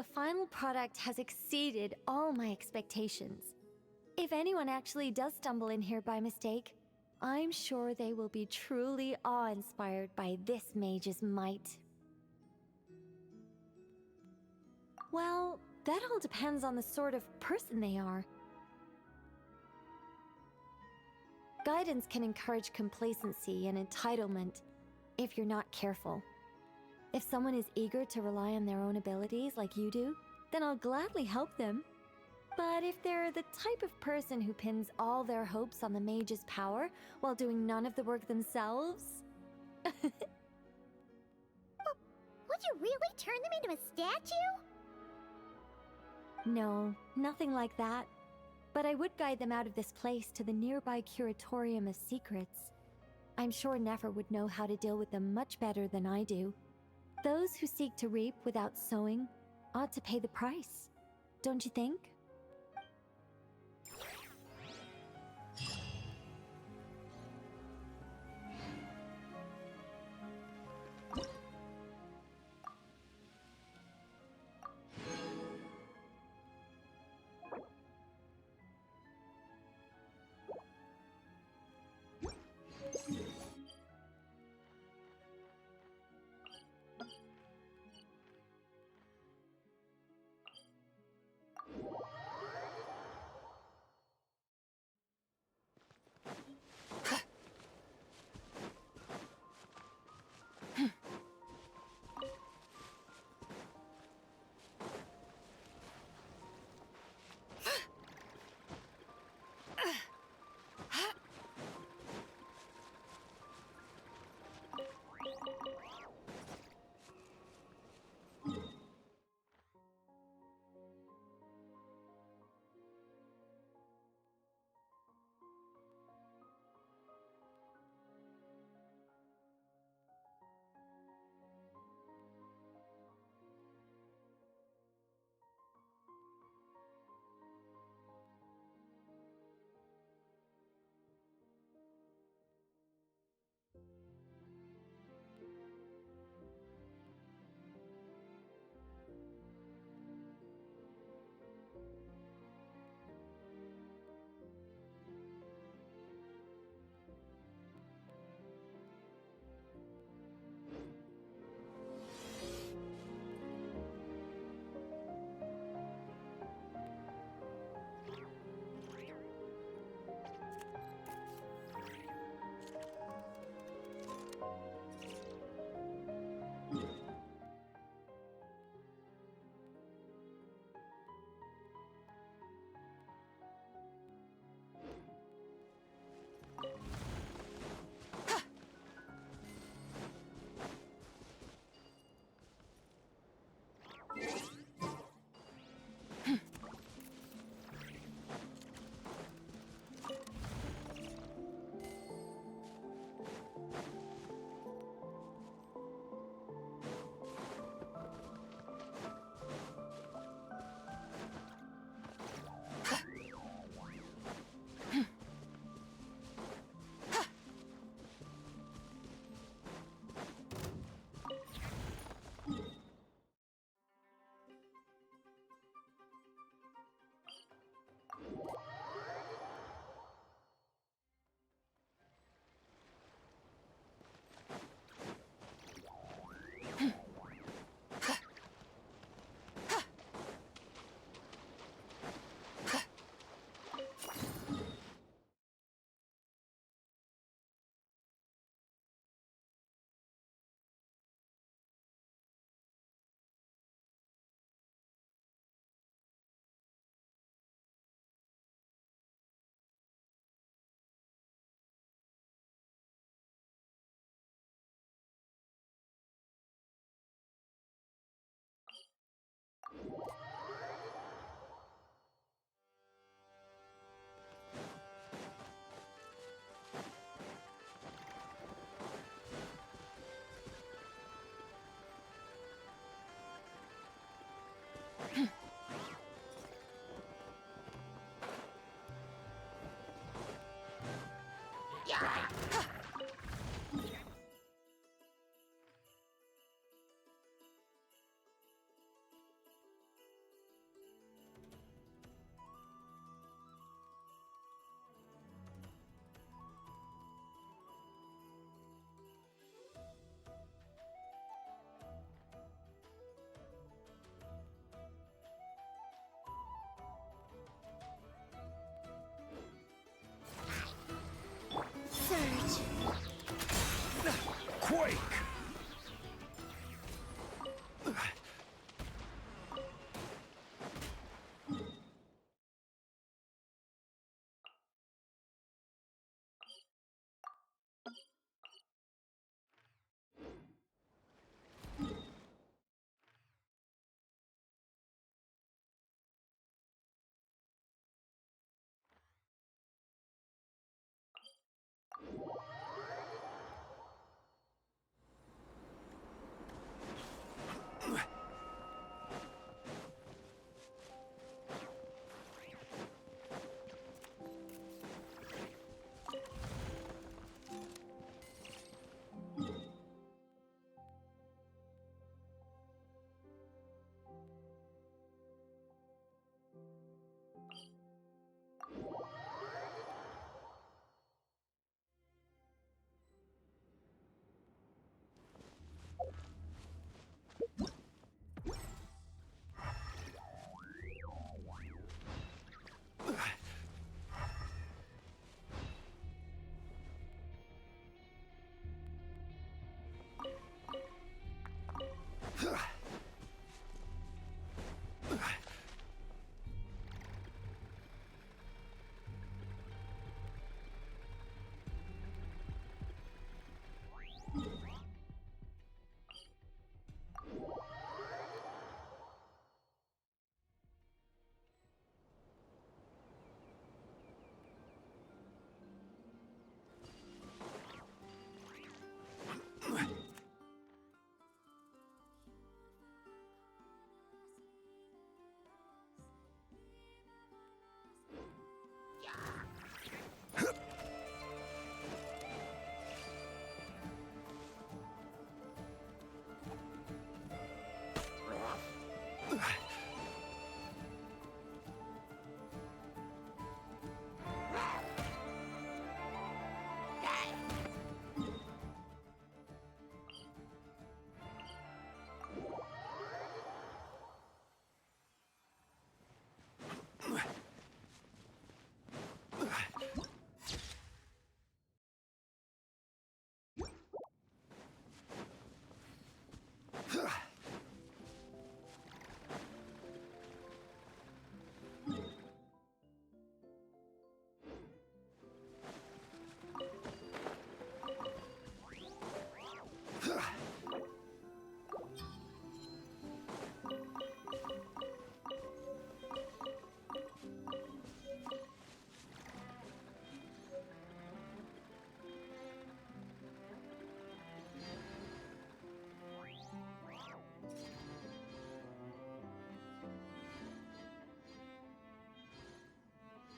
The final product has exceeded all my expectations. If anyone actually does stumble in here by mistake, I'm sure they will be truly awe-inspired by this mage's might. Well, that all depends on the sort of person they are. Guidance can encourage complacency and entitlement if you're not careful. If someone is eager to rely on their own abilities like you do, then I'll gladly help them. But if they're the type of person who pins all their hopes on the mage's power while doing none of the work themselves... Would you really turn them into a statue? No, nothing like that. But I would guide them out of this place to the nearby Curatorium of Secrets. I'm sure Nefer would know how to deal with them much better than I do. Those who seek to reap without sowing ought to pay the price, don't you think?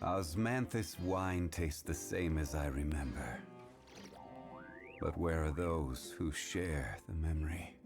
Osmanthus wine tastes the same as I remember. But where are those who share the memory?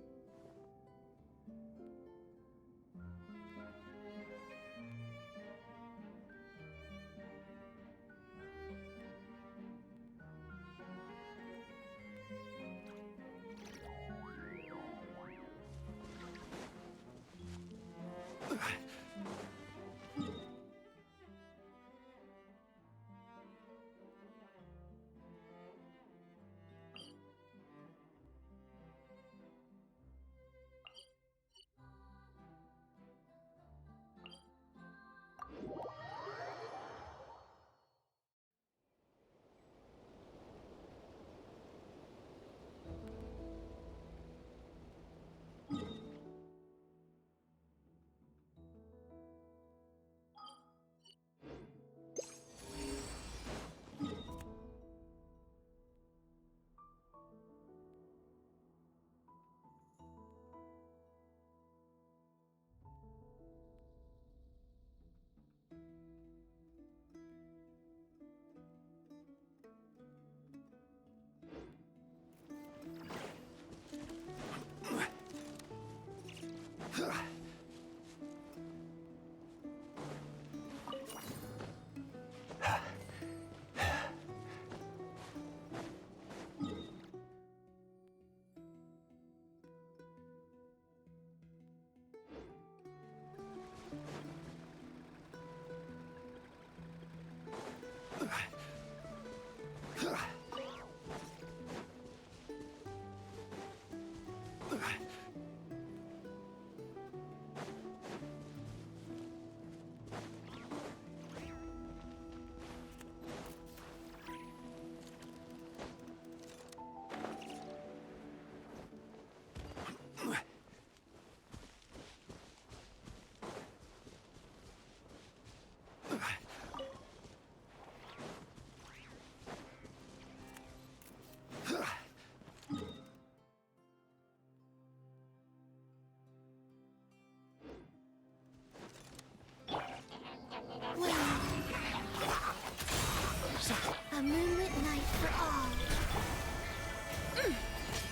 A moonlit night for all.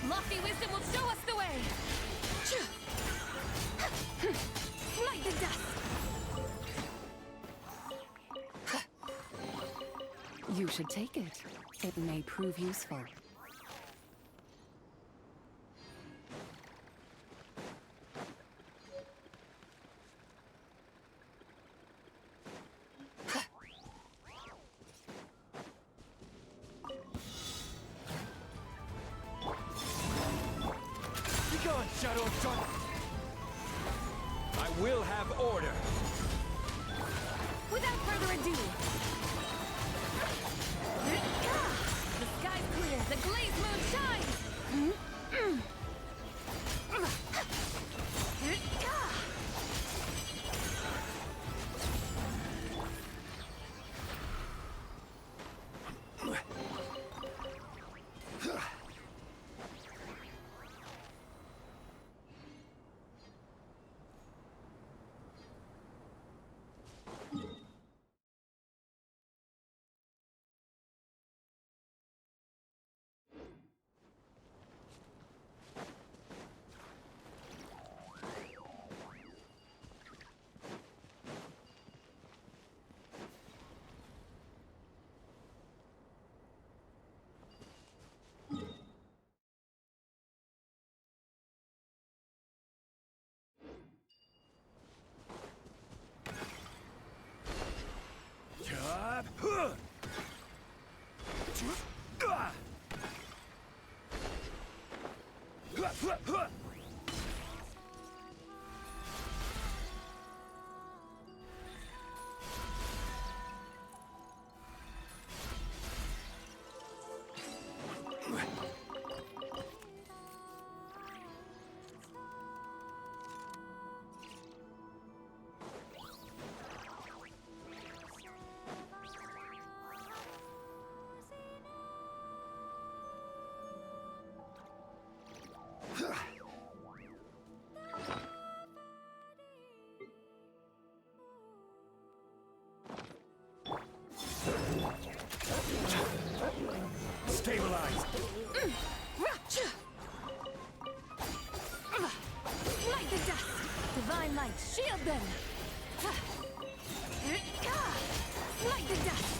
Lofty wisdom will show us the way! Smite the dust! You should take it. It may prove useful. Begone, Shadow of Dark! I will have order! Without further ado! The sky's clear, the glazed moon shines! Stabilize! Light the dust! Divine light, shield them! Light the dust!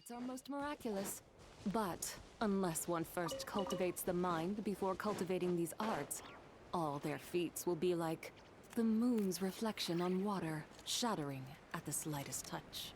arts are most miraculous. But unless one first cultivates the mind before cultivating these arts, all their feats will be like the moon's reflection on water, shattering at the slightest touch.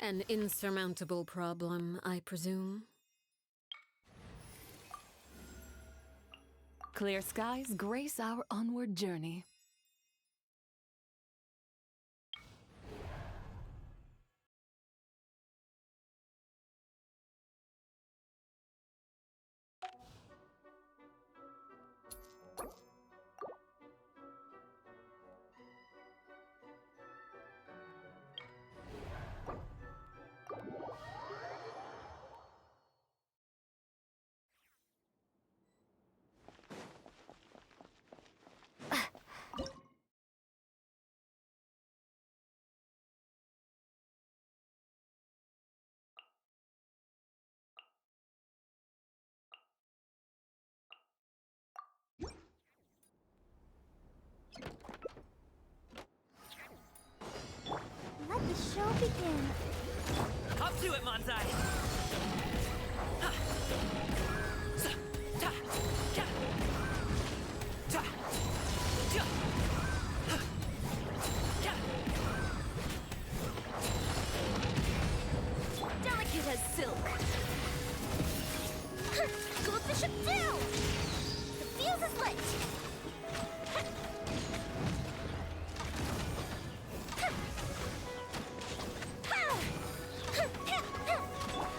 An insurmountable problem, I presume. Clear skies grace our onward journey. Let the show begin. Up to it, Manzai! Delicate as silk. Goldfish down! The fuse is lit!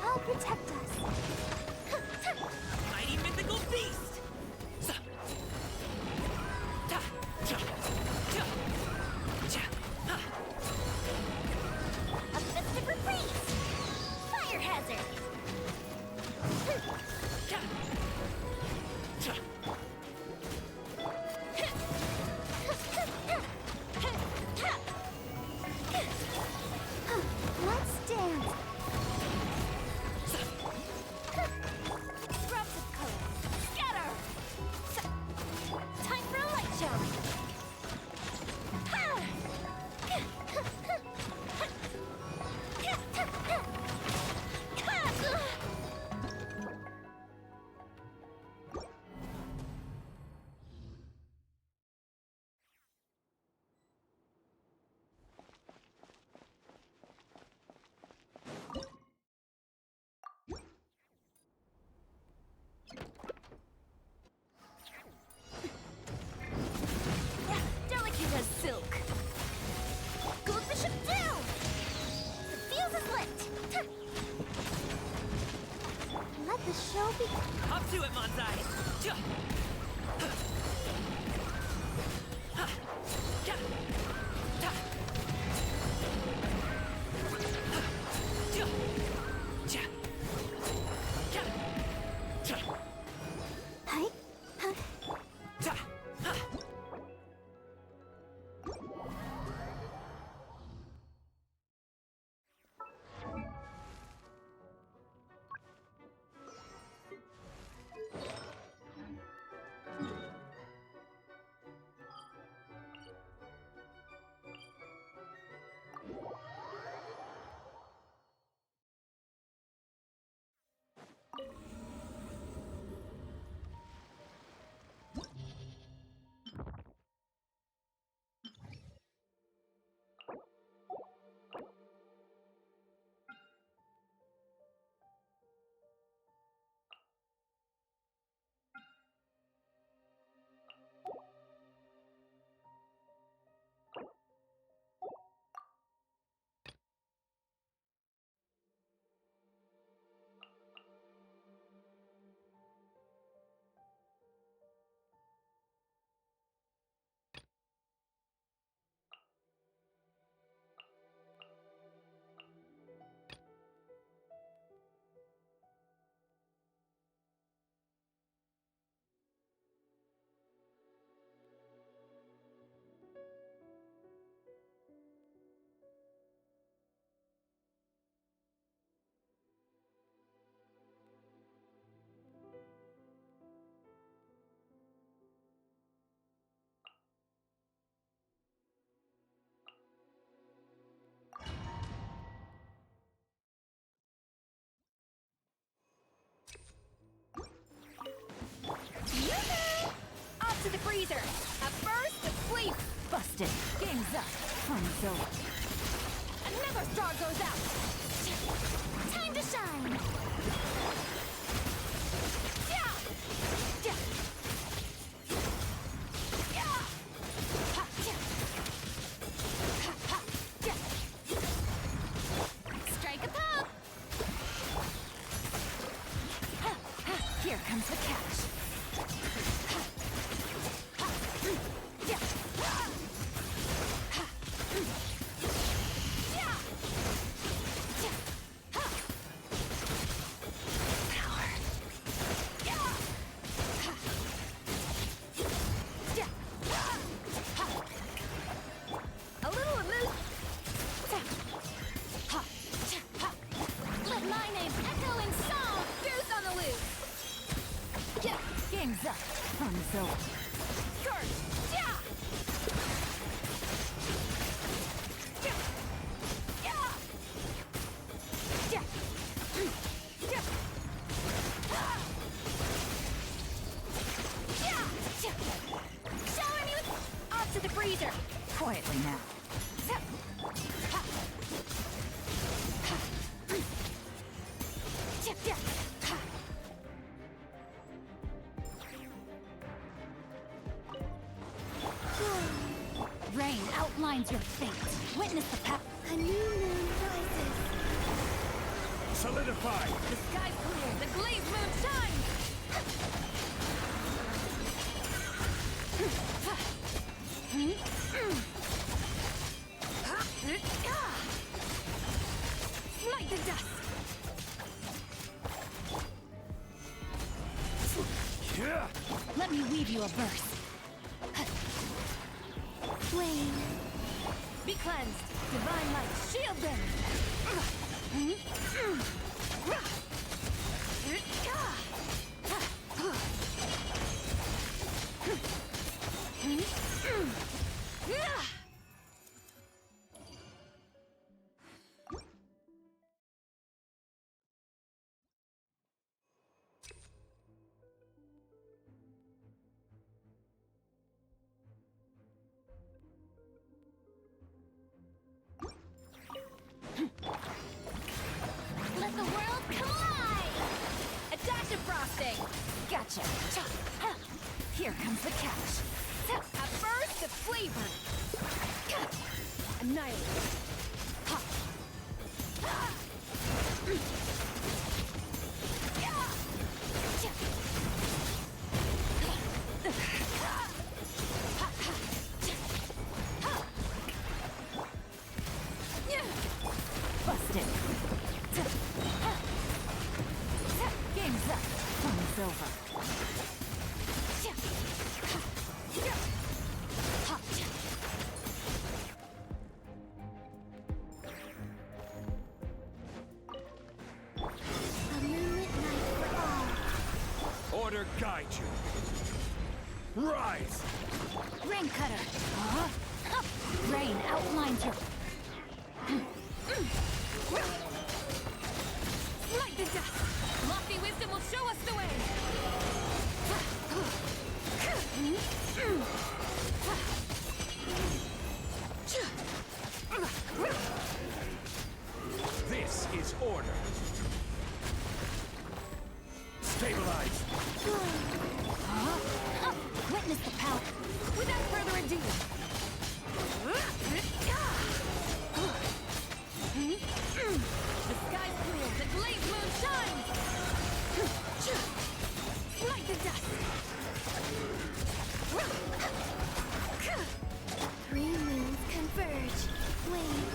I'll protect us. Mighty mythical beast! A festive reprise! Fire hazard! Let's dance! Scraps of color. Scatter! Time for a light show. Delicate as silk. Goldfish down! The fuse is lit! Let the show begin. Up to it, Manzai! Hi? Off to the freezer. At first, sleep. Busted. Game's up. Fun zone. And Another star goes out! Time to shine! Yeah! Yeah! Yeah! Ha! Yeah! Ha! Ha! Yeah! Strike a pop! Ha! Ha! Here comes the catch! Ha! Ha! Yeah! Ha! Ha! Yeah! Yeah! Ha! Power! Yeah! Ha! Yeah! Ha! A little amuse. Ha! Ha! Let my name echo in song! Goose on the loose! Yeah! Game's up! Fun's over! Curse! Yeah! Yeah! Yeah! Yeah! Yeah! Ah! Yeah! Yeah! Showing you off to the freezer! Quietly now. Ha! Ha! Yeah! Yeah! Ha! Rain outlines your fate. Witness the path. A new moon rises. Solidify! The sky's clear! The glazed moon shines! Smite the dust! Yeah! Let me weave you a verse. Flame. Be cleansed! Divine light, shield them! Let the world collide! A dash of frosting! Gotcha. Ha! Here comes the catch. A burst of flavor! Annihilate! Ha! Ah! Yeah! Busted. Game's up. Fun's over. A moonlit night for all. Order guide you. Rise! Rain cutter. Rain outlines your. Light the dust! Lofty wisdom will show us the way! This is order. Stabilize! Witness the power. Without further ado! The sky's clear! The glazed moon shines! Light the dust! Three moons converge. Wait.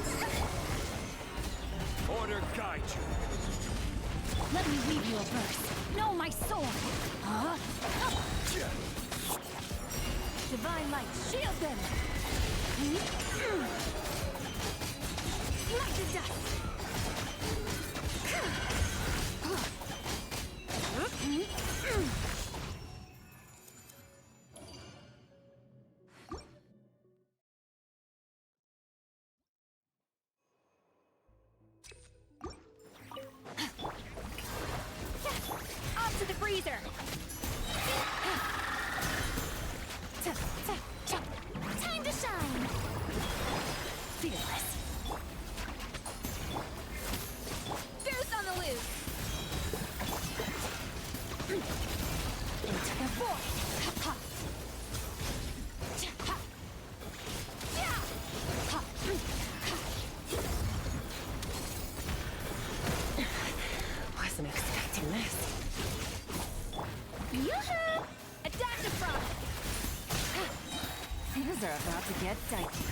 Order guide you. Let me weave you a verse. Know my sword. Divine light, shield them! Light the dust! Off to the freezer! Time to shine. Fearless. Wasn't expecting this. Yoo-hoo! A dash of frost! Things are about to get dicey.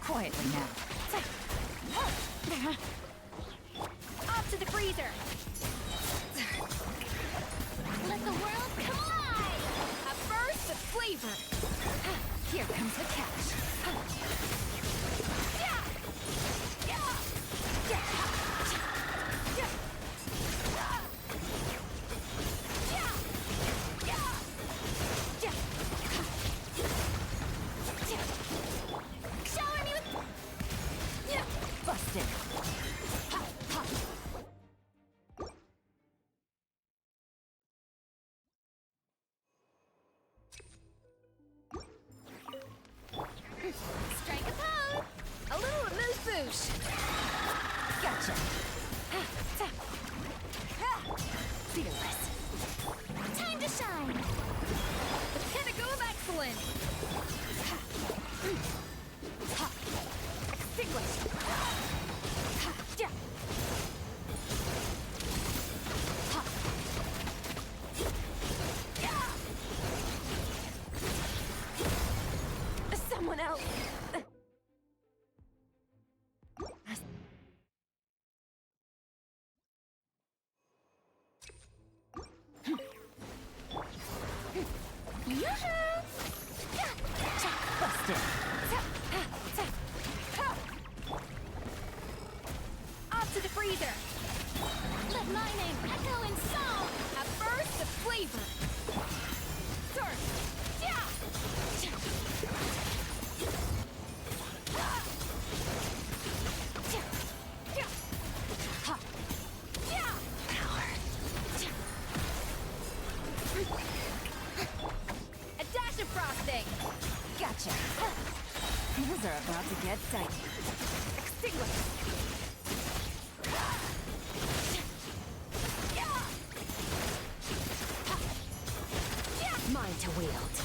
Quietly now. Off to the freezer! Let the world collide! A burst of flavor! Here comes the catch. Shower me with... Busted! Strike a pose! A little amuse-bouche! Gotcha! Fearless! Time to shine! The pinnacle of excellence! Extinguish! Someone else! Yoo-hoo! Busted! Off to the freezer! Let my name echo in song! A burst of flavor! Surf! A dash of frosting! Gotcha! Things are about to get dicey. Extinguish! Mine to wield.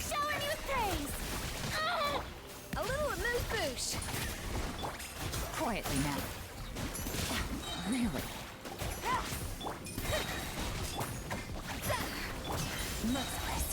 Shower me with praise! A little amuse-bouche! Quietly now. Really? Merciless.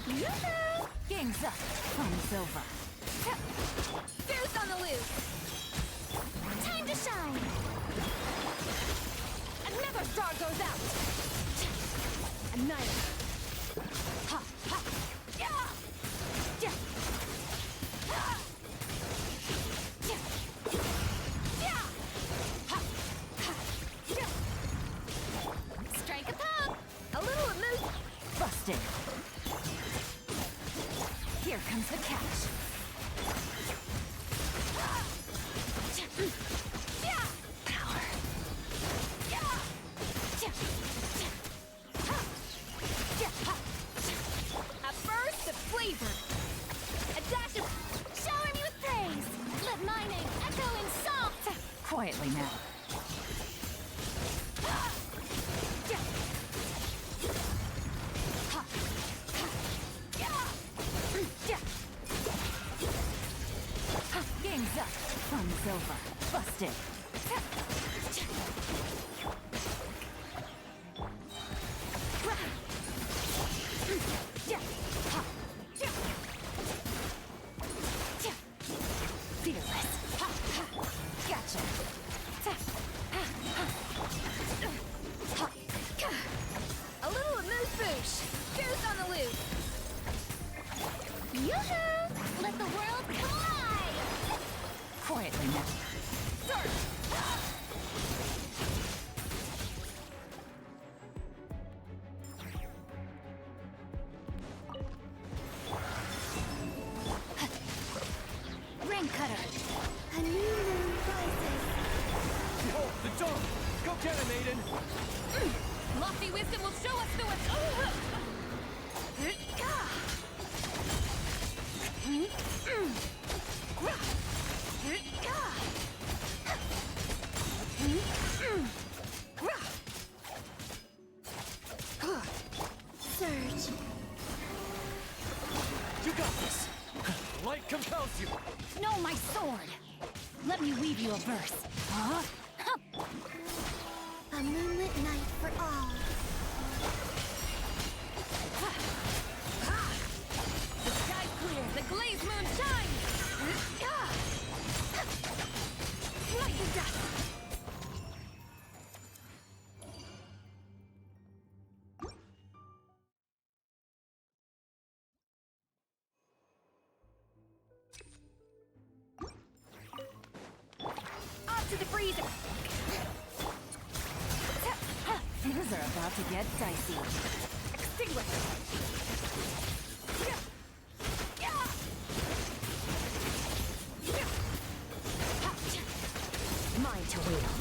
Yoo-hoo! Game's up. Fun's over. Fierce on the loose. Time to shine. Another star goes out. Annihilate. Ha ha. Yeah. Yeah. Ha. Yeah. Yeah. Ha. Ha. Yeah. Strike a pop. A little amuse. Busted. Here comes the catch. Power. Game's up. Fun's over. Busted. Fearless. Gotcha. A little amuse-bouche. Goose on the loose. Yoo-hoo! Let the world collide! Quietly now. Surge! Ring cutter. A new moon rises. Behold the dawn! Go get him, Aiden! Lofty wisdom will show us the way. Surge. You got this! Light compels you! No, my sword. Let me weave you a verse. Huh? A moonlit night for all. The sky's clear, the glazed moon shines! Light the dust. Off to the freezer. Things are about to get dicey. Extinguish. Mine to wield.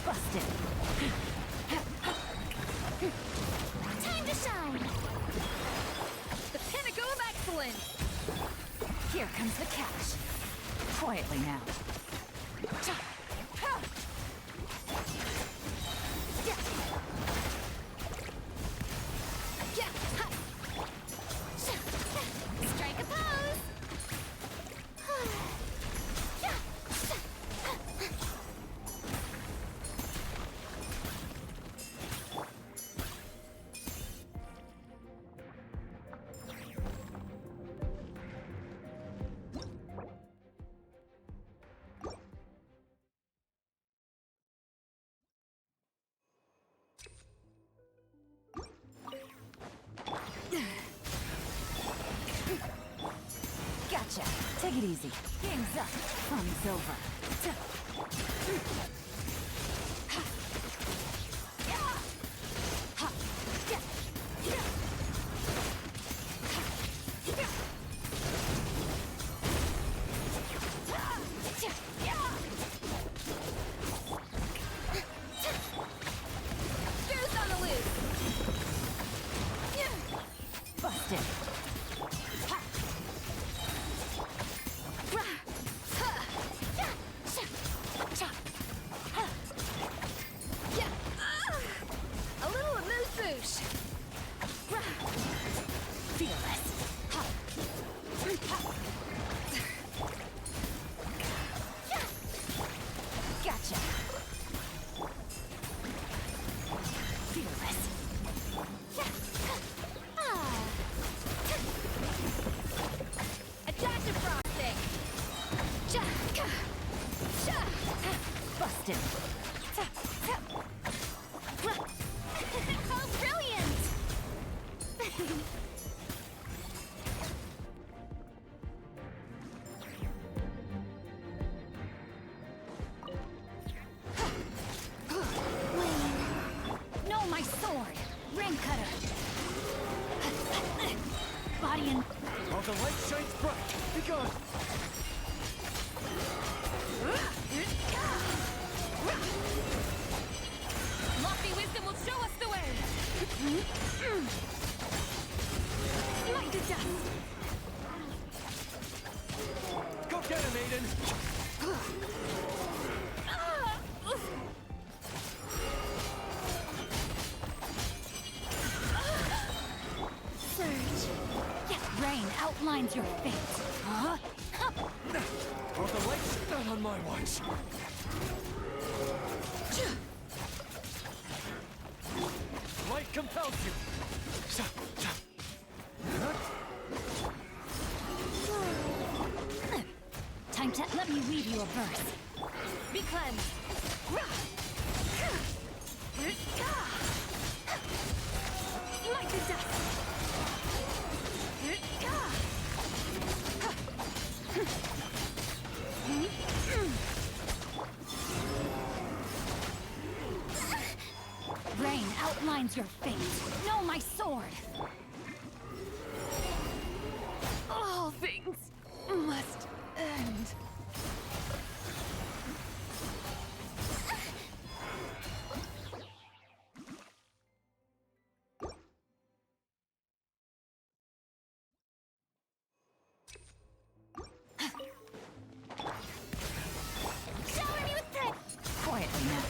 Busted. Time to shine. The pinnacle of excellence. Here comes the catch. Quietly now. Strike a pose. Gotcha. Take it easy. Game's up. Fun's over. Goose on the loose. Busted. A little amuse-bouche. Fearless. Gotcha. Fearless. A dash of frosting. Busted. How brilliant! No, my sword. Ring cutter. Body and While the light shines bright, be gone! Lofty wisdom will show us the way. Light the dust. Go get him, Aiden! outlines your fate. Huh? On the lights, not on my watch. Light compels you. Time to let me weave you a verse. Be cleansed. Like the dust. Rain outlines your fate. Know my sword. All things must end. Shower me with praise. Quietly now.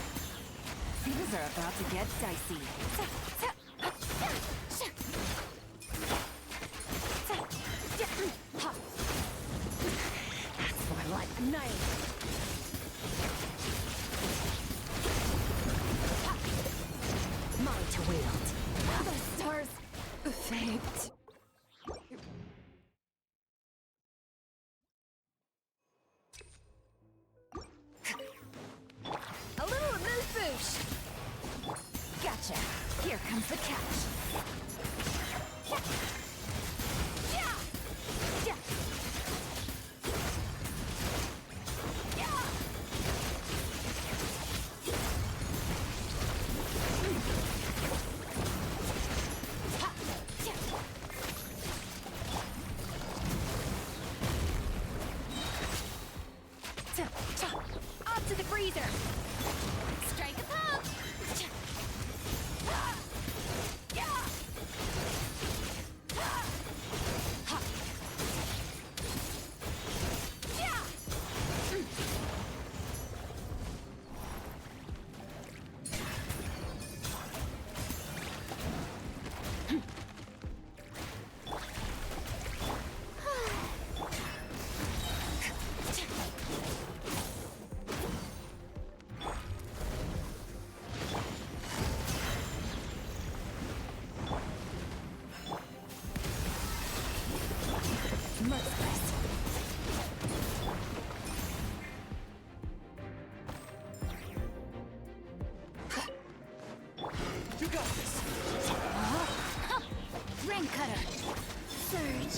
Things are about to get dicey. That's what I like. Nice. Mine to wield. The stars faked. A little amuse-bouche. Gotcha. Here comes the catch. Up to the freezer. Strike a pump. Merciless. You got this. Rain cutter. Surge.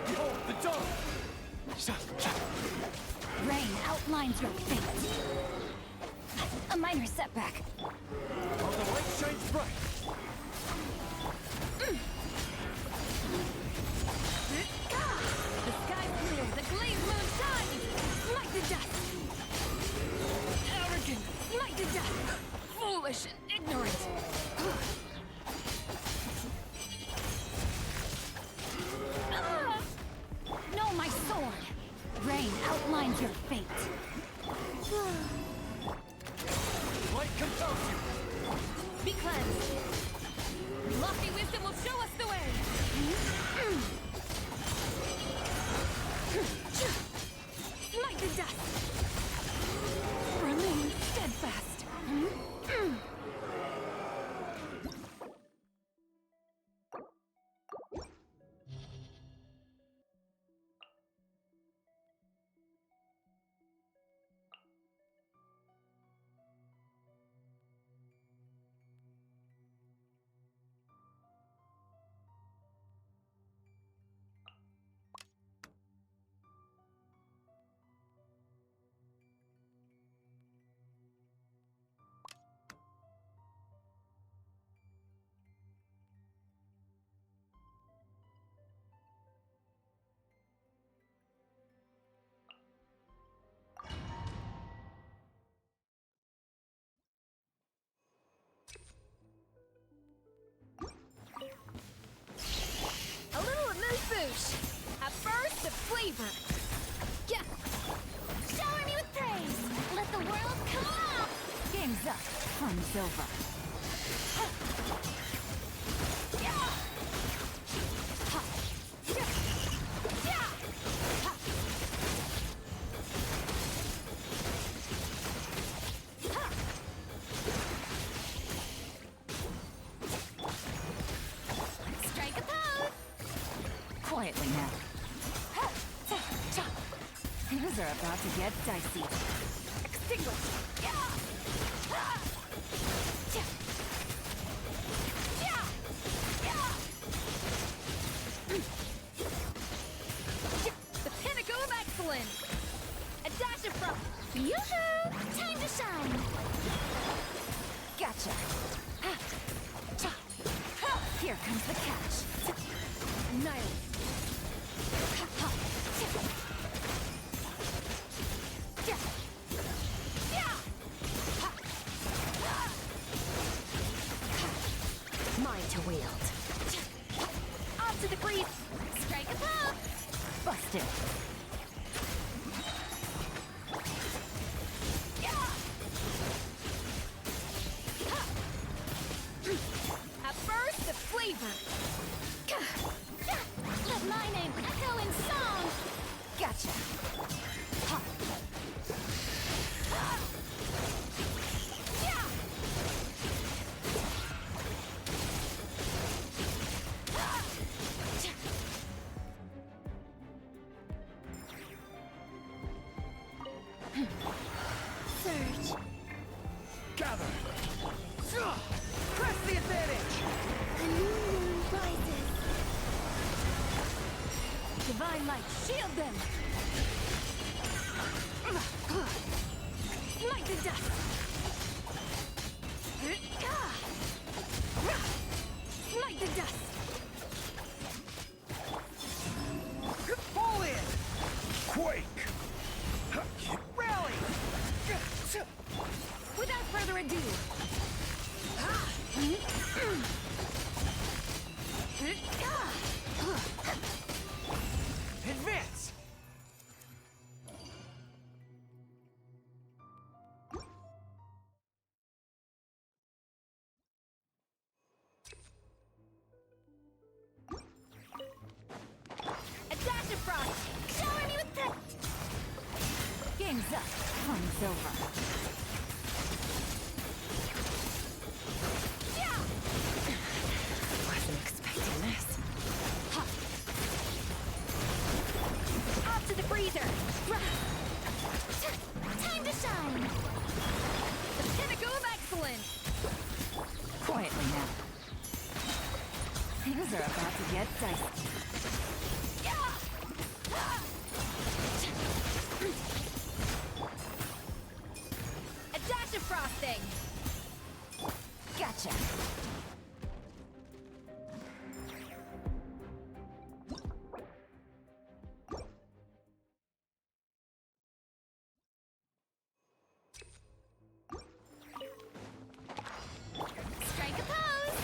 Behold the dawn. Rain outlines your fate. A minor setback. While the light shines bright. The sky's clear. The glazed moon shines. Like the dust. Arrogant. Like the dust. Foolish and ignorant. Know my sword. Rain outlines your fate. Light compels you. Be cleansed. Lofty wisdom will show us the way. Like the dust. Remain steadfast. A little amuse-bouche. A burst of flavor. Yeah. Shower me with praise. Let the world come alive. Game's up. Fun's over. Yeah. Things are about to get dicey. Extinguish! Yeah! Ah! Yeah! Yeah! Yeah! The pinnacle of excellence! A dash of frost! Yoo-hoo! Time to shine! Gotcha. Here comes the catch. Annihilate! Mine to wield. Off to the breeze! Strike a pop! Busted. A burst of flavor! Let my name echo in song! Gotcha. Surge! Gather! Press the advantage! A new moon rises! Divine light, shield them! Light the dust! Light the dust! Fall in! Quake! Rally! Without further ado! Advance! A dash of frost! Shower me with the... Game's up. Fun's over. Wasn't expecting this. Off to the freezer! Time to shine! The pinnacle of excellence! Quietly now. Things are about to get dicey. A dash of frosting! Gotcha. Strike a pose!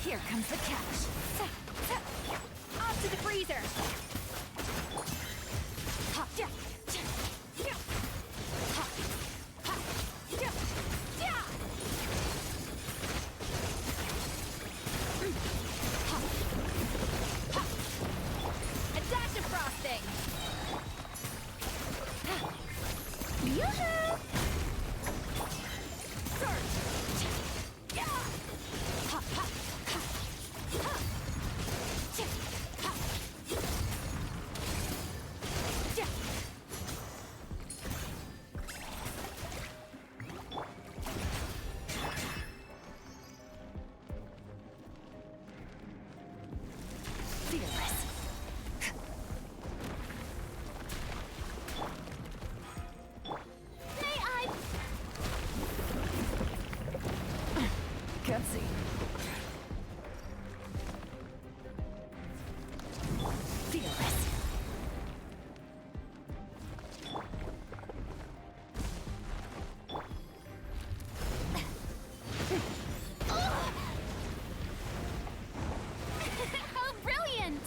Here comes the catch. Off to the freezer! A dash of frosting! Yoo-hoo! Fearless. May I... Gutsy. Fearless. How brilliant!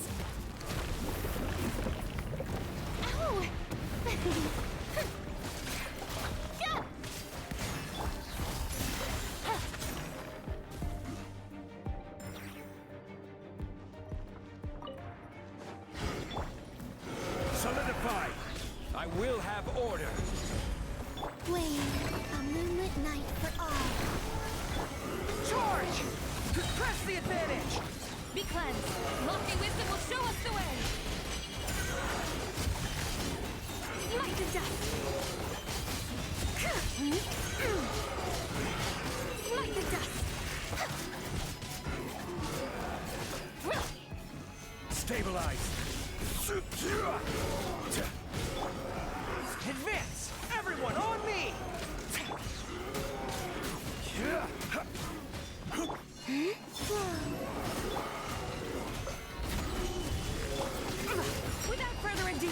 Ow! Yeah! Solidified! I will have order! Wayne, a moonlit night for all. Charge! Press the advantage! Be cleansed. Lofty wisdom will show us the way. dust! Smite the dust! Stabilize! Advance! Everyone on me! Without further ado,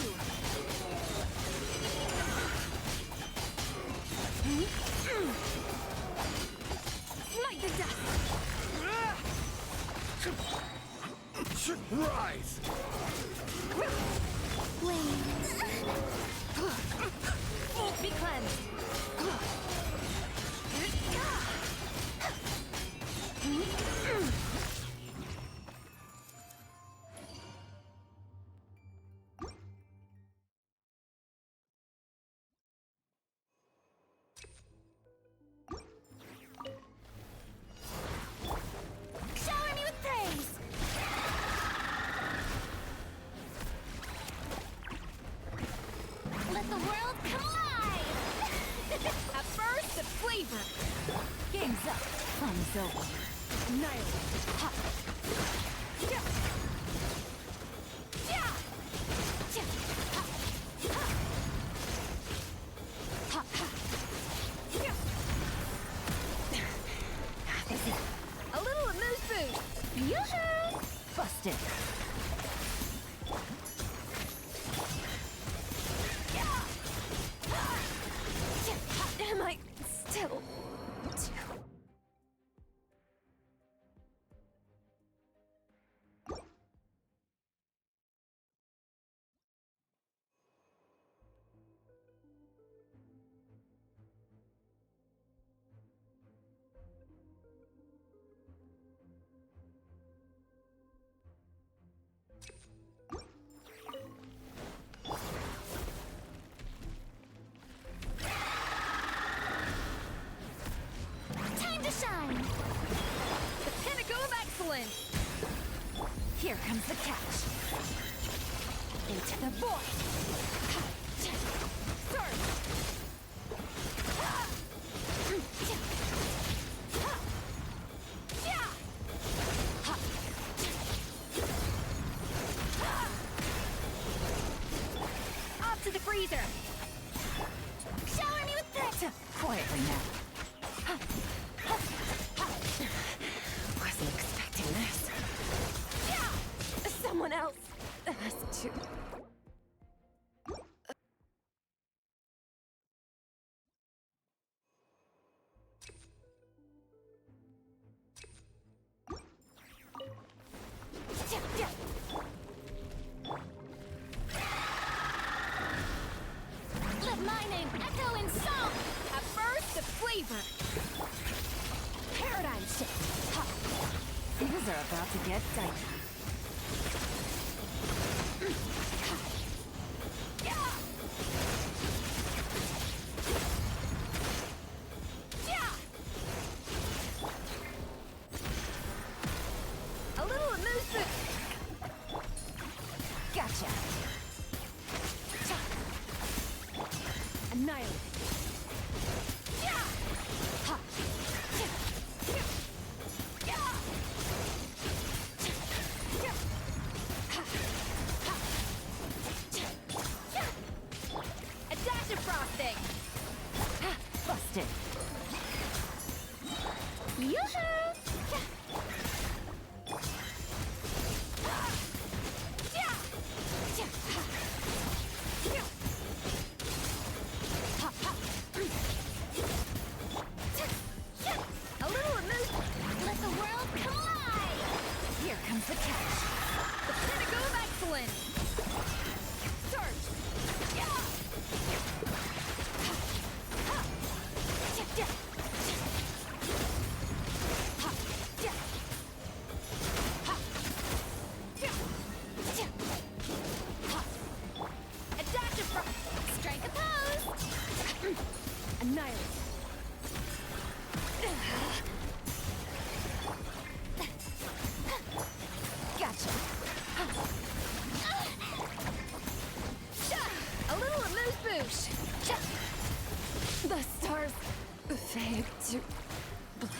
smite the dust! Rise! Be cleansed! Shower me with praise! Let the world come alive! A burst of flavor! Game's up. Fun's over. Annihilate! Ha! Yeah! Yeah! Yeah! Ha! Ha! Ha! Ha! Yeah! This is a little amuse boost! Yoo-hoo! Busted. Yeah! Ha! Yeah! Am I still too... Time to shine! The pinnacle of excellence! Here comes the catch. Into the void! Surge! Up to the freezer! Shower me with that! Quietly now. Wasn't expecting this. Someone else! Us too. Let my name echo in song! A burst of flavor! Paradigm shift! Ha! Things are about to get dicey. Yeah! Yeah! A little amuse boost! Gotcha. Annihilate! Yeah! Ha! Yeah! Yeah! Yeah! Ha! Ha! Yeah! A dash of frosting! Busted. Yoo-hoo! Yeah! Yeah! Ha! Yeah! Ha! Ha! fade to black.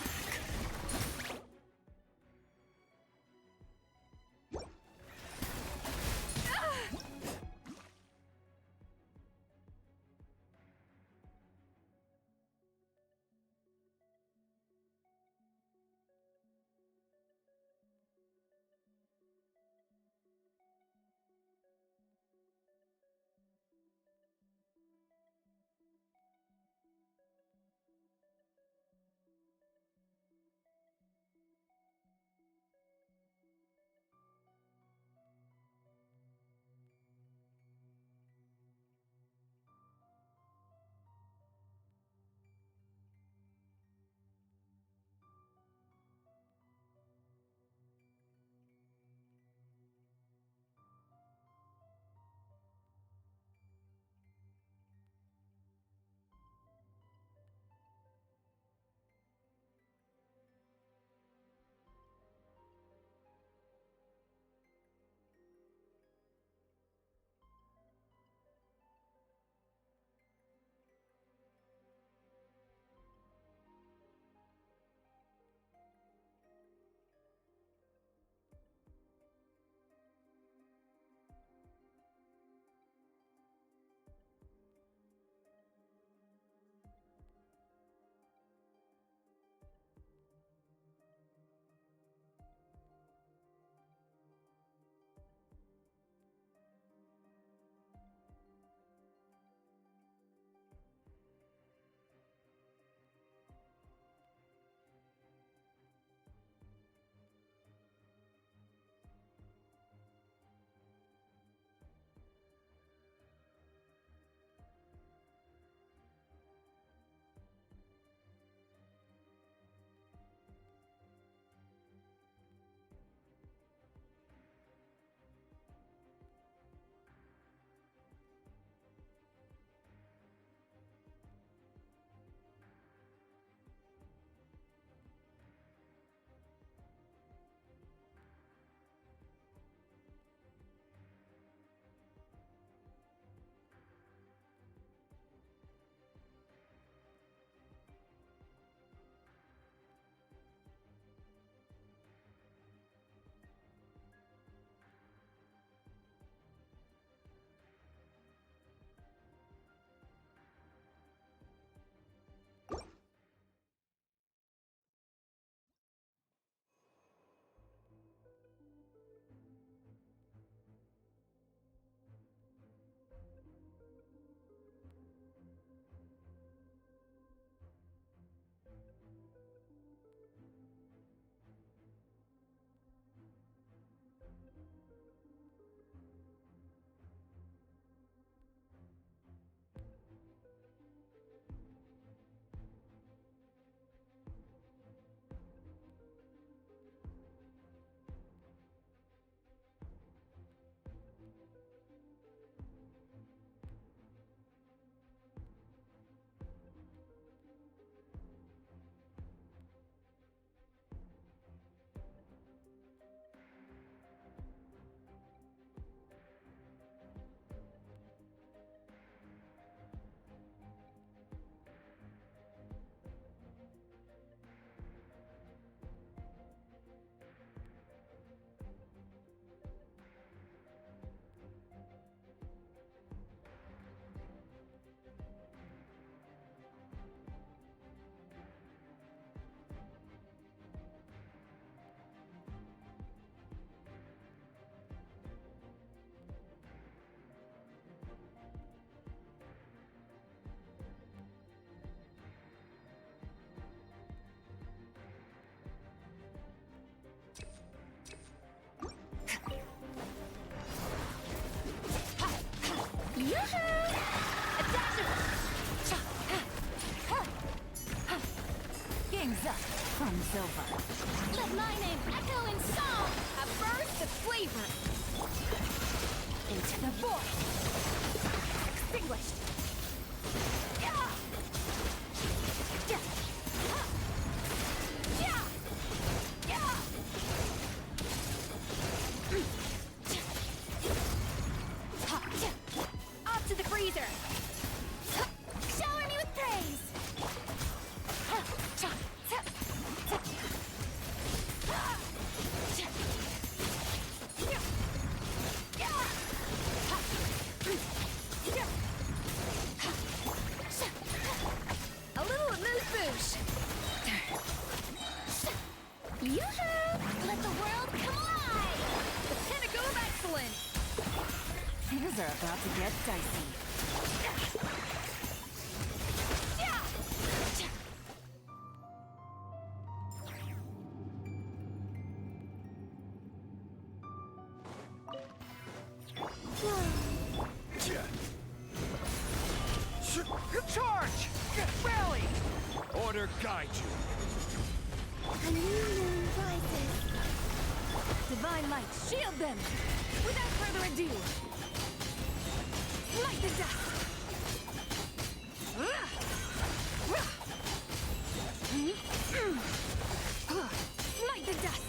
Game's up. Fun's over. Let my name echo in song! A burst of flavor! Into the void. Extinguished! Yeah! Yeah! Yeah! Yeah! Off to the freezer! Shower me with praise! Things are about to get dicey. Charge! Rally! Order guide you. A new moon rises. Divine light, shield them! Without further ado, light the dust! Light the dust!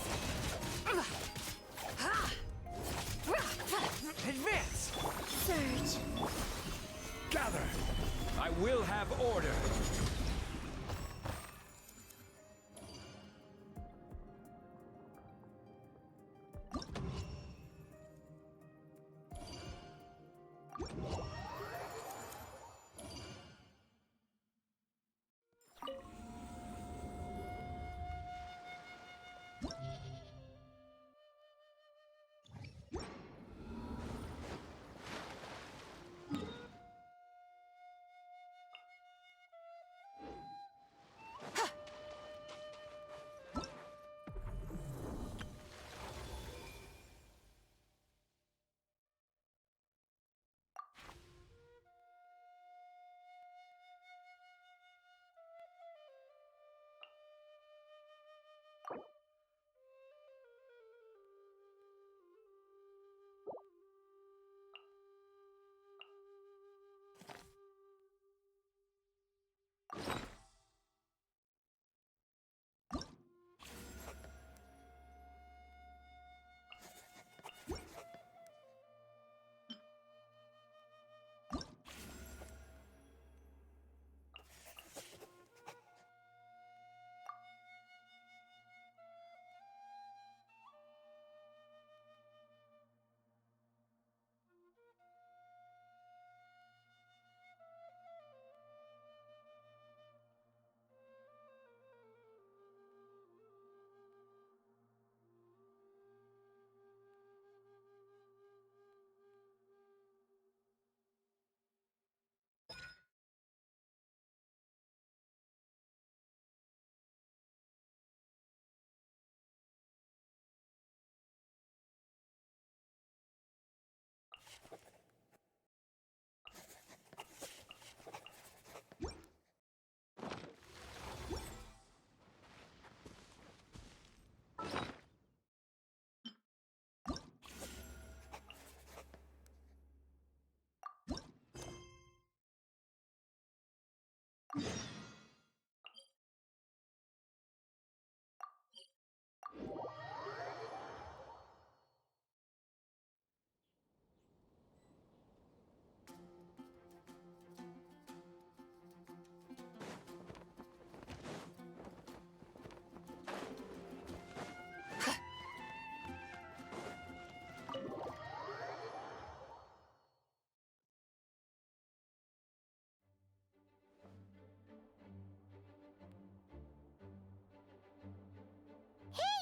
Advance! Surge. Gather! I will have order.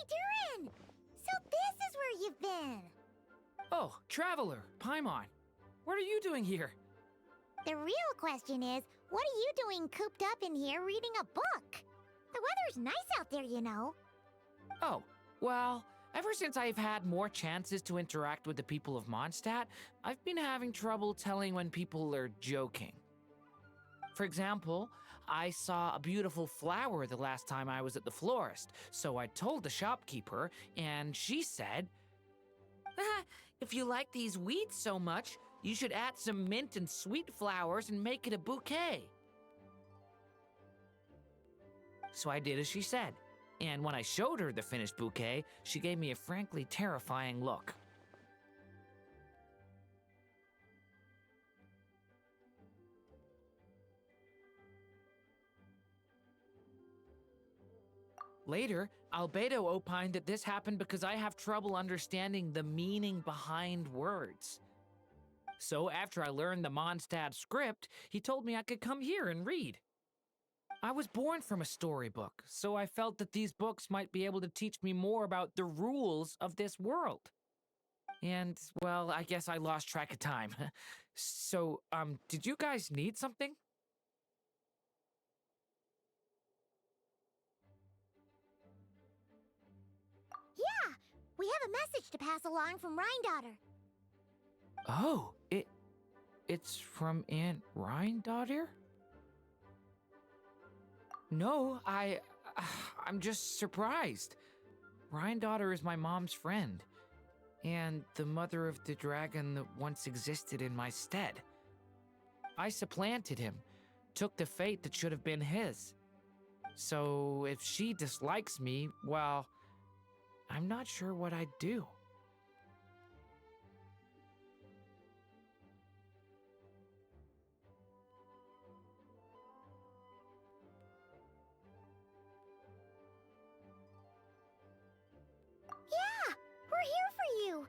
Durin! So this is where you've been! Oh, Traveler, Paimon. What are you doing here? The real question is, what are you doing cooped up in here reading a book? The weather's nice out there, you know. Oh, well, ever since I've had more chances to interact with the people of Mondstadt, I've been having trouble telling when people are joking. For example, I saw a beautiful flower the last time I was at the florist, so I told the shopkeeper, and she said, "Ah, if you like these weeds so much, you should add some mint and sweet flowers and make it a bouquet." So I did as she said, and when I showed her the finished bouquet, she gave me a frankly terrifying look. Later, Albedo opined that this happened because I have trouble understanding the meaning behind words. So after I learned the Mondstadt script, he told me I could come here and read. I was born from a storybook, so I felt that these books might be able to teach me more about the rules of this world. And, well, I guess I lost track of time. So, did you guys need something? Yeah, we have a message to pass along from Rhine Oh, it's from Aunt Rhine-Daughter? No, I'm just surprised. Rhine-Daughter is my mom's friend, and the mother of the dragon that once existed in my stead. I supplanted him, took the fate that should have been his. So if she dislikes me, well, I'm not sure what I'd do. Yeah, we're here for you.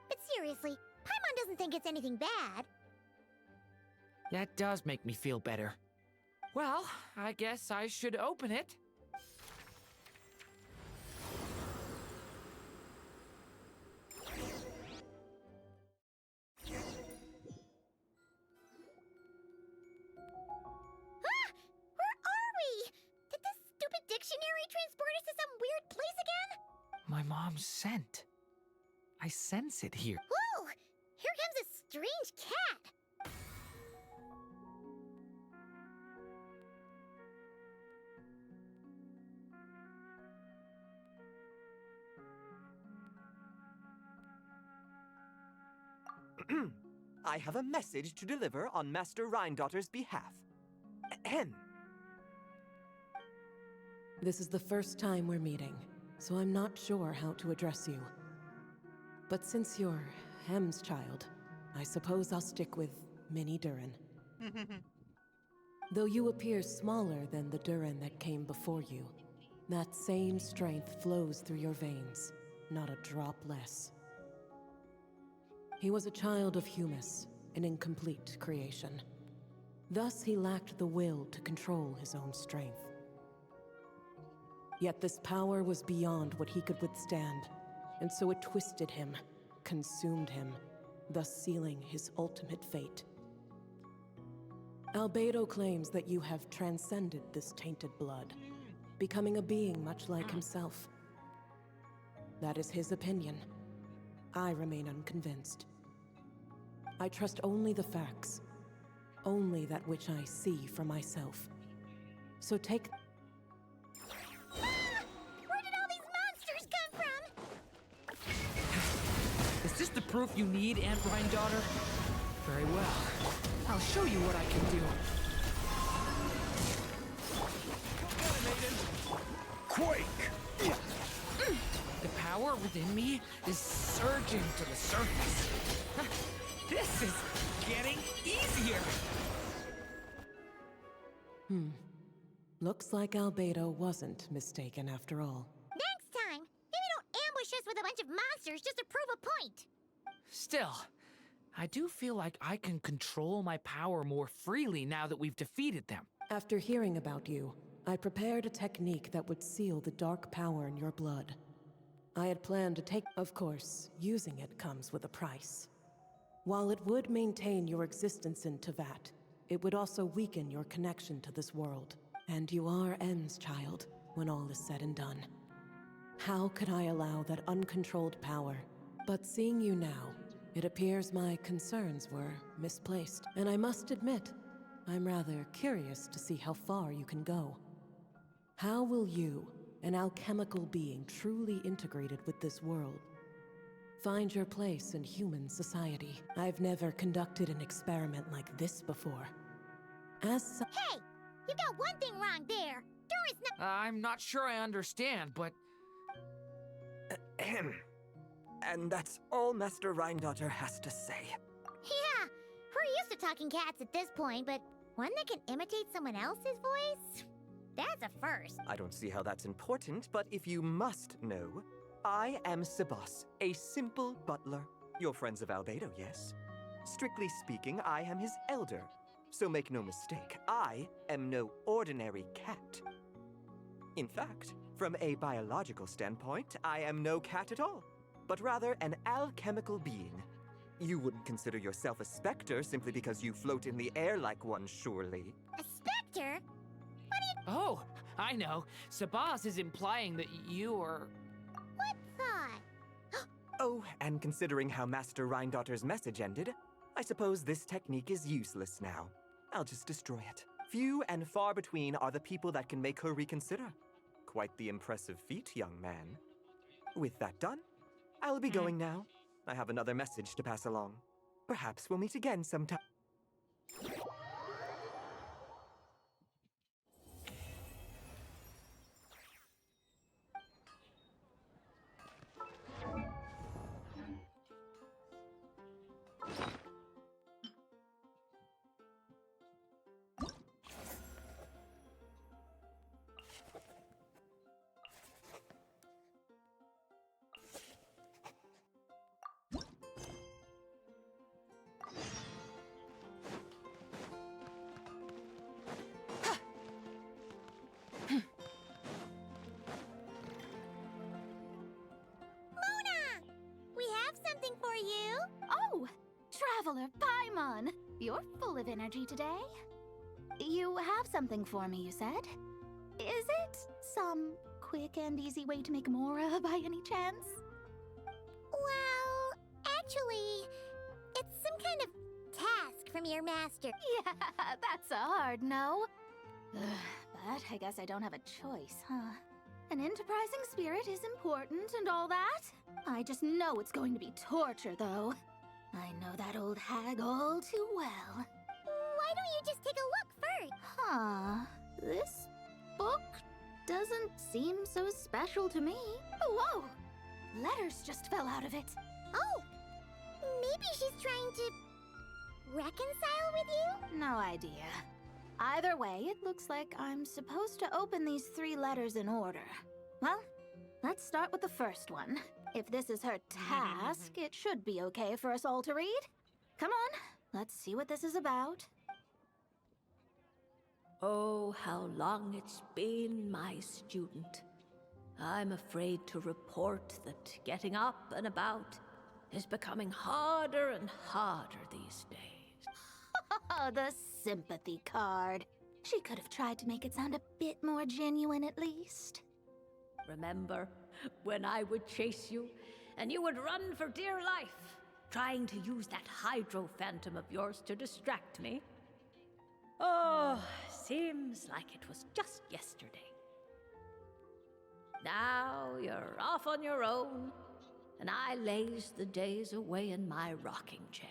But seriously, Paimon doesn't think it's anything bad. That does make me feel better. Well, I guess I should open it. Ah! Where are we? Did this stupid dictionary transport us to some weird place again? My mom's scent. I sense it here. Whoa! Here comes a strange cat. I have a message to deliver on Master Rhine-Daughter's behalf. Ahem. This is the first time we're meeting, so I'm not sure how to address you. But since you're Hem's child, I suppose I'll stick with Mini Durin. Though you appear smaller than the Durin that came before you, that same strength flows through your veins, not a drop less. He was a child of Humus, an incomplete creation. Thus he lacked the will to control his own strength. Yet this power was beyond what he could withstand, and so it twisted him, consumed him, thus sealing his ultimate fate. Albedo claims that you have transcended this tainted blood, becoming a being much like himself. That is his opinion. I remain unconvinced. I trust only the facts, only that which I see for myself. So take... Ah! Where did all these monsters come from? Is this the proof you need, Aunt Rhine-Daughter? Very well. I'll show you what I can do. Quake! The power within me is surging to the surface. This is getting easier. Looks like Albedo wasn't mistaken after all. Next time, maybe don't ambush us with a bunch of monsters just to prove a point. Still, I do feel like I can control my power more freely now that we've defeated them. After hearing about you, I prepared a technique that would seal the dark power in your blood. I had planned to take... Of course, using it comes with a price. While it would maintain your existence in Tevat, it would also weaken your connection to this world. And you are M's child, when all is said and done. How could I allow that uncontrolled power? But seeing you now, it appears my concerns were misplaced. And I must admit, I'm rather curious to see how far you can go. How will you, an alchemical being truly integrated with this world, find your place in human society? I've never conducted an experiment like this before. Hey! You got one thing wrong there. Durin's not... I'm not sure I understand, but... Ahem. And that's all Master Rhine-Daughter has to say. Yeah, we're used to talking cats at this point, but one that can imitate someone else's voice? That's a first. I don't see how that's important, but if you must know, I am Sebas, a simple butler. You're friends of Albedo, yes? Strictly speaking, I am his elder. So make no mistake, I am no ordinary cat. In fact, from a biological standpoint, I am no cat at all. but rather an alchemical being. You wouldn't consider yourself a specter simply because you float in the air like one, surely. A specter? Oh, I know. Sabas is implying that you are... What thought? Oh, and considering how Master Rhindotter's message ended, I suppose this technique is useless now. I'll just destroy it. Few and far between are the people that can make her reconsider. Quite the impressive feat, young man. With that done, I'll be going now. I have another message to pass along. Perhaps we'll meet again sometime. We have something for you. Oh, Traveler Paimon. You're full of energy today. You have something for me, you said? Is it some quick and easy way to make Mora by any chance? Well, actually, it's some kind of task from your master. Yeah, that's a hard no. But I guess I don't have a choice, huh? An enterprising spirit is important and all that. I just know it's going to be torture, though. I know that old hag all too well. Why don't you just take a look first? Huh. This book doesn't seem so special to me. Whoa! Letters just fell out of it. Oh, maybe she's trying to reconcile with you? No idea. Either way, it looks like I'm supposed to open these 3 letters in order. Well, let's start with the first one. If this is her task, it should be okay for us all to read. Come on, let's see what this is about. Oh, how long it's been, my student. I'm afraid to report that getting up and about is becoming harder and harder these days. Oh, the sympathy card. She could have tried to make it sound a bit more genuine at least. Remember when I would chase you and you would run for dear life, trying to use that hydro phantom of yours to distract me? Oh, seems like it was just yesterday. Now you're off on your own, and I laze the days away in my rocking chair.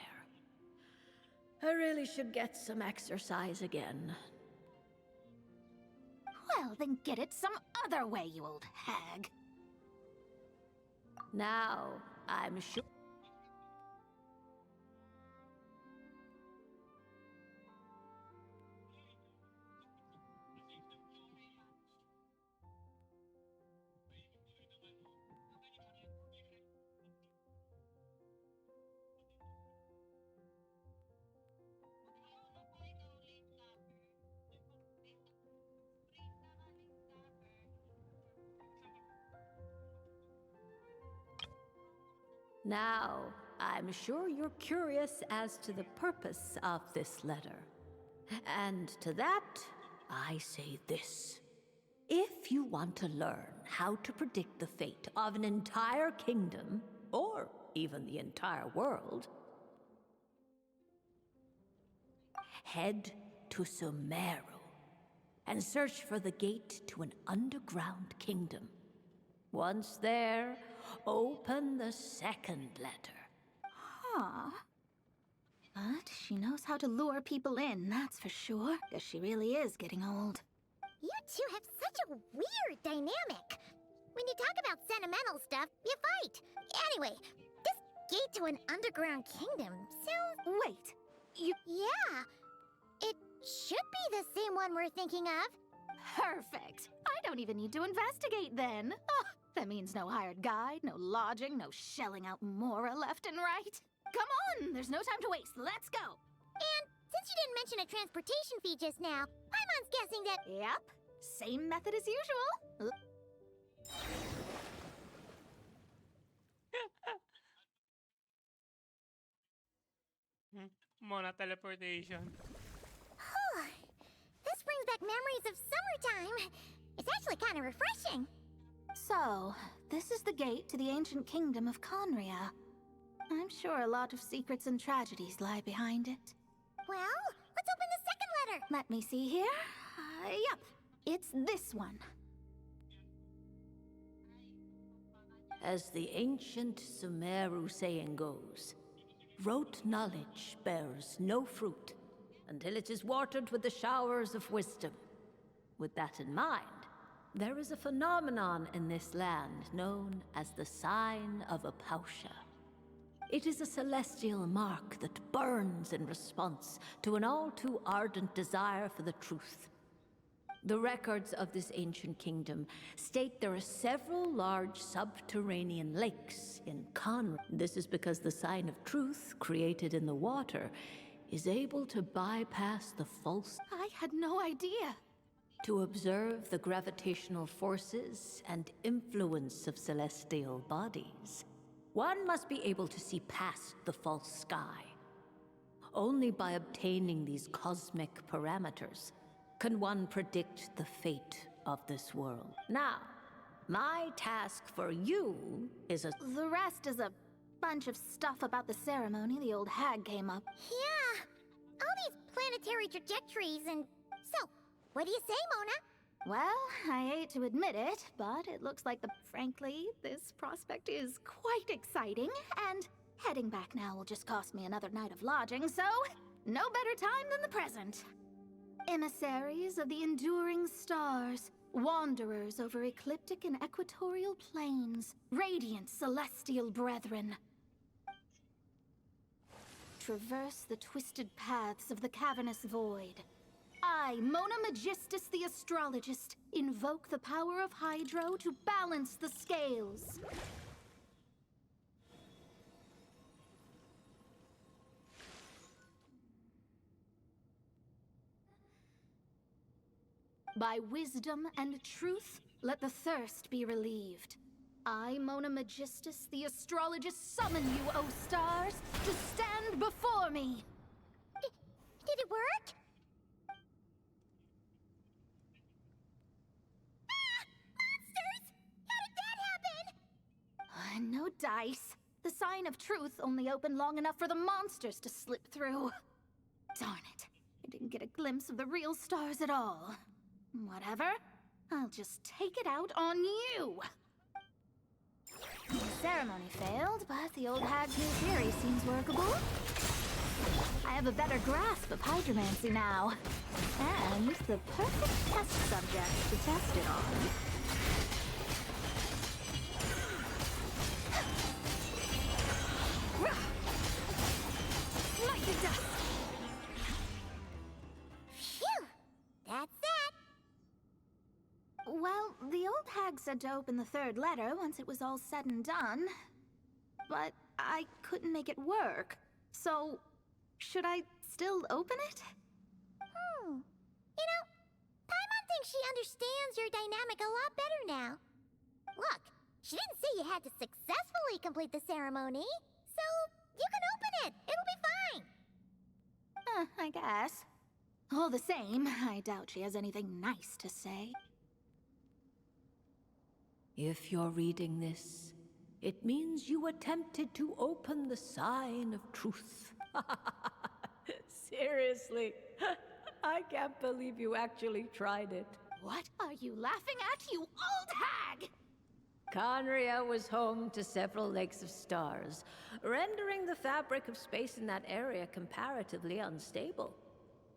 I really should get some exercise again. Well, then get it some other way, you old hag. Now, I'm sure... Now, I'm sure you're curious as to the purpose of this letter. And to that, I say this. If you want to learn how to predict the fate of an entire kingdom, or even the entire world, head to Sumeru and search for the gate to an underground kingdom. Once there, open the second letter. Huh. But she knows how to lure people in, that's for sure. Guess she really is getting old. You two have such a weird dynamic. When you talk about sentimental stuff, you fight. Anyway, this gate to an underground kingdom sounds... Wait, you... Yeah, it should be the same one we're thinking of. Perfect. I don't even need to investigate then. Oh, that means no hired guide, no lodging, no shelling out Mora left and right. Come on, there's no time to waste. Let's go. And since you didn't mention a transportation fee just now, Paimon's guessing that... Yep, same method as usual. Mona teleportation. This brings back memories of summertime. It's actually kind of refreshing. So, this is the gate to the ancient kingdom of Conria. I'm sure a lot of secrets and tragedies lie behind it. Well, let's open the second letter. Let me see here. Yep, it's this one. As the ancient Sumeru saying goes, rote knowledge bears no fruit until it is watered with the showers of wisdom. With that in mind, there is a phenomenon in this land known as the Sign of Apausha. It is a celestial mark that burns in response to an all too ardent desire for the truth. The records of this ancient kingdom state there are several large subterranean lakes in Conra. This is because the sign of truth, created in the water, is able to bypass the false... I had no idea. To observe the gravitational forces and influence of celestial bodies, one must be able to see past the false sky. Only by obtaining these cosmic parameters can one predict the fate of this world. Now, my task for you is The rest is a bunch of stuff about the ceremony the old hag came up. Yeah, all these planetary trajectories and... So, what do you say, Mona? Well, I hate to admit it, but it looks like frankly, this prospect is quite exciting, and heading back now will just cost me another night of lodging, so no better time than the present. Emissaries of the enduring stars, wanderers over ecliptic and equatorial planes, radiant celestial brethren. Traverse the twisted paths of the cavernous void. I, Mona Magistus the Astrologist, invoke the power of Hydro to balance the scales. By wisdom and truth, let the thirst be relieved. I, Mona Magistus the Astrologist, summon you, O stars, to stand before me! Did it work? No dice. The sign of truth only opened long enough for the monsters to slip through. Darn it. I didn't get a glimpse of the real stars at all. Whatever. I'll just take it out on you. The ceremony failed, but the old hag's new theory seems workable. I have a better grasp of hydromancy now. And the perfect test subject to test it on. Light the dust! Phew! That's that! Well, the old hag said to open the third letter once it was all said and done. But I couldn't make it work. So, should I still open it? You know, Paimon thinks she understands your dynamic a lot better now. Look, she didn't say you had to successfully complete the ceremony, so you can open it. It'll be fine. I guess. All the same, I doubt she has anything nice to say. If you're reading this, it means you attempted to open the sign of truth. Seriously, I can't believe you actually tried it. What are you laughing at, you old hag? Conria was home to several lakes of stars, rendering the fabric of space in that area comparatively unstable.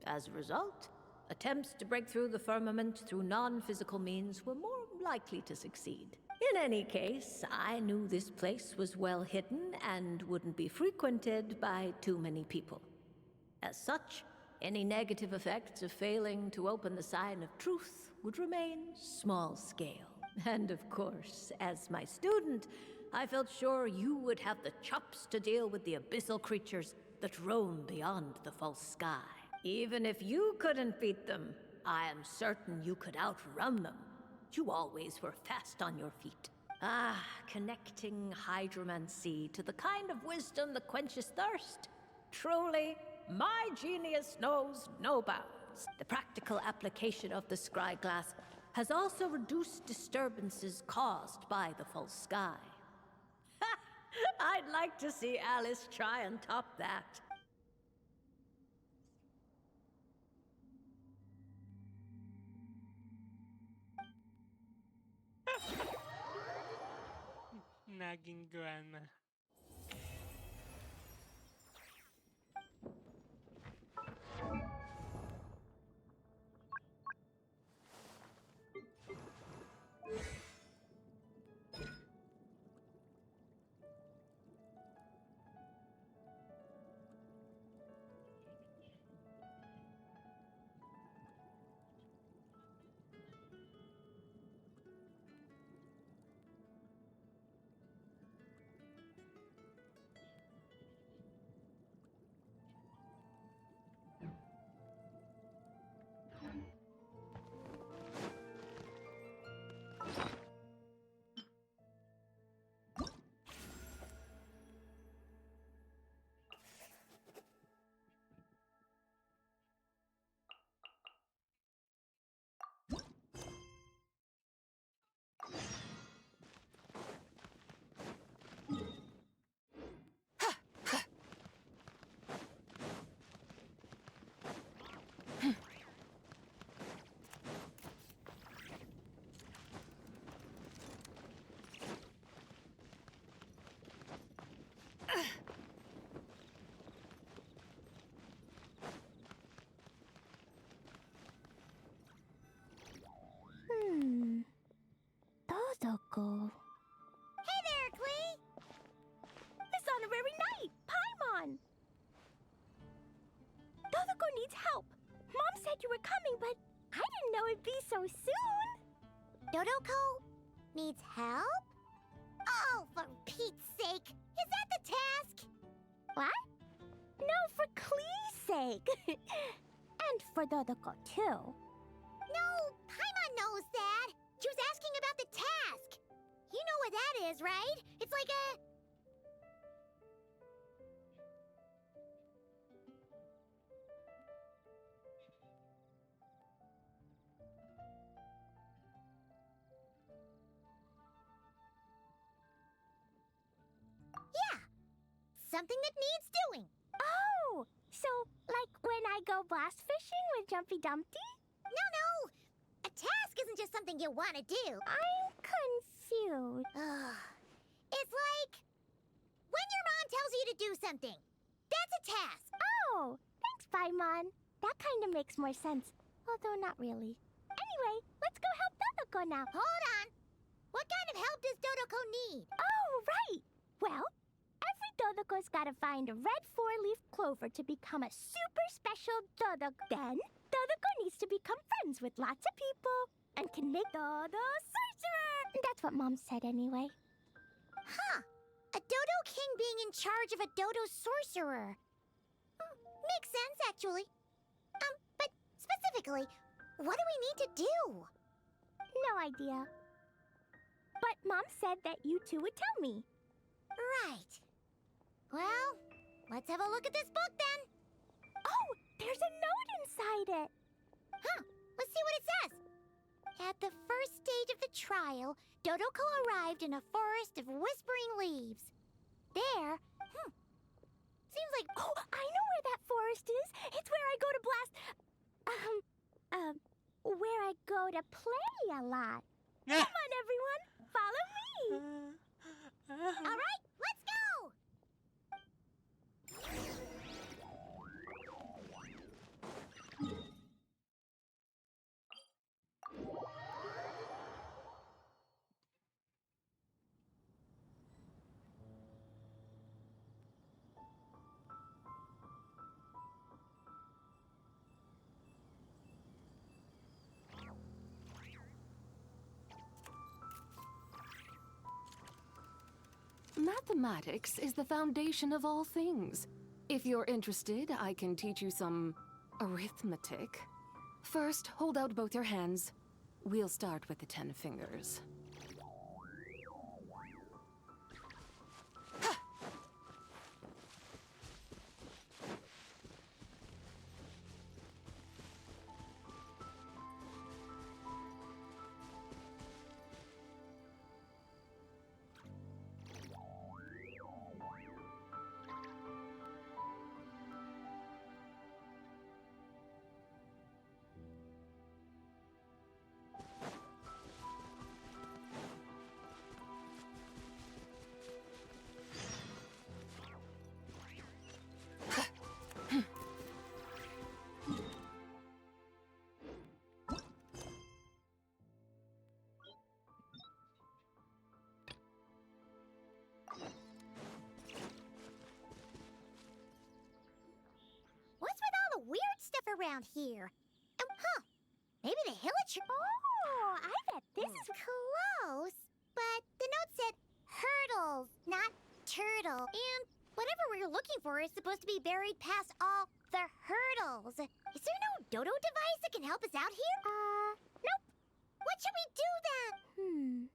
As a result, attempts to break through the firmament through non-physical means were more likely to succeed. In any case, I knew this place was well hidden and wouldn't be frequented by too many people. As such, any negative effects of failing to open the sign of truth would remain small scale. And of course, as my student, I felt sure you would have the chops to deal with the abyssal creatures that roam beyond the false sky. Even if you couldn't beat them, I am certain you could outrun them. You always were fast on your feet. Connecting hydromancy to the kind of wisdom that quenches thirst. Truly, my genius knows no bounds. The practical application of the scry glass has also reduced disturbances caused by the false sky. I'd like to see Alice try and top that. Naging grandma. Dodoko. Hey there, Klee! This honorary knight, Paimon! Dodoko needs help. Mom said you were coming, but I didn't know it'd be so soon. Dodoko needs help? Oh, for Pete's sake! Is that the task? What? No, for Klee's sake. And for Dodoko, too. No, Paimon knows that. She was asking about the task. You know what that is, right? It's like a... Yeah, something that needs doing. Oh, so like when I go blast fishing with Jumpy Dumpty? No. A task isn't just something you want to do. I'm confused. It's like when your mom tells you to do something. That's a task. Oh, thanks, Paimon. That kind of makes more sense. Although not really. Anyway, let's go help Dodoko now. Hold on. What kind of help does Dodoko need? Oh, right. Well, every Dodoko's got to find a red four-leaf clover to become a super special Dodoko. Then, Dodoko needs to become friends with lots of people and can make Dodo Sorcerer. That's what Mom said anyway. Huh. A Dodo King being in charge of a Dodo Sorcerer. Makes sense, actually. But specifically, what do we need to do? No idea. But Mom said that you two would tell me. Right. Well, let's have a look at this book then. Oh, there's a note inside it. Huh, let's see what it says. At the first stage of the trial, Dodoko arrived in a forest of whispering leaves. There, seems like, oh, I know where that forest is. It's where I go to blast, where I go to play a lot. Come on, everyone, follow me. All right, let's go. Mathematics is the foundation of all things. If you're interested, I can teach you some arithmetic. First, hold out both your hands. We'll start with the 10 fingers. around here. Huh. Maybe the Hilichurl. Oh, I bet this is close. But the note said hurdles, not turtle. And whatever we're looking for is supposed to be buried past all the hurdles. Is there no dodo device that can help us out here? Nope. What should we do then?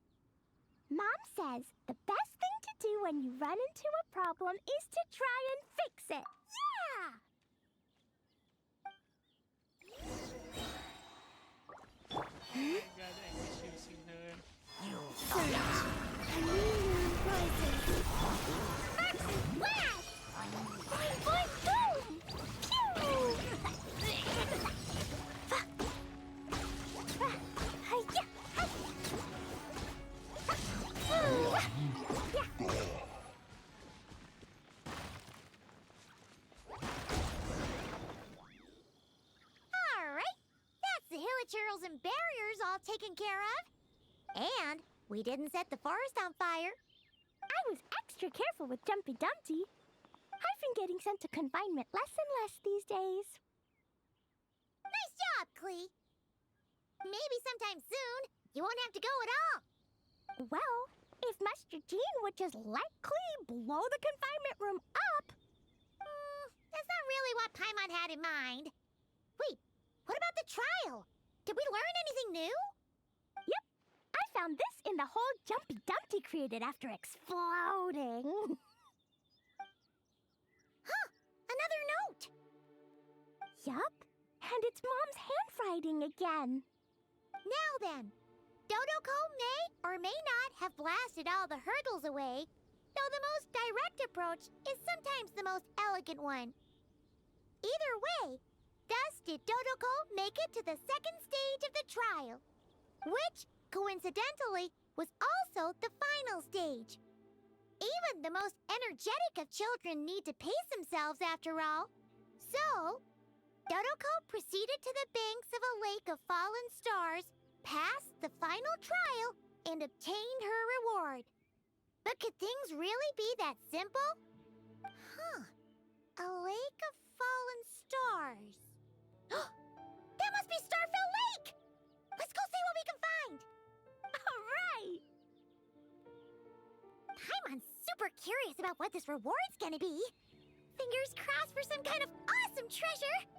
Mom says the best thing to do when you run into a problem is to try and fix it. Yeah! Oh my god, I miss using her. Flash! Boing, boing, boom! Pew! Alright, that's the Hilichurls and barriers all taken care of. And we didn't set the forest on fire. I was extra careful with Jumpy Dumpty. I've been getting sent to confinement less and less these days. Nice job, Klee. Maybe sometime soon, you won't have to go at all. Well, if Master Jean would just let Klee blow the confinement room up... That's not really what Paimon had in mind. Wait, what about the trial? Did we learn anything new? Yep, I found this in the hole Jumpy Dumpty created after exploding. Huh, another note. Yup, and it's Mom's handwriting again. Now then, Dodoko may or may not have blasted all the hurdles away, though the most direct approach is sometimes the most elegant one. Either way, thus did Dodoko make it to the second stage of the trial, which, coincidentally, was also the final stage. Even the most energetic of children need to pace themselves after all. So, Dodoko proceeded to the banks of a lake of fallen stars, passed the final trial, and obtained her reward. But could things really be that simple? Huh. A lake of fallen stars. That must be Starfill Lake! Let's go see what we can find! All right! Paimon's super curious about what this reward's gonna be. Fingers crossed for some kind of awesome treasure!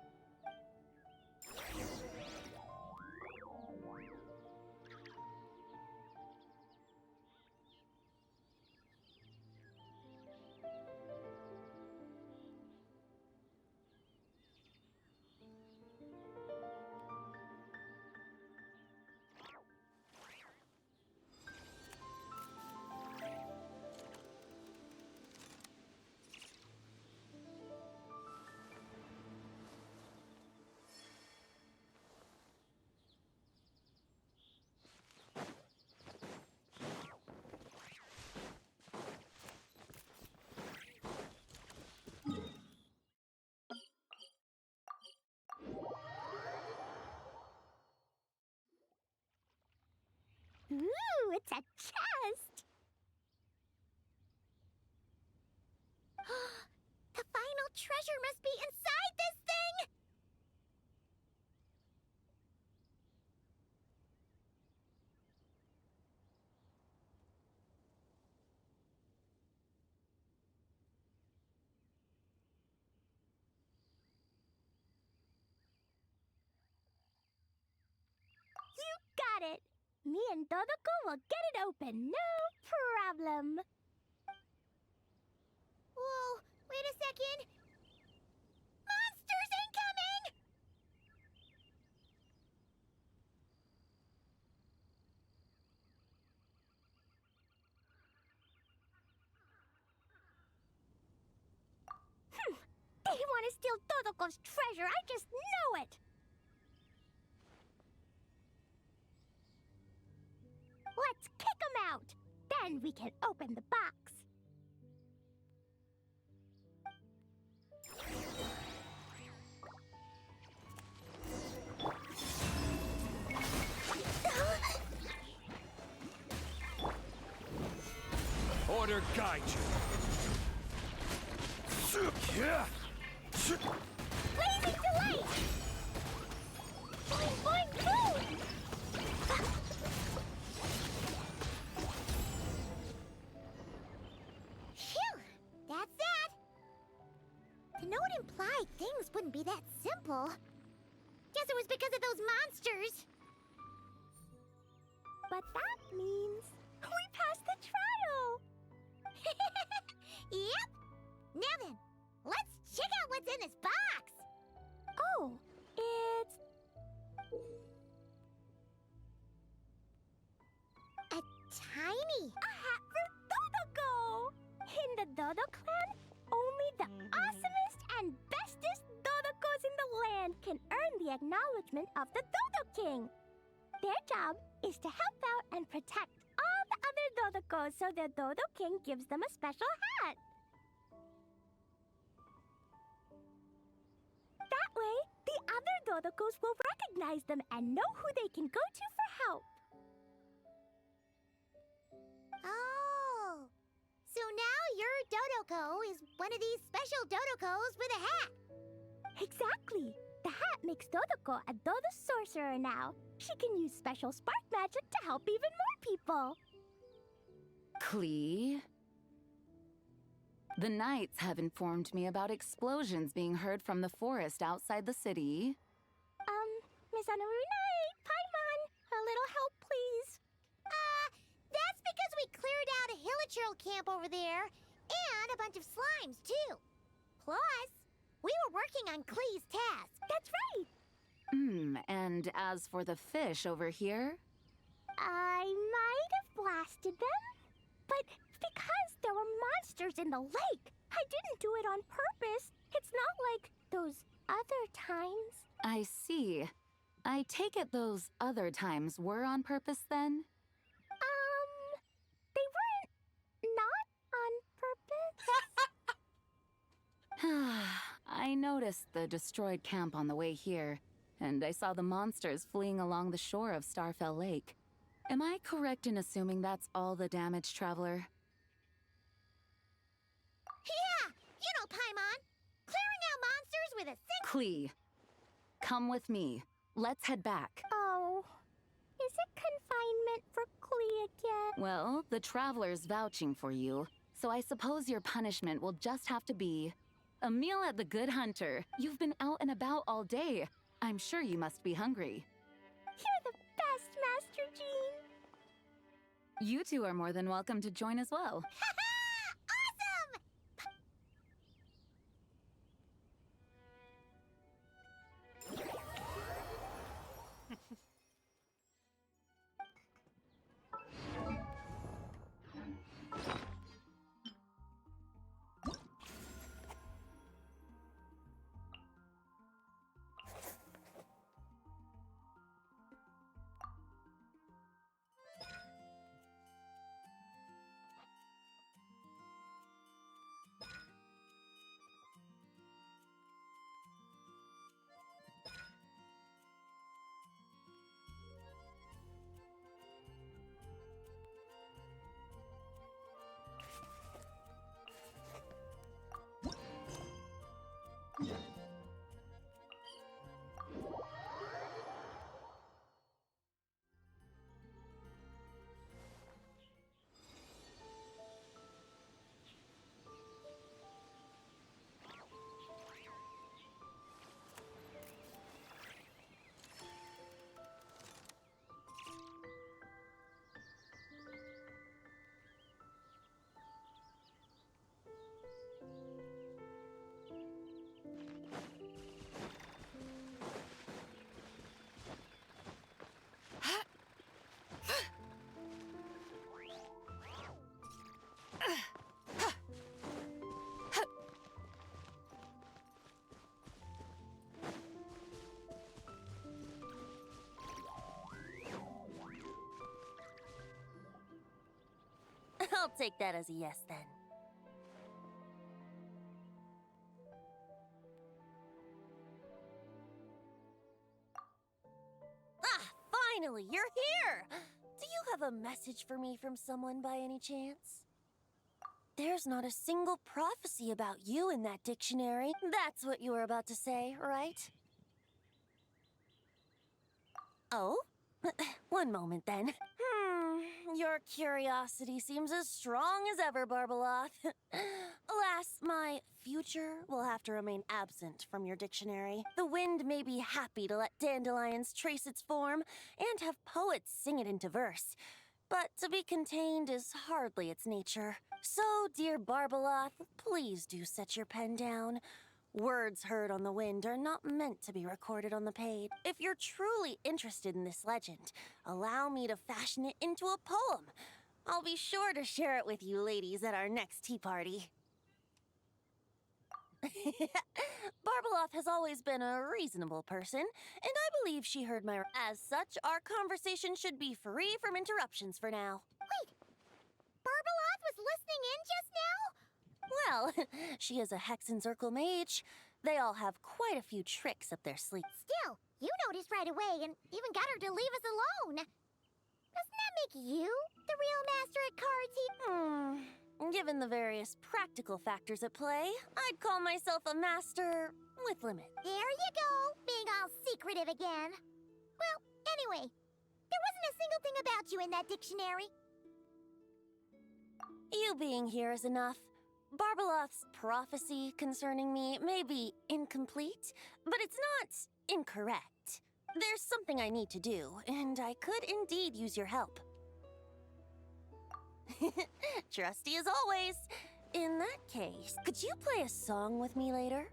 Ooh, it's a chest! The final treasure must be inside this thing! You got it! Me and Dodoko will get it open, no problem. Whoa, wait a second! Monsters incoming! They want to steal Dodoko's treasure, I just know it! Let's kick them out! Then we can open the box. Order guide you. Blazing delay! be that simple. Guess it was because of those monsters. But that means we passed the trial! Yep! Now then, let's check out what's in this box! Oh, it's... A tiny... a hat for Dodoko! In the Dodo clan, only the awesomest and bestest Dodokos in the land can earn the acknowledgement of the Dodo King. Their job is to help out and protect all the other Dodokos so the Dodo King gives them a special hat. That way, the other Dodokos will recognize them and know who they can go to for help. Oh, so now your Dodoko is one of these special Dodokos with a hat. Exactly. The hat makes Dodoko a Dodo sorcerer now. She can use special spark magic to help even more people. Klee? The Knights have informed me about explosions being heard from the forest outside the city. Miss Anarunai, Paimon, a little help, please. That's because we cleared out a Hilichurl camp over there, and a bunch of slimes, too. Plus, we were working on Klee's task. That's right. And as for the fish over here? I might have blasted them, but because there were monsters in the lake, I didn't do it on purpose. It's not like those other times. I see. I take it those other times were on purpose then? They weren't not on purpose. I noticed the destroyed camp on the way here, and I saw the monsters fleeing along the shore of Starfell Lake. Am I correct in assuming that's all the damage, Traveler? Yeah, you know Paimon. Clearing out monsters with a Klee, come with me. Let's head back. Oh, is it confinement for Klee again? Well, the Traveler's vouching for you, so I suppose your punishment will just have to be a meal at the Good Hunter. You've been out and about all day. I'm sure you must be hungry. You're the best, Master Jean. You two are more than welcome to join as well. Awesome! I'll take that as a yes then. Finally, you're here! Do you have a message for me from someone by any chance? There's not a single prophecy about you in that dictionary. That's what you were about to say, right? Oh? One moment then. Your curiosity seems as strong as ever, Barbeloth. Alas, my future will have to remain absent from your dictionary. The wind may be happy to let dandelions trace its form and have poets sing it into verse, but to be contained is hardly its nature. So, dear Barbeloth, please do set your pen down. Words heard on the wind are not meant to be recorded on the page. If you're truly interested in this legend, allow me to fashion it into a poem. I'll be sure to share it with you ladies at our next tea party. Barbeloth has always been a reasonable person, and I believe she heard my... As such, our conversation should be free from interruptions for now. Wait, Barbeloth was listening in just now? Well, she is a Hexenzirkel mage. They all have quite a few tricks up their sleeve. Still, you noticed right away and even got her to leave us alone. Doesn't that make you the real master at cards? Given the various practical factors at play, I'd call myself a master with limit. There you go, being all secretive again. Well, anyway, there wasn't a single thing about you in that dictionary. You being here is enough. Barbeloth's prophecy concerning me may be incomplete, but it's not incorrect. There's something I need to do, and I could indeed use your help. Trusty as always. In that case, could you play a song with me later?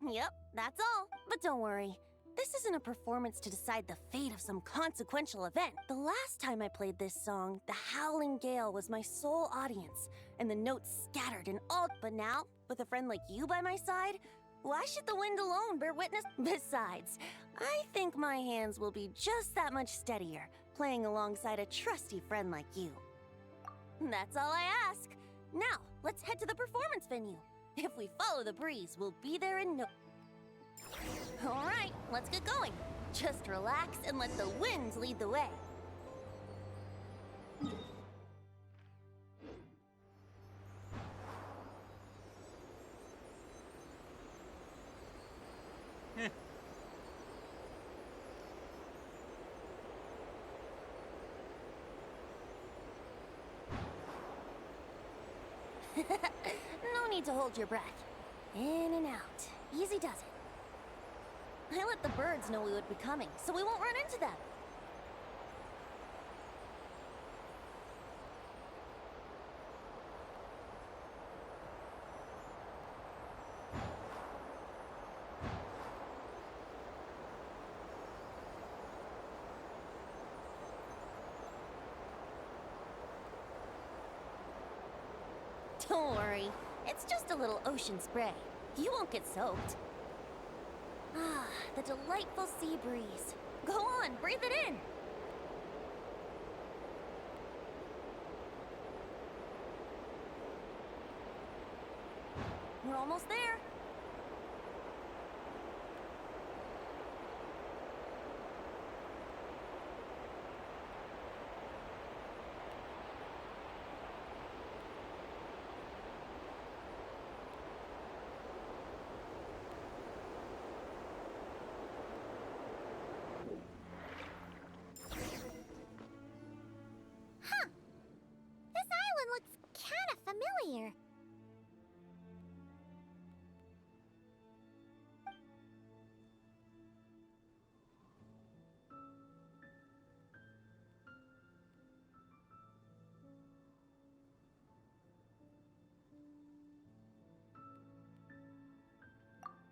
Yep, that's all. But don't worry. This isn't a performance to decide the fate of some consequential event. The last time I played this song, the howling gale was my sole audience, and the notes scattered in all. But now, with a friend like you by my side, why should the wind alone bear witness? Besides, I think my hands will be just that much steadier, playing alongside a trusty friend like you. That's all I ask. Now, let's head to the performance venue. If we follow the breeze, we'll be there in no... All right, let's get going. Just relax and let the winds lead the way. No need to hold your breath. In and out. Easy does it. I let the birds know we would be coming, so we won't run into them. Don't worry, it's just a little ocean spray. You won't get soaked. Ah, the delightful sea breeze. Go on, breathe it in. We're almost there. Huh. This island looks kind of familiar.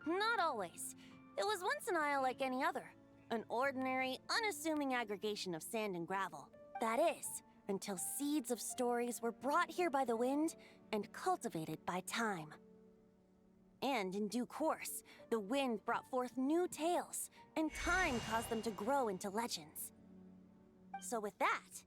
Not always. It was once an isle like any other. An ordinary, unassuming aggregation of sand and gravel. That is, until seeds of stories were brought here by the wind and cultivated by time. And in due course, the wind brought forth new tales, and time caused them to grow into legends. So with that,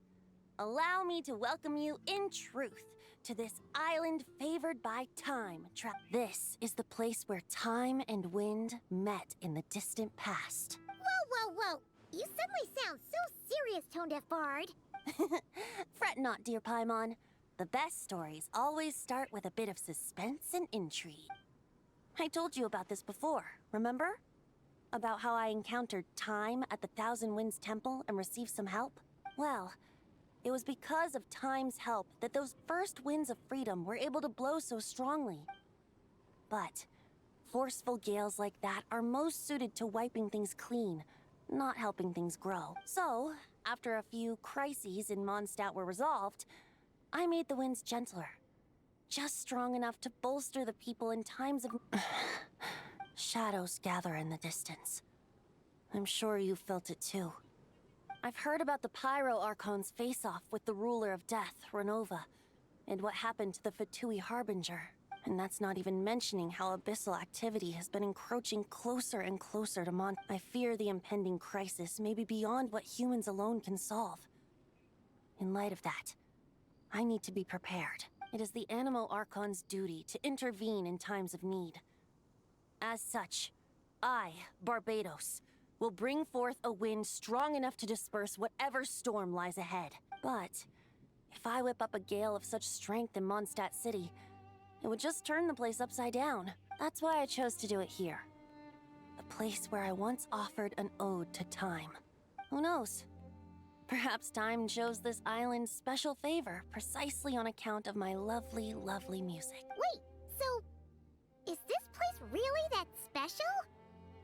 allow me to welcome you in truth to this island favored by time. This is the place where time and wind met in the distant past. Whoa, whoa, whoa! You suddenly sound so serious, Tone-Deaf Bard. Fret not, dear Paimon. The best stories always start with a bit of suspense and intrigue. I told you about this before, remember? About how I encountered Time at the Thousand Winds Temple and received some help? Well, it was because of Time's help that those first winds of freedom were able to blow so strongly. But forceful gales like that are most suited to wiping things clean, not helping things grow. So, after a few crises in Mondstadt were resolved, I made the winds gentler. Just strong enough to bolster the people in times of... Shadows gather in the distance. I'm sure you felt it too. I've heard about the Pyro Archon's face-off with the ruler of death, Renova, and what happened to the Fatui Harbinger. And that's not even mentioning how abyssal activity has been encroaching closer and closer to Mon. I fear the impending crisis may be beyond what humans alone can solve. In light of that, I need to be prepared. It is the Animo Archon's duty to intervene in times of need. As such, I, Barbados, will bring forth a wind strong enough to disperse whatever storm lies ahead. But if I whip up a gale of such strength in Mondstadt City, it would just turn the place upside down. That's why I chose to do it here. A place where I once offered an ode to time. Who knows? Perhaps time shows this island special favor precisely on account of my lovely, lovely music. Wait, so is this place really that special?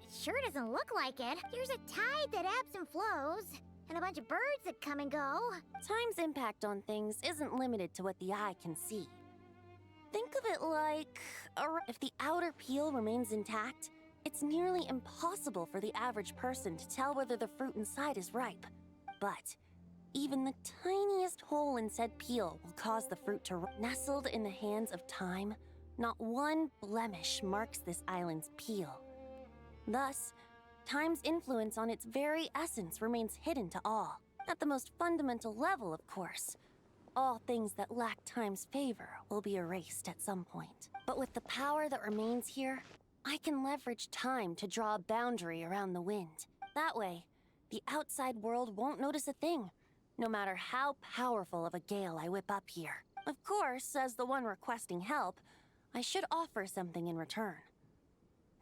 It sure doesn't look like it. There's a tide that ebbs and flows, and a bunch of birds that come and go. Time's impact on things isn't limited to what the eye can see. Think of it like if the outer peel remains intact, it's nearly impossible for the average person to tell whether the fruit inside is ripe. But even the tiniest hole in said peel will cause the fruit to nestled in the hands of time. Not one blemish marks this island's peel. Thus, time's influence on its very essence remains hidden to all. At the most fundamental level, of course. All things that lack time's favor will be erased at some point. But with the power that remains here, I can leverage time to draw a boundary around the wind. That way, the outside world won't notice a thing, no matter how powerful of a gale I whip up here. Of course, as the one requesting help, I should offer something in return.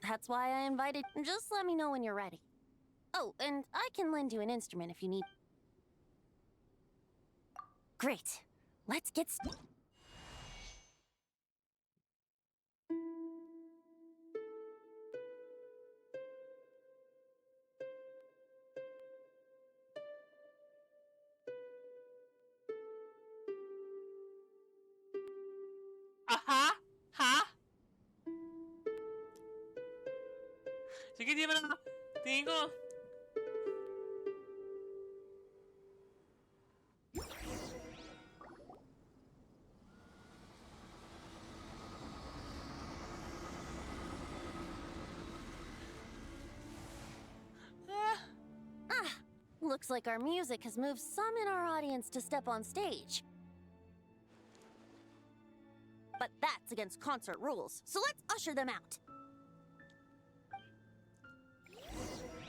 That's why I invited. Just let me know when you're ready. Oh, and I can lend you an instrument if you need. Great. Let's get started. Aha! Ha? Sige, di ba na? Tingin ko. Looks like our music has moved some in our audience to step on stage. But that's against concert rules, so let's usher them out.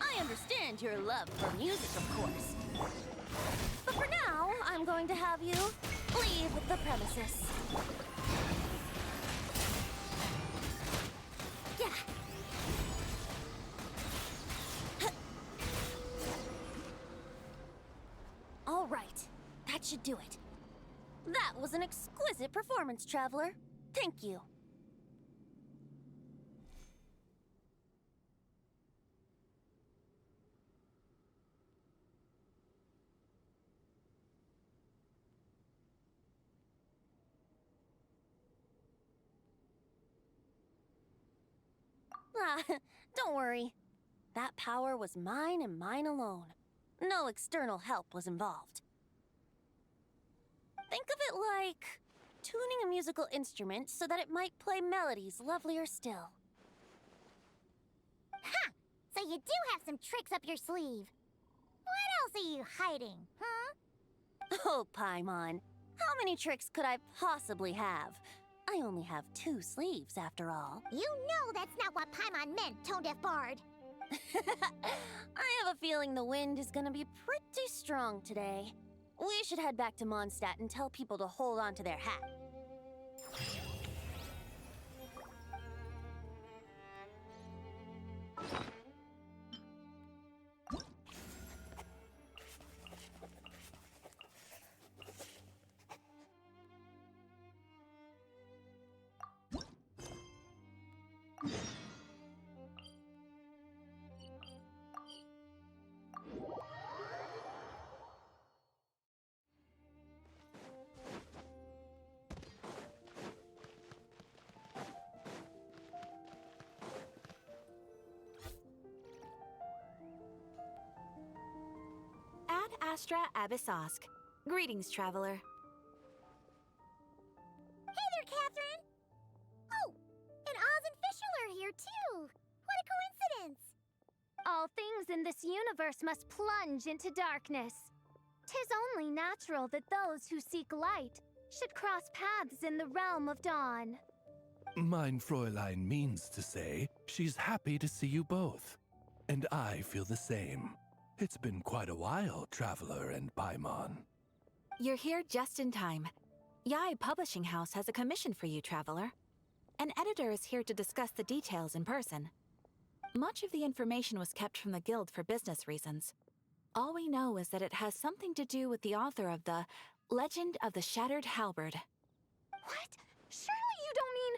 I understand your love for music, of course. But for now, I'm going to have you leave the premises. Yeah. All right, that should do it. That was an exquisite performance, Traveler. Thank you. Don't worry. That power was mine and mine alone. No external help was involved. Think of it like tuning a musical instrument so that it might play melodies lovelier still. Ha! So you do have some tricks up your sleeve. What else are you hiding, huh? Oh, Paimon. How many tricks could I possibly have? I only have 2 sleeves, after all. You know that's not what Paimon meant, Tone-Deaf Bard. I have a feeling the wind is gonna be pretty strong today. We should head back to Mondstadt and tell people to hold on to their hat. Astra Abyssosk. Greetings, traveler. Hey there, Catherine! Oh, and Oz and Fischl are here too! What a coincidence! All things in this universe must plunge into darkness. 'Tis only natural that those who seek light should cross paths in the realm of dawn. Mein Fräulein means to say she's happy to see you both. And I feel the same. It's been quite a while, Traveler and Paimon. You're here just in time. Yai Publishing House has a commission for you, traveler. An editor is here to discuss the details in person. Much of the information was kept from the guild for business reasons. All we know is that it has something to do with the author of the Legend of the Shattered Halberd. What? Surely you don't mean...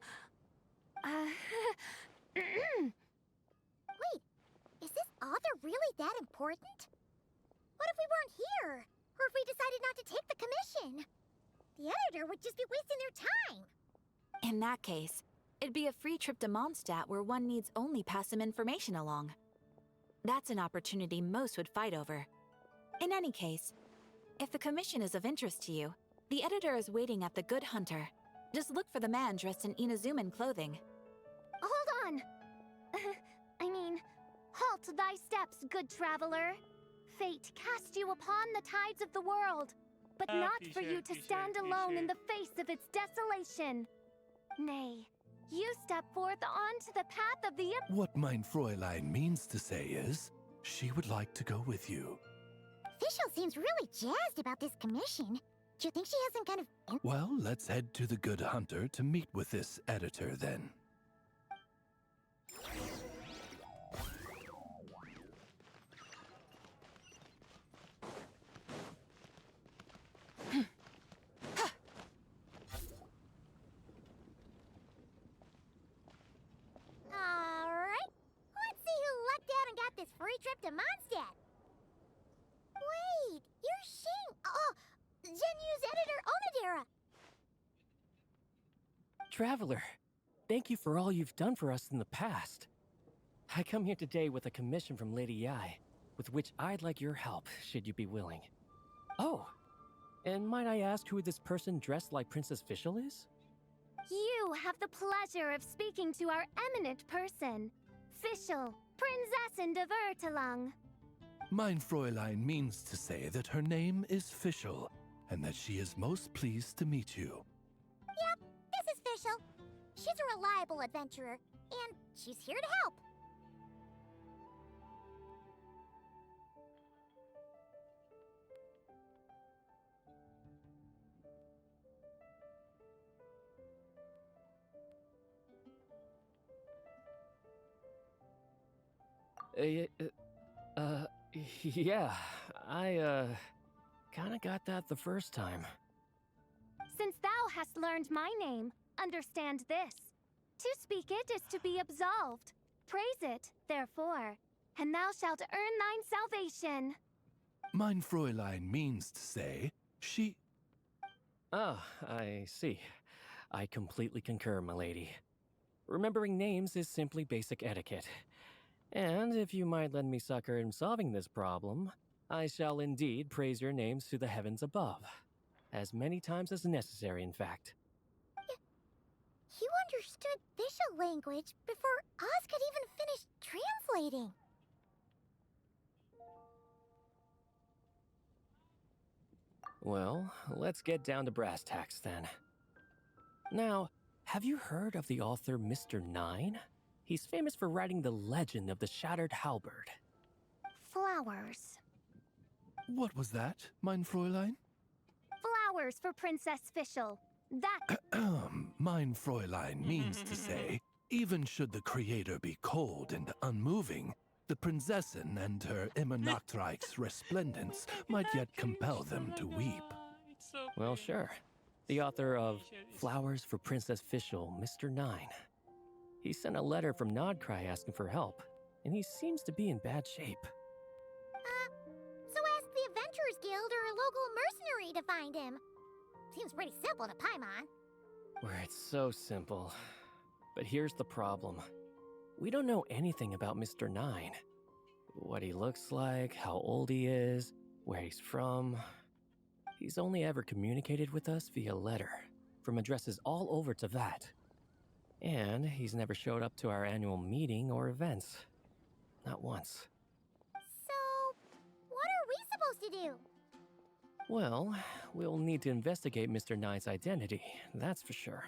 Wait, is this author really that important? What if we weren't here? Or if we decided not to take the commission? The editor would just be wasting their time. In that case, it'd be a free trip to Mondstadt where one needs only pass some information along. That's an opportunity most would fight over. In any case, if the commission is of interest to you, the editor is waiting at the Good Hunter. Just look for the man dressed in Inazuman clothing. Hold on! Halt thy steps, good traveler. Fate cast you upon the tides of the world, but not for you to stand alone in the face of its desolation. Nay, you step forth onto the path of the... What mein Fräulein means to say is, she would like to go with you. Fischl seems really jazzed about this commission. Do you think she has some kind of... Well, let's head to the Good Hunter to meet with this editor then. Alright, let's see who lucked out and got this free trip to Mondstadt. Wait, you're Shing... Oh, Genyu's editor, Onodera. Traveler, thank you for all you've done for us in the past. I come here today with a commission from Lady Yai, with which I'd like your help, should you be willing. Oh, and might I ask who this person dressed like Princess Fischl is? You have the pleasure of speaking to our eminent person, Fischl, Prinzessin de Vertelung. Mein Fräulein means to say that her name is Fischl, and that she is most pleased to meet you. Yep, this is Fischl. She's a reliable adventurer, and she's here to help. Yeah, I, kinda got that the first time. Since thou hast learned my name, understand this. To speak it is to be absolved. Praise it, therefore, and thou shalt earn thine salvation. Mein Fräulein means to say, she... Ah, I see. I completely concur, milady. Remembering names is simply basic etiquette. And if you might lend me succor in solving this problem, I shall indeed praise your names to the heavens above. As many times as necessary, in fact. You understood Fischl language before Oz could even finish translating. Well, let's get down to brass tacks then. Now, have you heard of the author Mr. Nine? He's famous for writing the legend of the Shattered Halberd. Flowers. What was that, mein Fräulein? Flowers for Princess Fischl. That... Mein Fräulein means to say, even should the creator be cold and unmoving, the Prinzessin and her immer Nachtreich's resplendence might yet compel them to weep. Well, sure. The author of Flowers for Princess Fischl, Mr. Nine. He sent a letter from Nodcry asking for help, and he seems to be in bad shape. So ask the Adventurers Guild or a local mercenary to find him. Seems pretty simple to Paimon. Where it's so simple. But here's the problem. We don't know anything about Mr. Nine. What he looks like, how old he is, where he's from. He's only ever communicated with us via letter, from addresses all over Teyvat. And he's never showed up to our annual meeting or events. Not once. So, what are we supposed to do? Well, we'll need to investigate Mr. Nine's identity, that's for sure.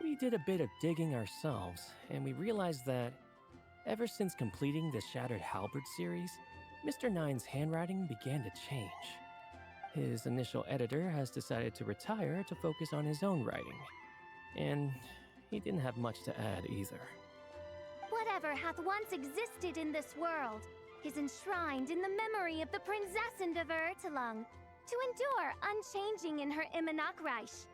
We did a bit of digging ourselves, and we realized that ever since completing the Shattered Halberd series, Mr. Nine's handwriting began to change. His initial editor has decided to retire to focus on his own writing, and he didn't have much to add either. Whatever hath once existed in this world is enshrined in the memory of the Prinzessin of Ertelung, to endure unchanging in her Immanakreich.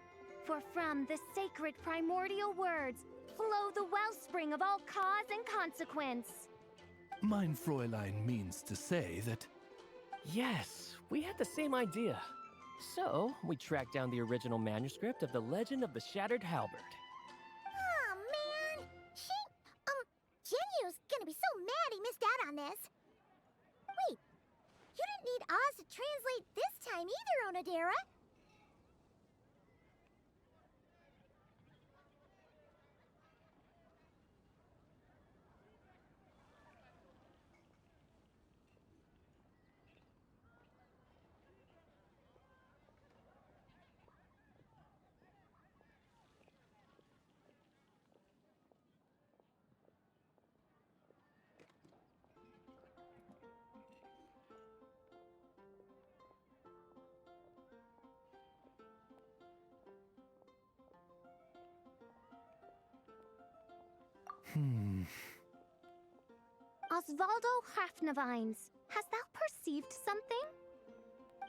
For from the sacred primordial words flow the wellspring of all cause and consequence. Mein Fräulein means to say that... Yes, we had the same idea. So, we tracked down the original manuscript of The Legend of the Shattered Halberd. Oh man, Genyu's gonna be so mad he missed out on this. Wait, you didn't need Oz to translate this time either, Onodera. Osvaldo Hafnavines, hast thou perceived something?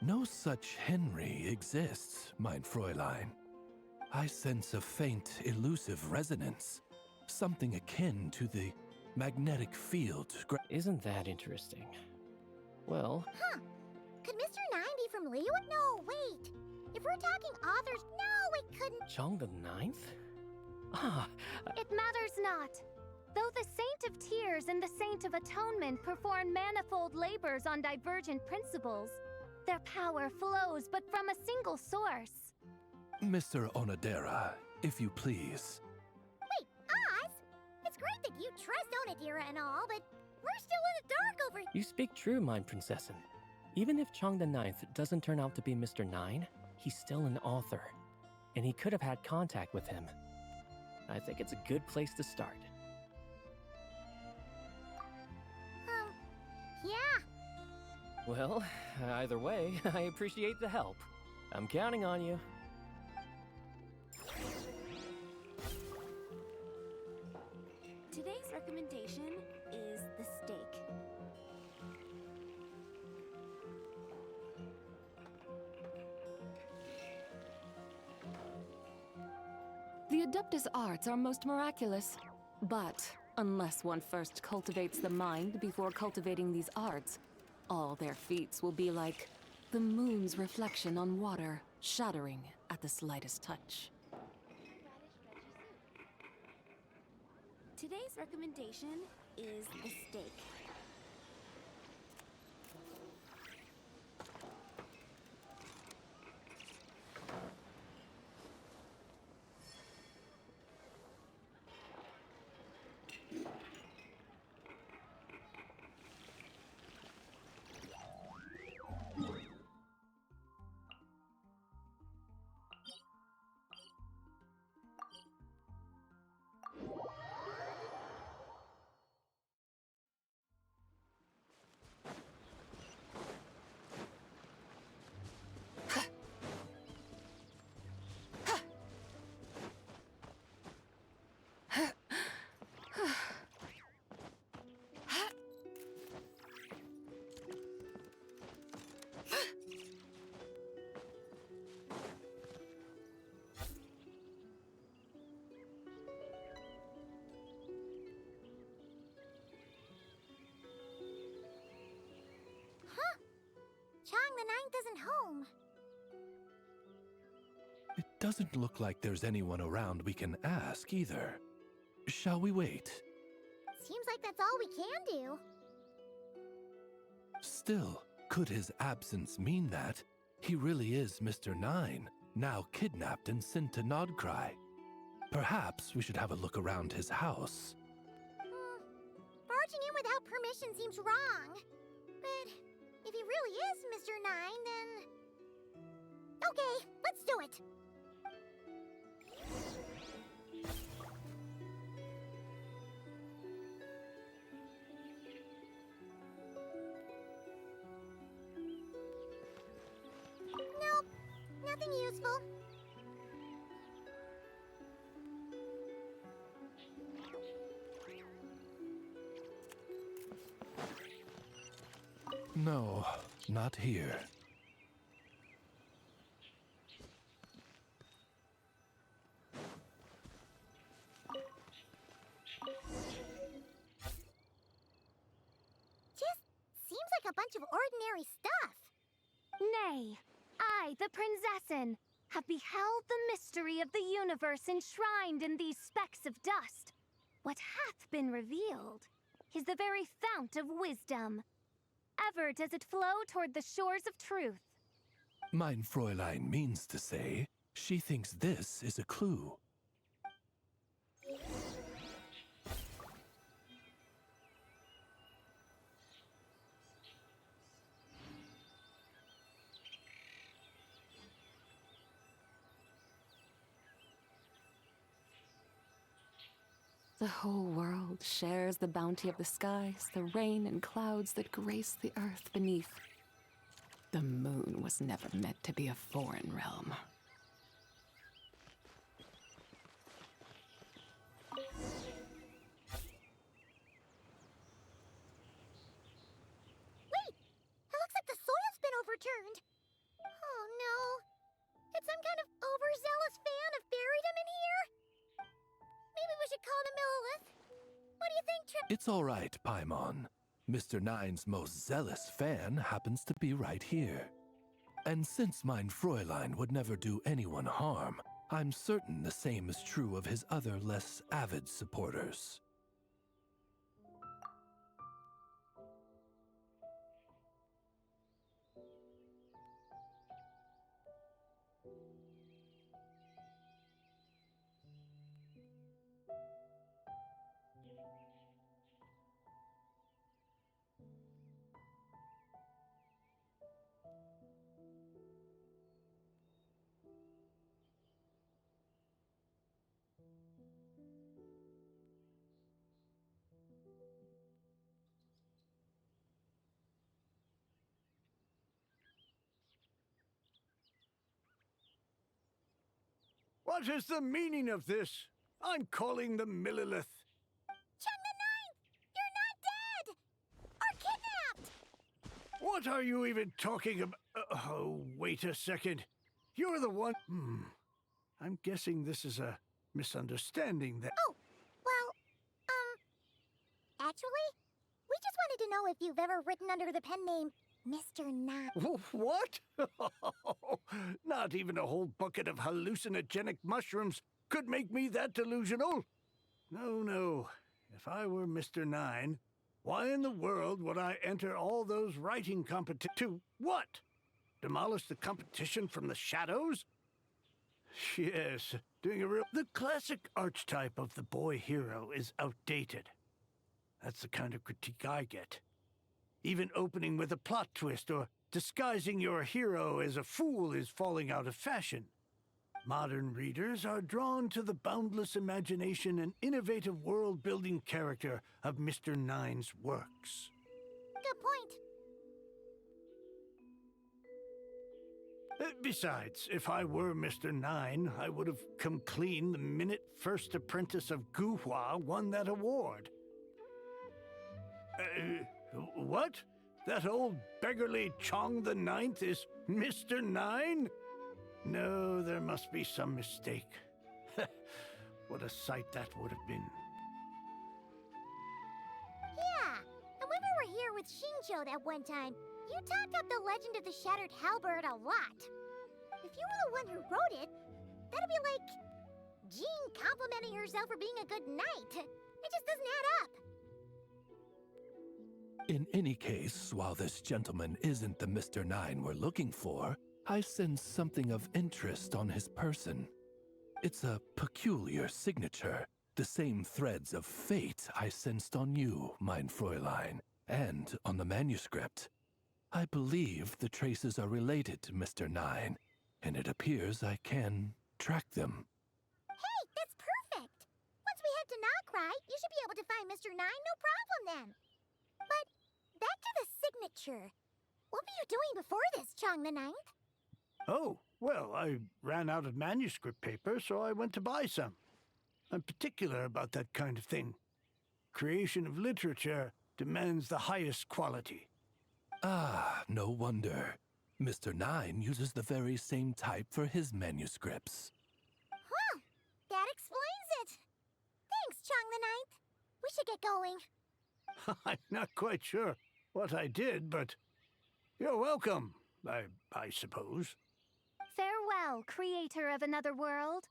No such Henry exists, mein Fräulein. I sense a faint, elusive resonance. Something akin to the magnetic field. Isn't that interesting? Well... Huh. Could Mr. Nine be from Liyue? No, wait. If we're talking authors, no, it couldn't. Chong the Ninth? Ah... It matters not. Though the Saint of Tears and the Saint of Atonement perform manifold labors on divergent principles, their power flows but from a single source. Mr. Onodera, if you please. Wait, Oz? It's great that you trust Onodera and all, but we're still in the dark over... You speak true, mein Prinzessin. Even if Chong the Ninth doesn't turn out to be Mr. Nine, he's still an author, and he could have had contact with him. I think it's a good place to start. Yeah. Well, either way, I appreciate the help. I'm counting on you. Today's recommendation is the steak. The Adeptus arts are most miraculous, but unless one first cultivates the mind before cultivating these arts, all their feats will be like the moon's reflection on water, shattering at the slightest touch. Today's recommendation is the steak. Chong the Ninth isn't home. It doesn't look like there's anyone around we can ask either. Shall we wait? Seems like that's all we can do. Still, Could his absence mean that he really is Mr. Nine, now kidnapped and sent to Nodcry? Perhaps we should have a look around his house. Barging in without permission seems wrong. But if he really is Mr. Nine, then... Okay, let's do it! Nope, nothing useful. No, not here. Just seems like a bunch of ordinary stuff. Nay, I, the Princessin, have beheld the mystery of the universe enshrined in these specks of dust. What hath been revealed is the very fount of wisdom. Ever does it flow toward the shores of truth. Mein Fräulein means to say, she thinks this is a clue. The whole world shares the bounty of the skies, the rain and clouds that grace the earth beneath. The moon was never meant to be a foreign realm. Wait! It looks like the soil's been overturned. Oh no. Did some kind of overzealous fan have buried him in here? Maybe we should call him Lilith. What do you think, Trip? It's all right, Paimon. Mr. Nine's most zealous fan happens to be right here. And since mein Fräulein would never do anyone harm, I'm certain the same is true of his other less avid supporters. What is the meaning of this? I'm calling the Millilith. Cheng the Ninth! You're not dead! Or kidnapped! What are you even talking about? Oh, wait a second. You're the one... I'm guessing this is a misunderstanding that... Oh, well, actually, we just wanted to know if you've ever written under the pen name Mr. Nine. What? Not even a whole bucket of hallucinogenic mushrooms could make me that delusional. No, no. If I were Mr. Nine, why in the world would I enter all those writing competitions? To what? Demolish the competition from the shadows? Yes, doing a real... The classic archetype of the boy hero is outdated. That's the kind of critique I get. Even opening with a plot twist or disguising your hero as a fool is falling out of fashion. Modern readers are drawn to the boundless imagination and innovative world-building character of Mr. Nine's works. Good point. Besides, if I were Mr. Nine, I would have come clean the minute First Apprentice of Guhua won that award. What? That old beggarly Chong the Ninth is Mr. Nine? No, there must be some mistake. What a sight that would have been. Yeah, and when we were here with Shinjo that one time, you talked up the legend of the Shattered Halberd a lot. If you were the one who wrote it, that'd be like Jean complimenting herself for being a good knight. It just doesn't add up. In any case, while this gentleman isn't the Mr. Nine we're looking for, I sense something of interest on his person. It's a peculiar signature, the same threads of fate I sensed on you, mein Fräulein, and on the manuscript. I believe the traces are related to Mr. Nine, and it appears I can track them. Hey, that's perfect! Once we head to Nocrai, you should be able to find Mr. Nine, no problem then. But back to the signature. What were you doing before this, Chong the Ninth? Oh, well, I ran out of manuscript paper, so I went to buy some. I'm particular about that kind of thing. Creation of literature demands the highest quality. Ah, no wonder. Mr. Nine uses the very same type for his manuscripts. Huh, that explains it. Thanks, Chong the Ninth. We should get going. I'm not quite sure what I did, but you're welcome, I suppose. Farewell, creator of another world.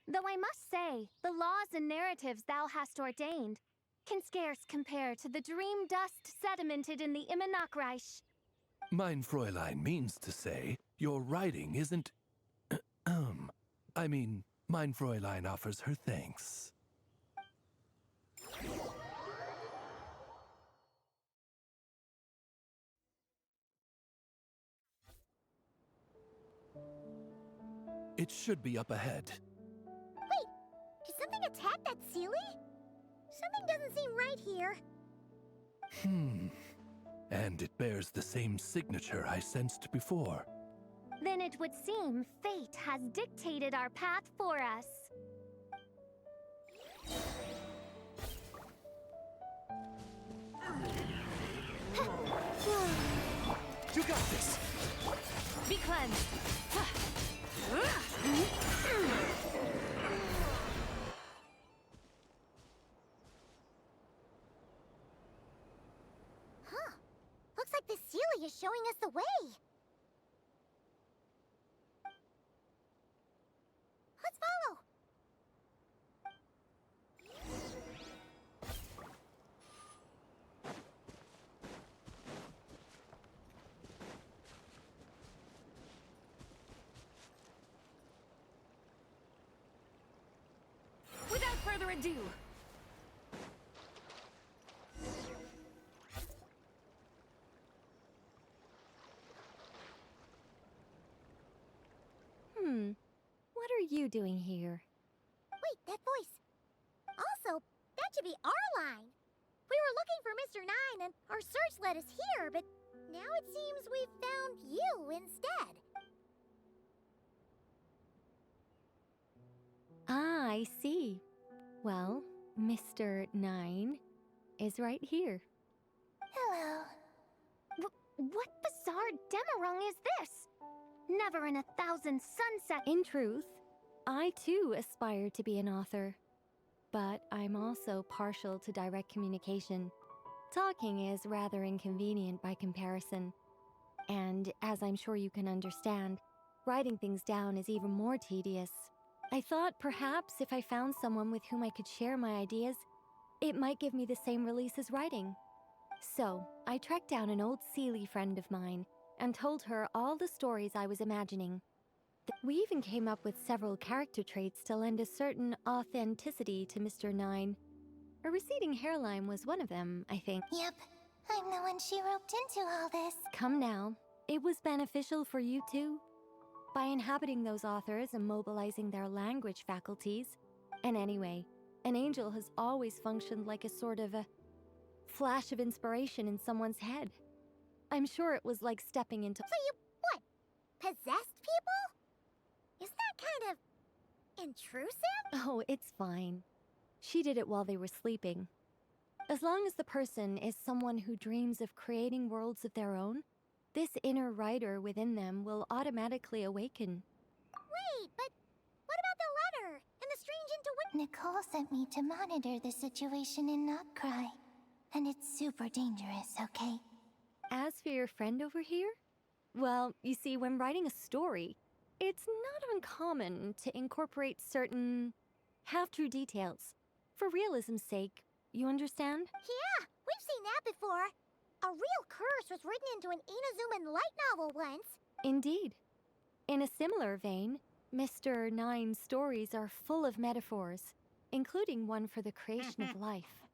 Though I must say, the laws and narratives thou hast ordained can scarce compare to the dream dust sedimented in the Immenachreich. Mein Fräulein means to say, your writing isn't... I mean, mein Fräulein offers her thanks. It should be up ahead. Wait, did something attack that Sealy? Something doesn't seem right here. And it bears the same signature I sensed before. Then it would seem fate has dictated our path for us. You got this! Be cleansed. Huh. Looks like the Sealy is showing us the way. Let's follow. Without further ado, What are you doing here? Wait, that voice. Also, that should be our line. We were looking for Mr. Nine and our search led us here, but now it seems we've found you instead. Ah, I see. Well, Mr. Nine is right here. Hello. What bizarre Demerung is this? Never in 1,000 sunsets. In truth, I too aspire to be an author. But I'm also partial to direct communication. Talking is rather inconvenient by comparison. And as I'm sure you can understand, writing things down is even more tedious. I thought perhaps if I found someone with whom I could share my ideas, it might give me the same release as writing. So, I tracked down an old Sealy friend of mine and told her all the stories I was imagining. We even came up with several character traits to lend a certain authenticity to Mr. Nine. A receding hairline was one of them, I think. Yep, I'm the one she roped into all this. Come now, it was beneficial for you too. By inhabiting those authors and mobilizing their language faculties. And anyway, an angel has always functioned like a sort of a flash of inspiration in someone's head. I'm sure it was like stepping into— So you, what, possessed people? Isn't that kind of intrusive? Oh, it's fine. She did it while they were sleeping. As long as the person is someone who dreams of creating worlds of their own, this inner writer within them will automatically awaken. Wait, but what about the letter and the strange intuition? Nicole sent me to monitor the situation in Nocrai. And it's super dangerous, okay? As for your friend over here? Well, you see, when writing a story, it's not uncommon to incorporate certain half-true details. For realism's sake, you understand? Yeah, we've seen that before. curse was written into an Inazuman light novel once. Indeed. In a similar vein, Mr. Nine's stories are full of metaphors, including one for the creation of life.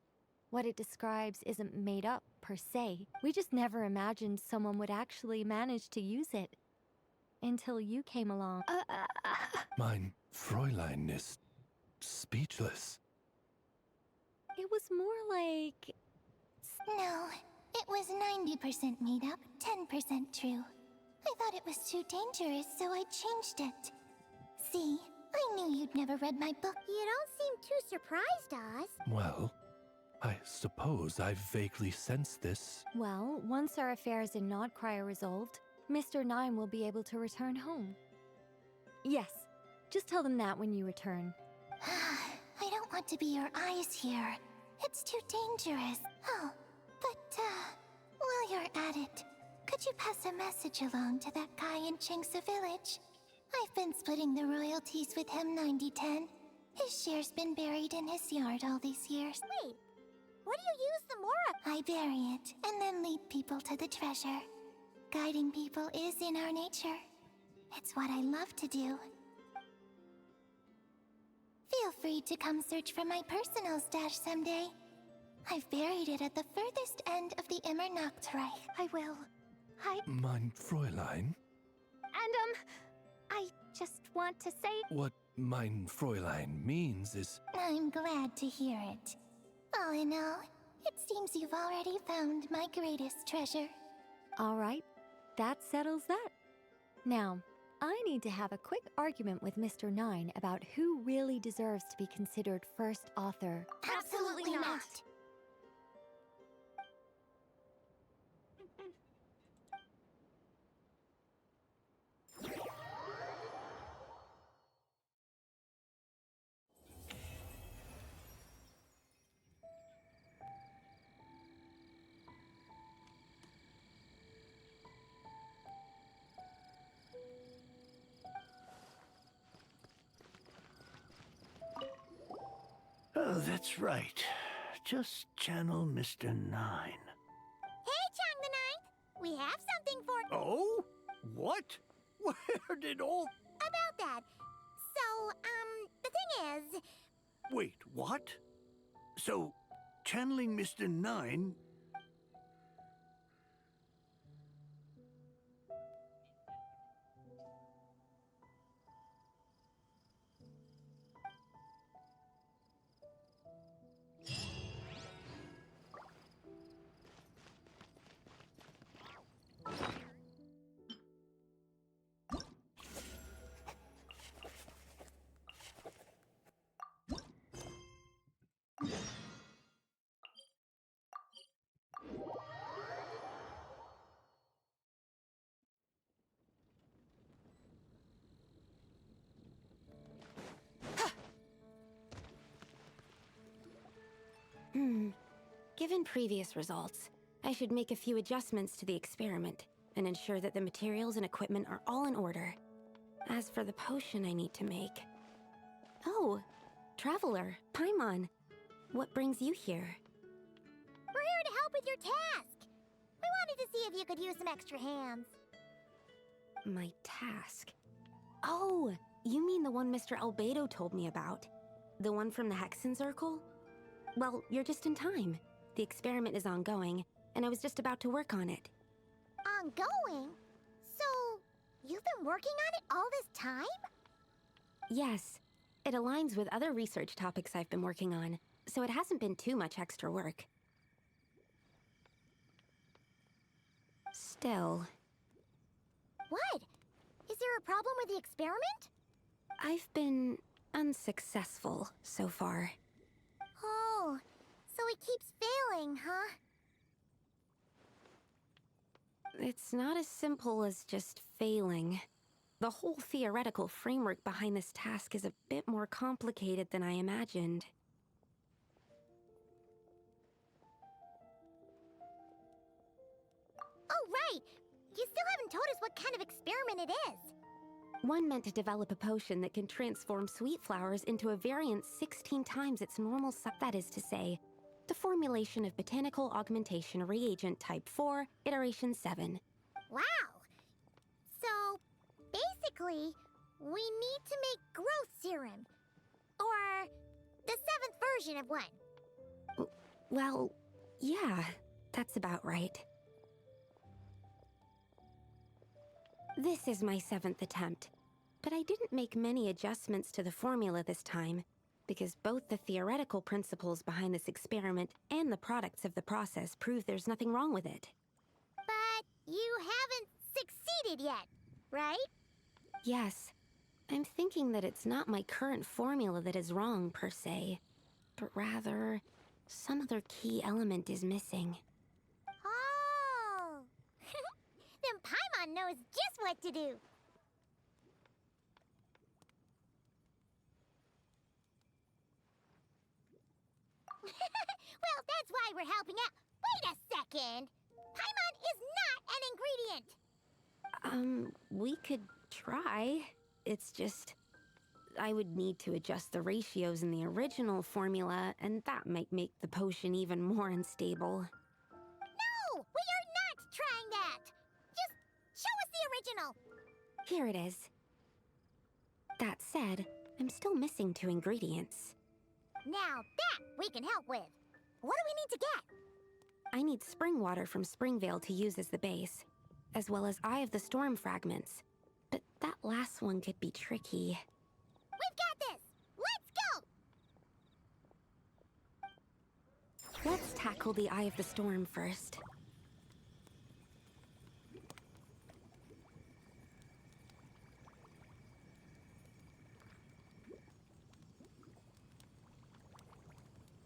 What it describes isn't made up, per se. We just never imagined someone would actually manage to use it. Until you came along. Mein Fräulein ist speechless. It was more like... No, it was 90% made up, 10% true. I thought it was too dangerous, so I changed it. See, I knew you'd never read my book. You don't seem too surprised, Oz. Well, I suppose I vaguely sensed this. Well, once our affairs in Nodcry are resolved, Mr. Nine will be able to return home. Yes, just tell them that when you return. I don't want to be your eyes here. It's too dangerous. Oh, but, while you're at it, could you pass a message along to that guy in Chengsa village? I've been splitting the royalties with him 90-10. His share's been buried in his yard all these years. Wait, what do you use the Mora? I bury it, and then lead people to the treasure. Guiding people is in our nature. It's what I love to do. Feel free to come search for my personal stash someday. I've buried it at the furthest end of the Immer Nachtreich. I will. Mein Fräulein? And, I just want to say... What mein Fräulein means is... I'm glad to hear it. All in all, it seems you've already found my greatest treasure. All right, that settles that. Now, I need to have a quick argument with Mr. Nine about who really deserves to be considered first author. Absolutely not. Oh, that's right. Just channel Mr. Nine. Hey, Chang the Ninth! We have something for... Oh? What? Where did all... About that. So, the thing is... Wait, what? So, channeling Mr. Nine... Given previous results, I should make a few adjustments to the experiment and ensure that the materials and equipment are all in order. As for the potion I need to make... Oh, Traveler, Paimon, what brings you here? We're here to help with your task. We wanted to see if you could use some extra hands. My task? Oh, you mean the one Mr. Albedo told me about? The one from the Hexen Circle? Well, you're just in time. The experiment is ongoing, and I was just about to work on it. Ongoing? So, you've been working on it all this time? Yes. It aligns with other research topics I've been working on, so it hasn't been too much extra work. Still... What? Is there a problem with the experiment? I've been unsuccessful so far. Oh, so it keeps failing, huh? It's not as simple as just failing. The whole theoretical framework behind this task is a bit more complicated than I imagined. Oh, right! You still haven't told us what kind of experiment it is. One meant to develop a potion that can transform sweet flowers into a variant 16 times its normal size. That is to say, The formulation of botanical augmentation reagent type 4, iteration 7. Wow! So, basically, we need to make growth serum. Or the 7th version of one. Well, yeah, that's about right. This is my 7th attempt, but I didn't make many adjustments to the formula this time, because both the theoretical principles behind this experiment and the products of the process prove there's nothing wrong with it. But you haven't succeeded yet, right? Yes, I'm thinking that it's not my current formula that is wrong, per se, but rather, some other key element is missing. Oh! Then Paimon knows just what to do. Well, that's why we're helping out. Wait a second! Paimon is not an ingredient! We could try. It's just, I would need to adjust the ratios in the original formula, and that might make the potion even more unstable. No! We are not trying that! Just show us the original! Here it is. That said, I'm still missing 2 ingredients. Now that we can help with. What do we need to get? I need spring water from Springvale to use as the base, as well as Eye of the Storm fragments. But that last one could be tricky. We've got this! Let's go! Let's tackle the Eye of the Storm first.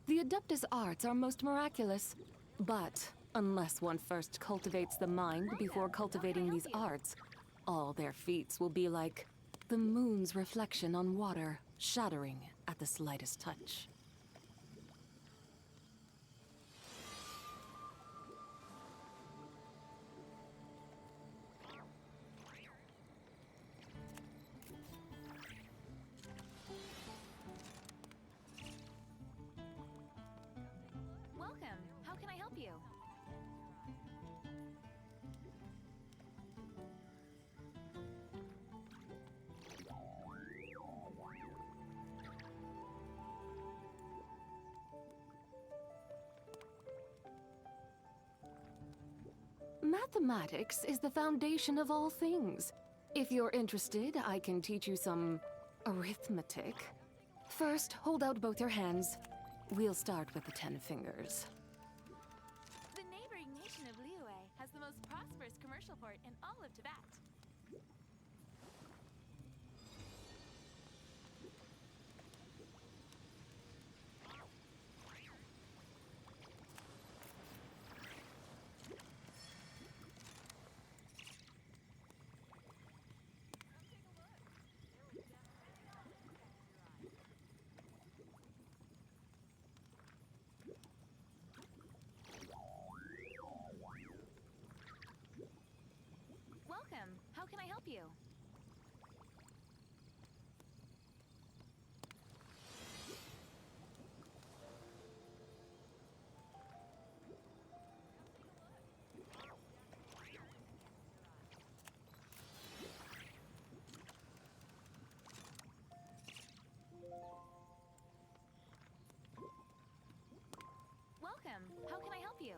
The Adeptus arts are most miraculous, but unless one first cultivates the mind before cultivating these arts, all their feats will be like the moon's reflection on water, shattering at the slightest touch. Welcome. How can I help you? Mathematics is the foundation of all things. If you're interested, I can teach you some arithmetic. First, hold out both your hands. We'll start with the 10 fingers. The neighboring nation of Liyue has the most prosperous commercial port in all of Tibet. Welcome. How can I help you? Welcome. How can I help you?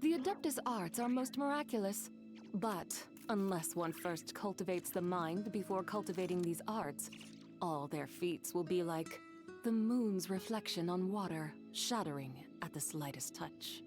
The Adeptus arts are most miraculous, but unless one first cultivates the mind before cultivating these arts, all their feats will be like the moon's reflection on water, shattering at the slightest touch.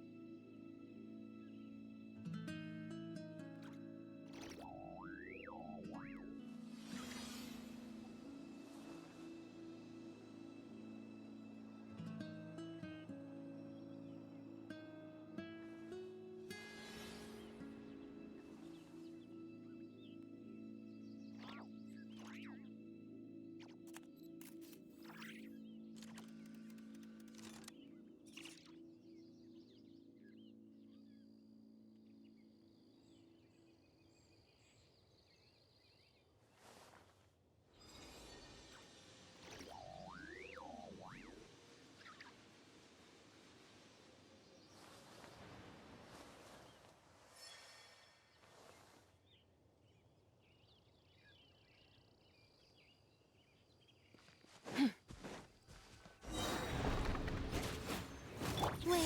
Wait,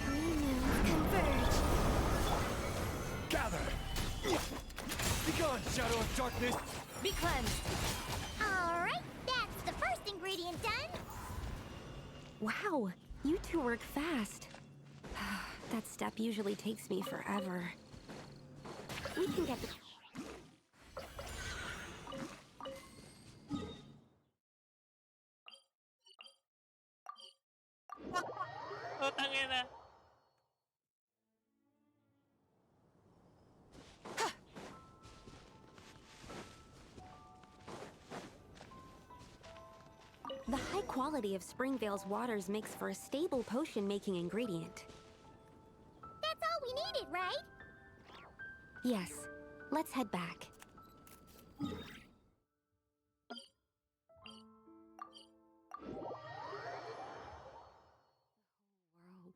three moons converge. Gather! Be gone, shadow of darkness! Be cleansed! Alright, that's the first ingredient done. Wow, you two work fast. That step usually takes me forever. We can get the... Oh, tangina. The high quality of Springvale's waters makes for a stable potion-making ingredient. That's all we needed, right? Yes, let's head back. World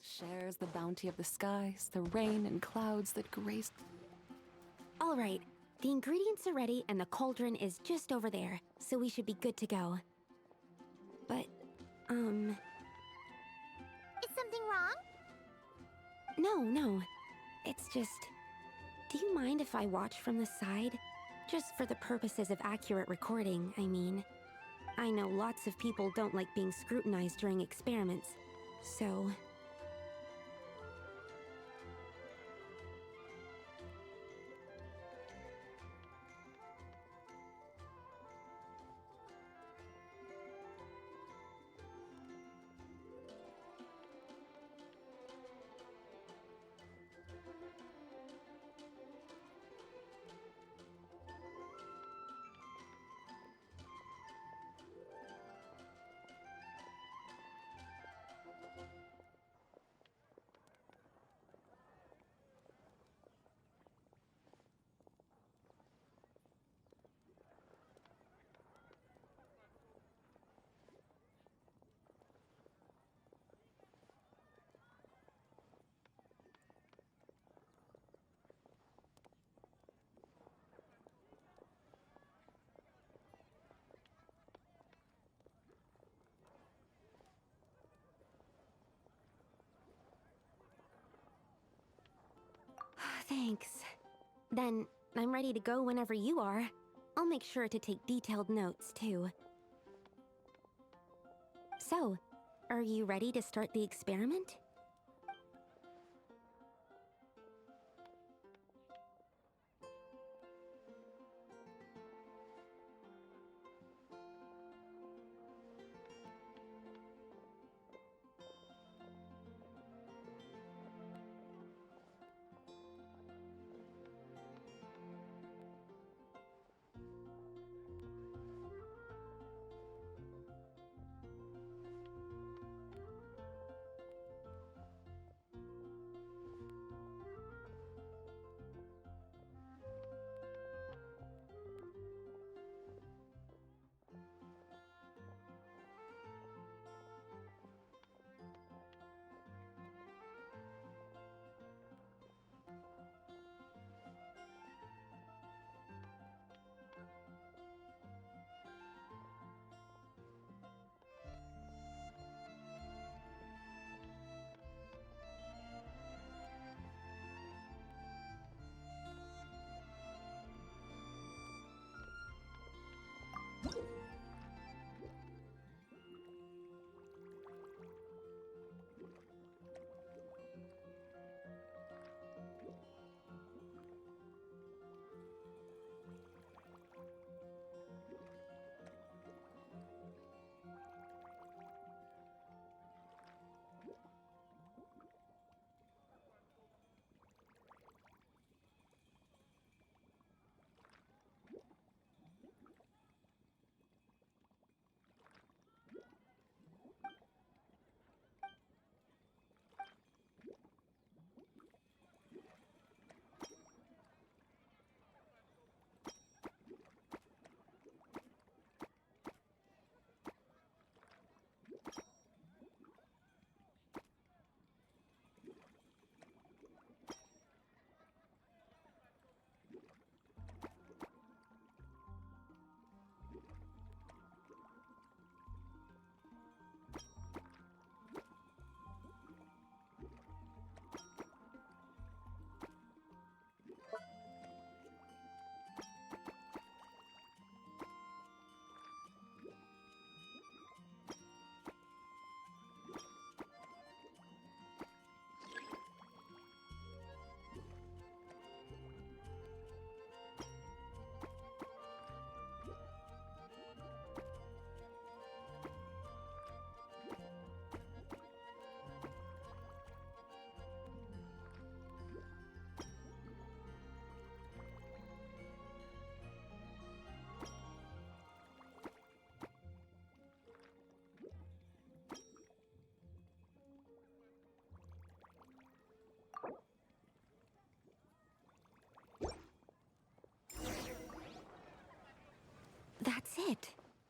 shares the bounty of the skies, the rain and clouds that grace. All right, the ingredients are ready and the cauldron is just over there, so we should be good to go. But, Is something wrong? no. It's just... Do you mind if I watch from the side? Just for the purposes of accurate recording, I mean. I know lots of people don't like being scrutinized during experiments, so... Thanks. Then, I'm ready to go whenever you are. I'll make sure to take detailed notes, too. So, are you ready to start the experiment?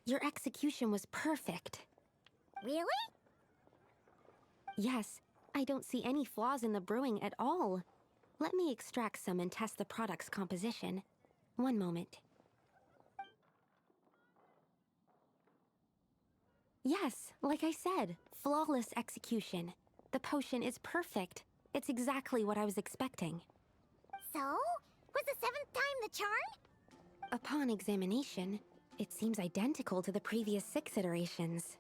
Your execution was perfect. Really? Yes, I don't see any flaws in the brewing at all. Let me extract some and test the product's composition. One moment. Yes, like I said, flawless execution. The potion is perfect. It's exactly what I was expecting. So? Was the 7th time the charm? Upon examination, it seems identical to the previous 6 iterations.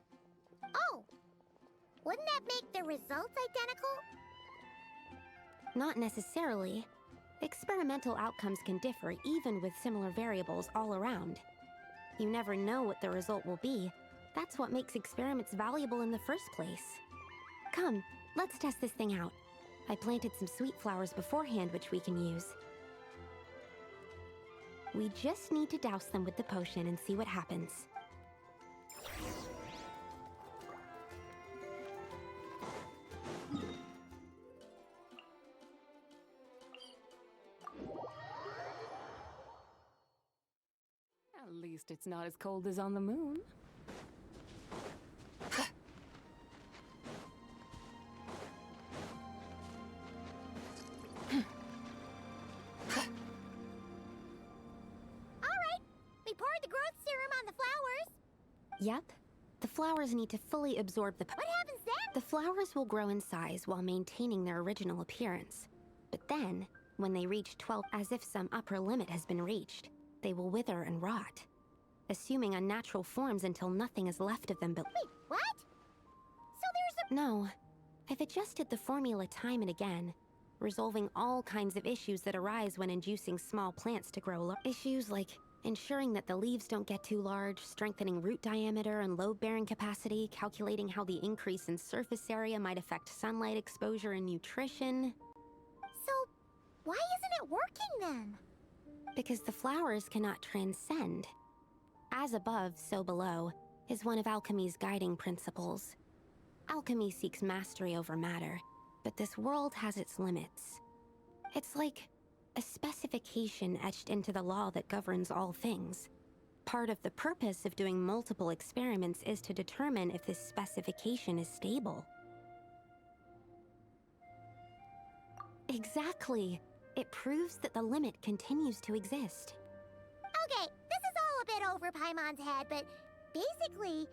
Oh! Wouldn't that make the results identical? Not necessarily. Experimental outcomes can differ even with similar variables all around. You never know what the result will be. That's what makes experiments valuable in the first place. Come, let's test this thing out. I planted some sweet flowers beforehand which we can use. We just need to douse them with the potion and see what happens. At least it's not as cold as on the moon. Yep. The flowers need to fully absorb the... What happens then? The flowers will grow in size while maintaining their original appearance. But then, when they reach 12, as if some upper limit has been reached, they will wither and rot, assuming unnatural forms until nothing is left of them but... Wait, what? So there's a... No. I've adjusted the formula time and again, resolving all kinds of issues that arise when inducing small plants to grow. Issues like ensuring that the leaves don't get too large, strengthening root diameter and load-bearing capacity, calculating how the increase in surface area might affect sunlight exposure and nutrition. So, why isn't it working then? Because the flowers cannot transcend. As above, so below, is one of alchemy's guiding principles. Alchemy seeks mastery over matter, but this world has its limits. It's like a specification etched into the law that governs all things. Part of the purpose of doing multiple experiments is to determine if this specification is stable. Exactly. It proves that the limit continues to exist. Okay, this is all a bit over Paimon's head, but basically,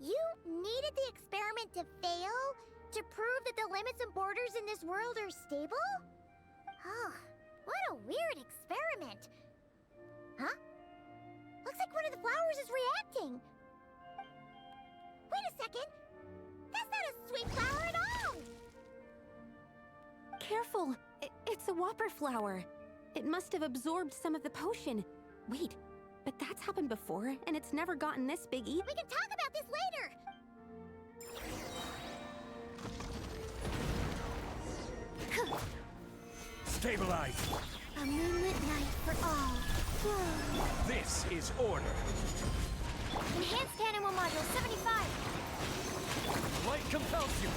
you needed the experiment to fail to prove that the limits and borders in this world are stable? Oh, what a weird experiment. Huh? Looks like one of the flowers is reacting. Wait a second. That's not a sweet flower at all. Careful! It's a whopper flower. It must have absorbed some of the potion. Wait, but that's happened before, and it's never gotten this big either. We can talk about this later. Stabilize. A moonlit night for all. This is order. Enhanced animal module 75. Light compels you.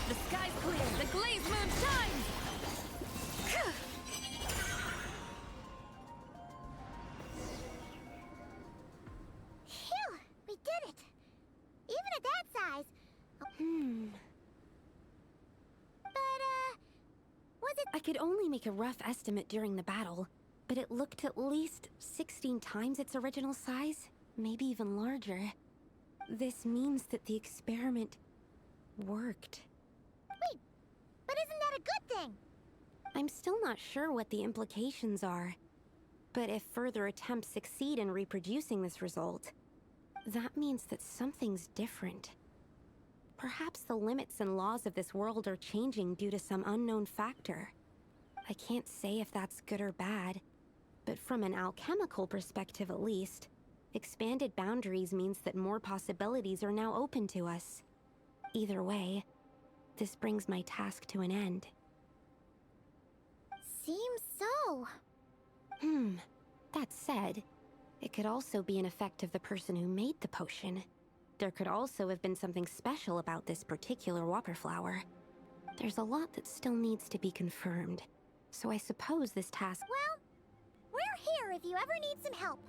The sky's clear. The glazed moon shines. Phew, we did it. Even at that size. But, was it... I could only make a rough estimate during the battle, but it looked at least 16 times its original size, maybe even larger. This means that the experiment worked. Wait, but isn't that a good thing? I'm still not sure what the implications are, but if further attempts succeed in reproducing this result, that means that something's different. Perhaps the limits and laws of this world are changing due to some unknown factor. I can't say if that's good or bad, but from an alchemical perspective at least, expanded boundaries means that more possibilities are now open to us. Either way, this brings my task to an end. Seems so. That said, it could also be an effect of the person who made the potion. There could also have been something special about this particular whopper flower. There's a lot that still needs to be confirmed, so I suppose this task... Well, we're here if you ever need some help.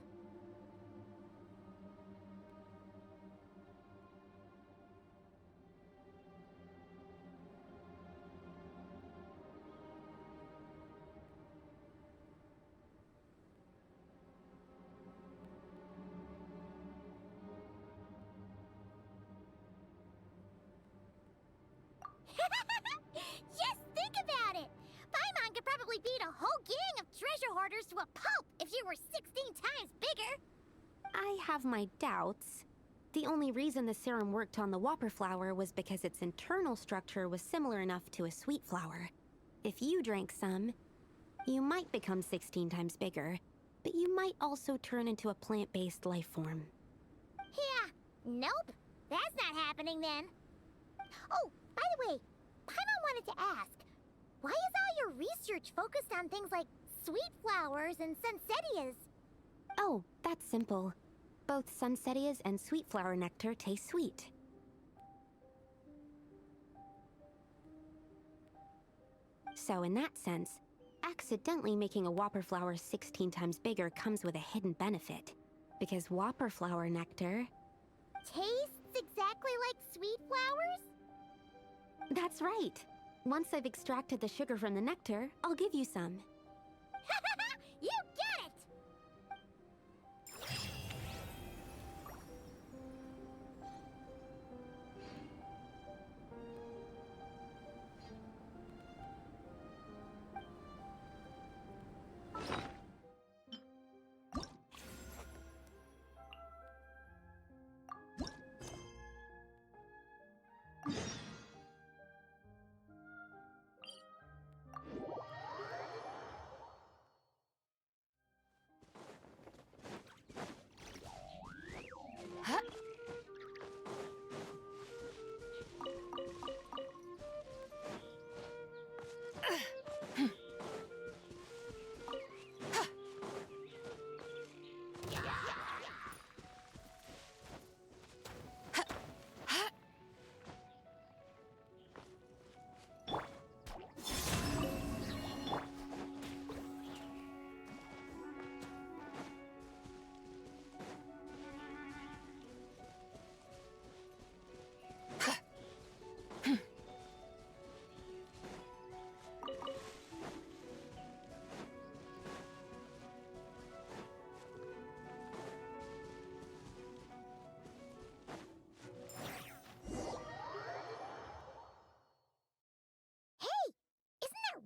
Just think about it! Paimon could probably beat a whole gang of treasure hoarders to a pulp if she were 16 times bigger! I have my doubts. The only reason the serum worked on the whopper flower was because its internal structure was similar enough to a sweet flower. If you drank some, you might become 16 times bigger, but you might also turn into a plant-based life form. Yeah, nope. That's not happening then. Oh, by the way, Paimon wanted to ask, why is all your research focused on things like sweet flowers and sunsettias? Oh, that's simple. Both sunsettias and sweet flower nectar taste sweet. So in that sense, accidentally making a whopper flower 16 times bigger comes with a hidden benefit. Because whopper flower nectar... Tastes exactly like sweet flowers? That's right. Once I've extracted the sugar from the nectar, I'll give you some. You get it!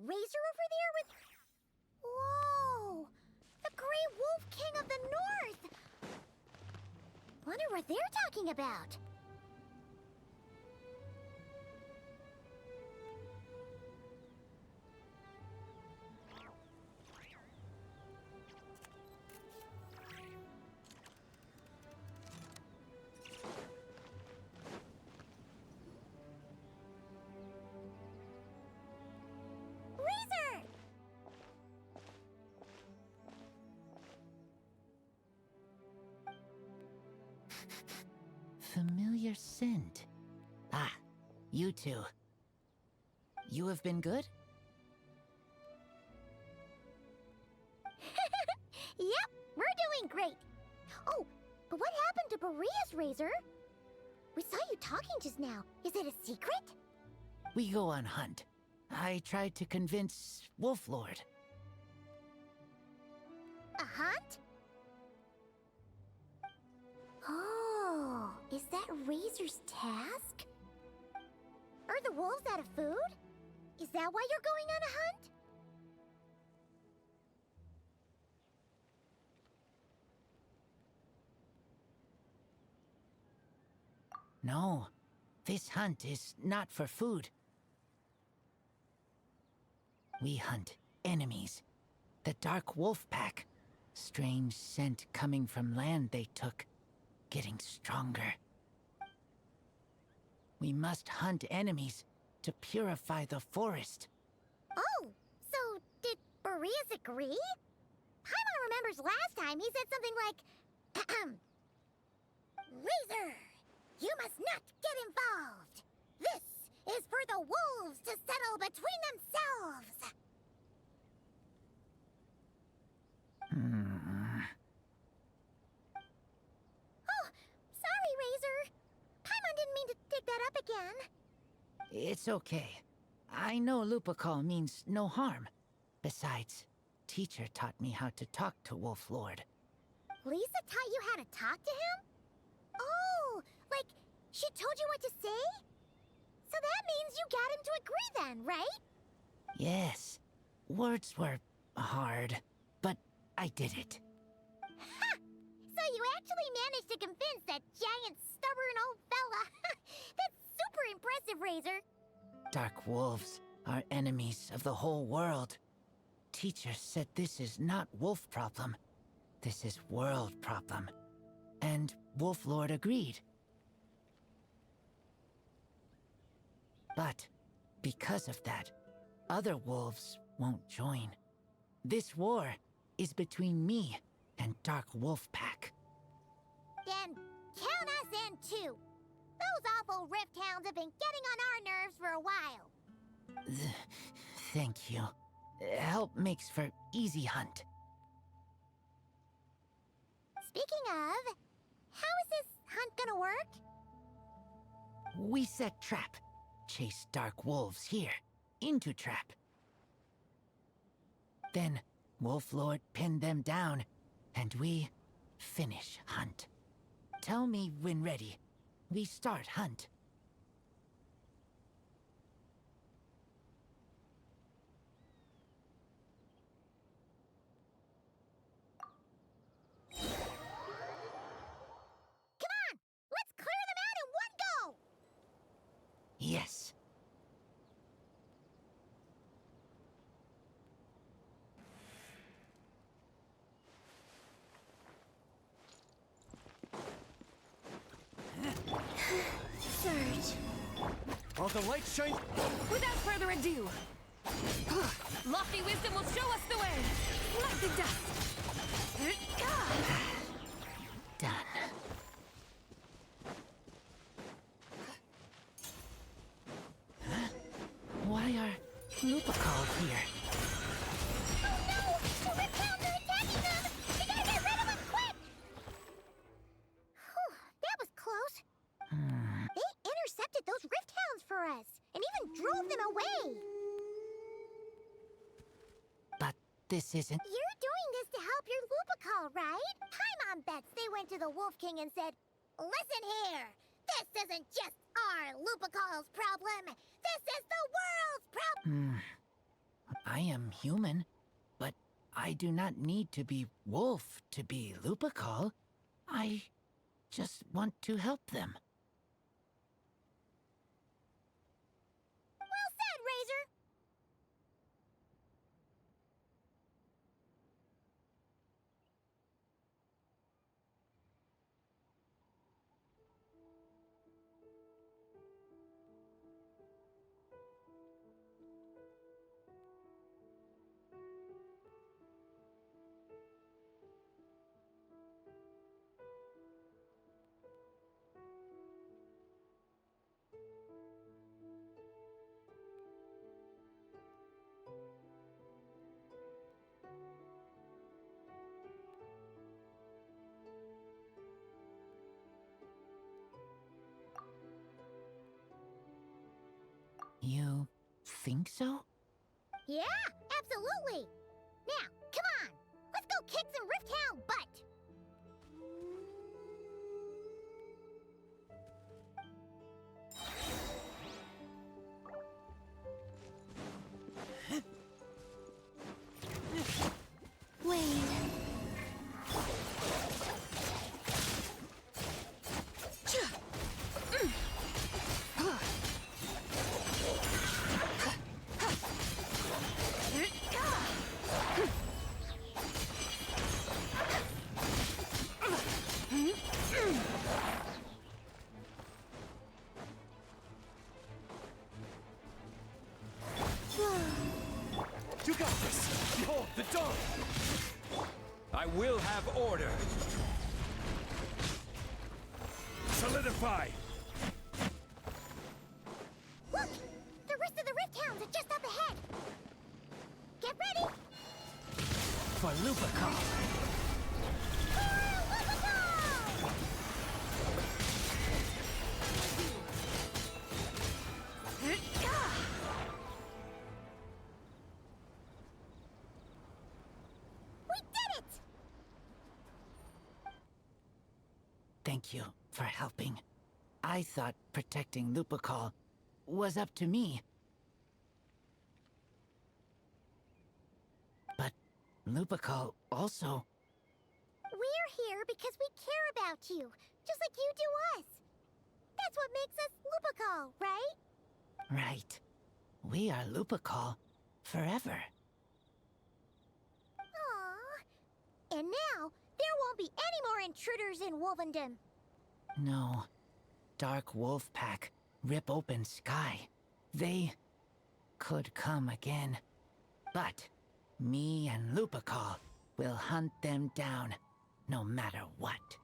Razor over there with... Whoa! The Grey Wolf King of the North! Wonder what they're talking about. Familiar scent. Ah, you two. You have been good? Yep, we're doing great. Oh, but what happened to Berea's razor? We saw you talking just now. Is it a secret? We go on hunt. I tried to convince Wolflord. A hunt? Oh, is that Razor's task? Are the wolves out of food? Is that why you're going on a hunt? No, this hunt is not for food. We hunt enemies. The Dark Wolf Pack. Strange scent coming from land they took. Getting stronger. We must hunt enemies to purify the forest. Oh, so did Boreas agree? Paimon remembers last time he said something like, Razor, you must not get involved. This is for the wolves to settle between themselves. Oh, sorry, Razor. Paimon didn't mean to dig that up again. It's okay. I know Lupacol means no harm. Besides, teacher taught me how to talk to Wolflord. Lisa taught you how to talk to him? Oh, like she told you what to say? So that means you got him to agree then, right? Yes. Words were hard, but I did it. Ha! So you actually managed to convince that giant, stubborn old fella. That's super impressive, Razor. Dark wolves are enemies of the whole world. Teacher said this is not wolf problem. This is world problem. And Wolf Lord agreed. But because of that, other wolves won't join. This war is between me and Dark Wolf Pack. Then count us in too. Those awful Rift Hounds have been getting on our nerves for a while. Thank you. Help makes for easy hunt. Speaking of, how is this hunt gonna work? We set trap. Chase dark wolves here, into trap. Then Wolf Lord pinned them down, and we finish hunt. Tell me when ready. We start hunt. Come on! Let's clear them out in one go! Yes. Surge. While the light shines... Without further ado, lofty wisdom will show us the way. Let the dust. Done. Huh? Why are Lupacol here? Oh no! The Rift Hounds are attacking them! We gotta get rid of them quick! Whew, that was close. They intercepted those Rift Hounds for us, and even drove them away! But this isn't... You're doing this to help your Lupacol, right? Paimon bets they went to the Wolf King and said, "Listen here! This isn't just our Lupacol's problem! This is the world's problem!" I am human, but I do not need to be wolf to be Lupacol. I just want to help them. Well said, Razor! You think so? Yeah, absolutely! Now, come on! Let's go kick some Rift Hound butt! Wayne. You got this! Behold, the dawn! I will have order! Solidify! Look! The rest of the Rift Hounds are just up ahead! Get ready! For Lupacol. Thank you for helping. I thought protecting Lupacol was up to me. But Lupical also... We're here because we care about you, just like you do us. That's what makes us Lupical, right? Right. We are Lupical forever. Aww. And now, there won't be any more intruders in Wolvendom. No. Dark Wolf Pack, rip open sky. They could come again. But me and Lupical will hunt them down, no matter what.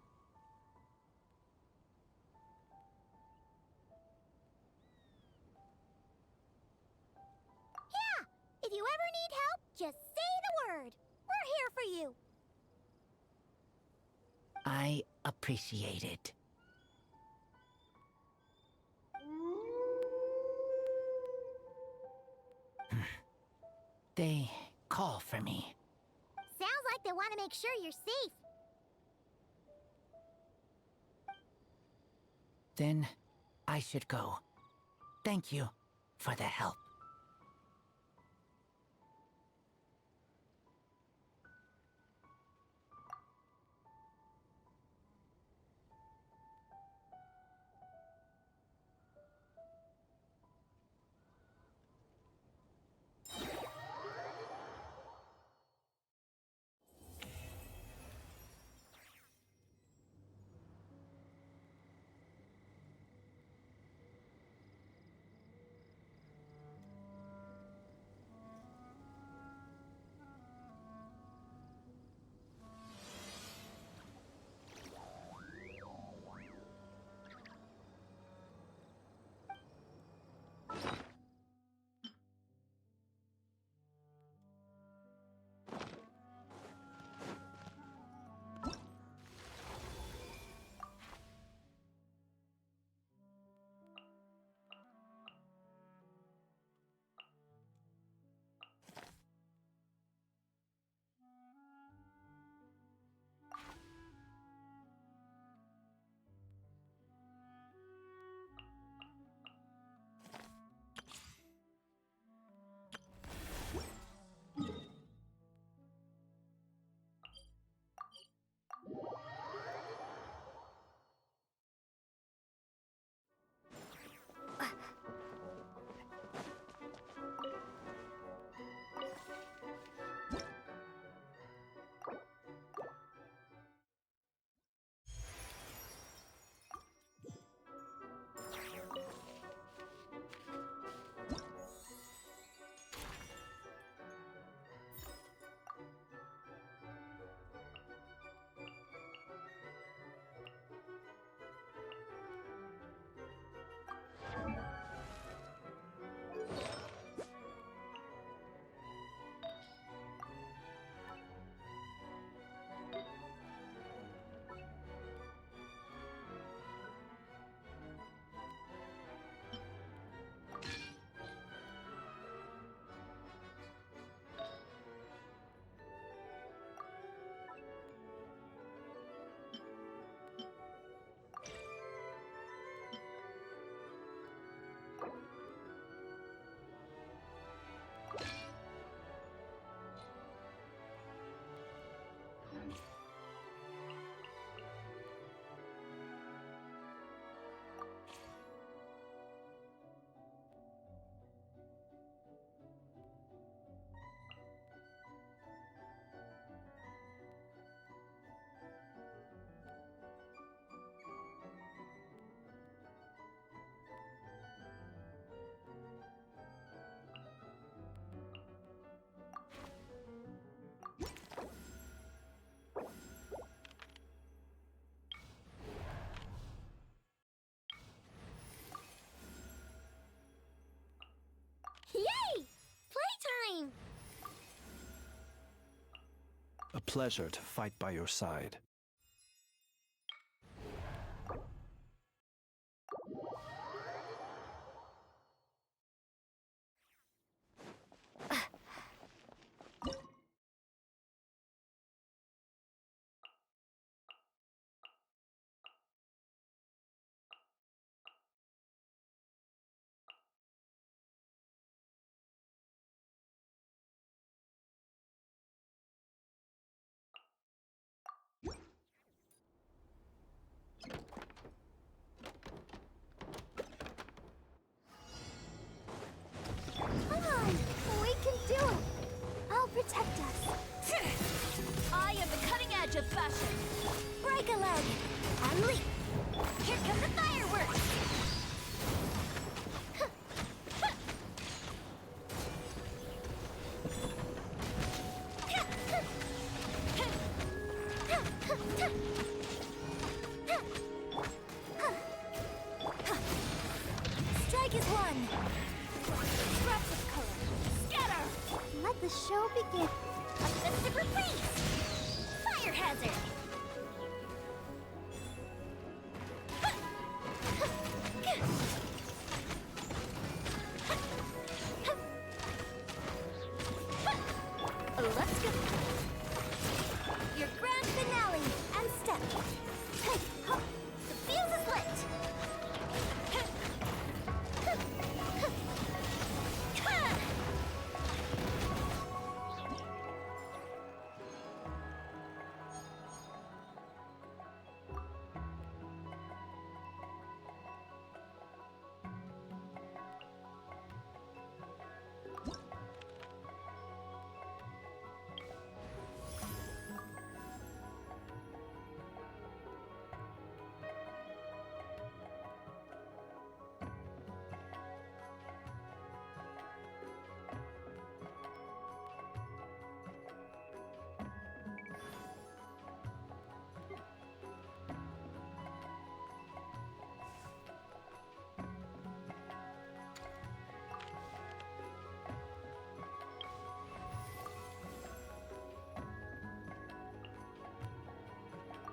Yeah! If you ever need help, just say the word. We're here for you. I appreciate it. They call for me. Sounds like they want to make sure you're safe. Then I should go. Thank you for the help. Yay! Playtime! A pleasure to fight by your side. the show begins. A festive reprise! Fire hazard! Let's go. Your grand finale and step. The fuse is lit.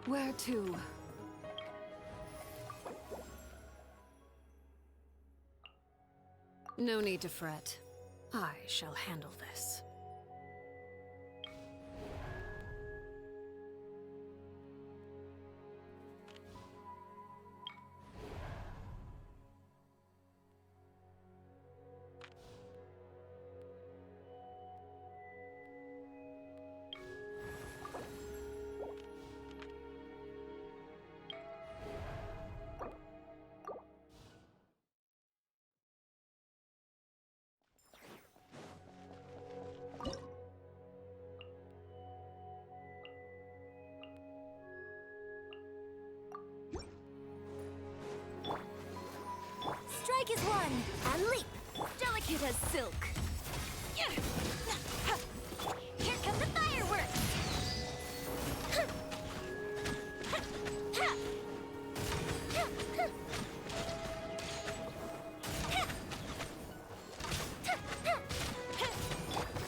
Where to? No need to fret. I shall handle this. Strike is one, and leap. Delicate as silk. Here come the fireworks.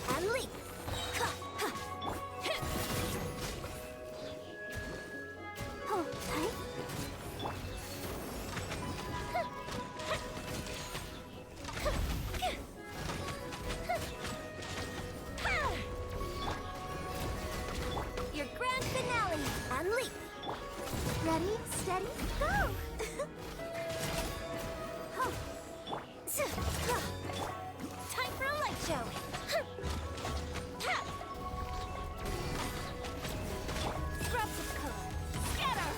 And leap. Hold tight. Your grand finale and leap. Ready, steady, go! Time for a light show. Scraps of color. Scatter.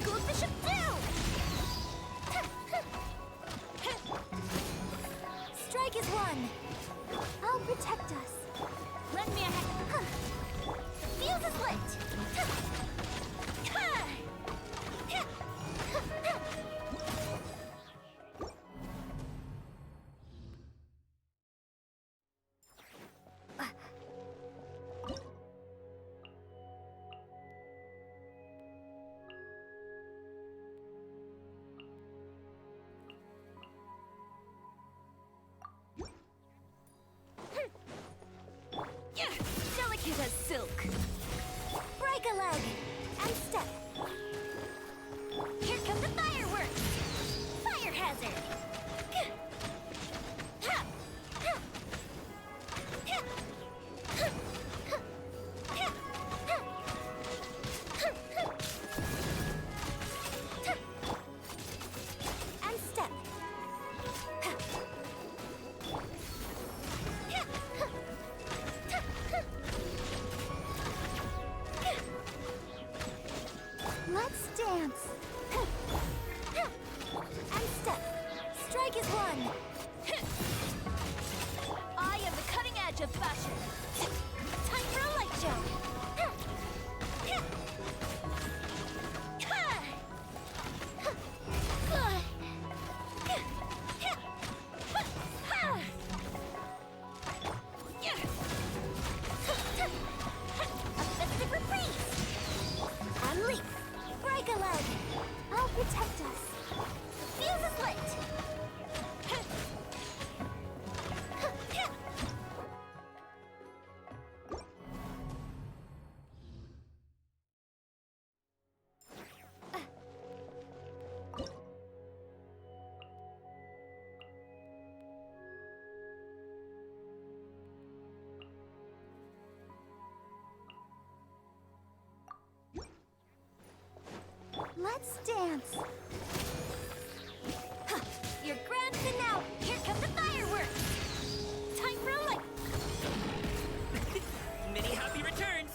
Goldfish of doom. Strike is one. I'll protect us. Lend me a hand. The fuse is lit. Delicate as silk. Break a leg and step. Here come the fireworks. Fire hazard. And step. Let's dance. And step. Strike is one. I am the cutting edge of fashion. Time for a light show. A festive reprise. And leap. Break a leg. I'll protect us. The fuse is lit. Let's dance. Huh. Your grand finale. Here come the fireworks. Time for a light. Many happy returns!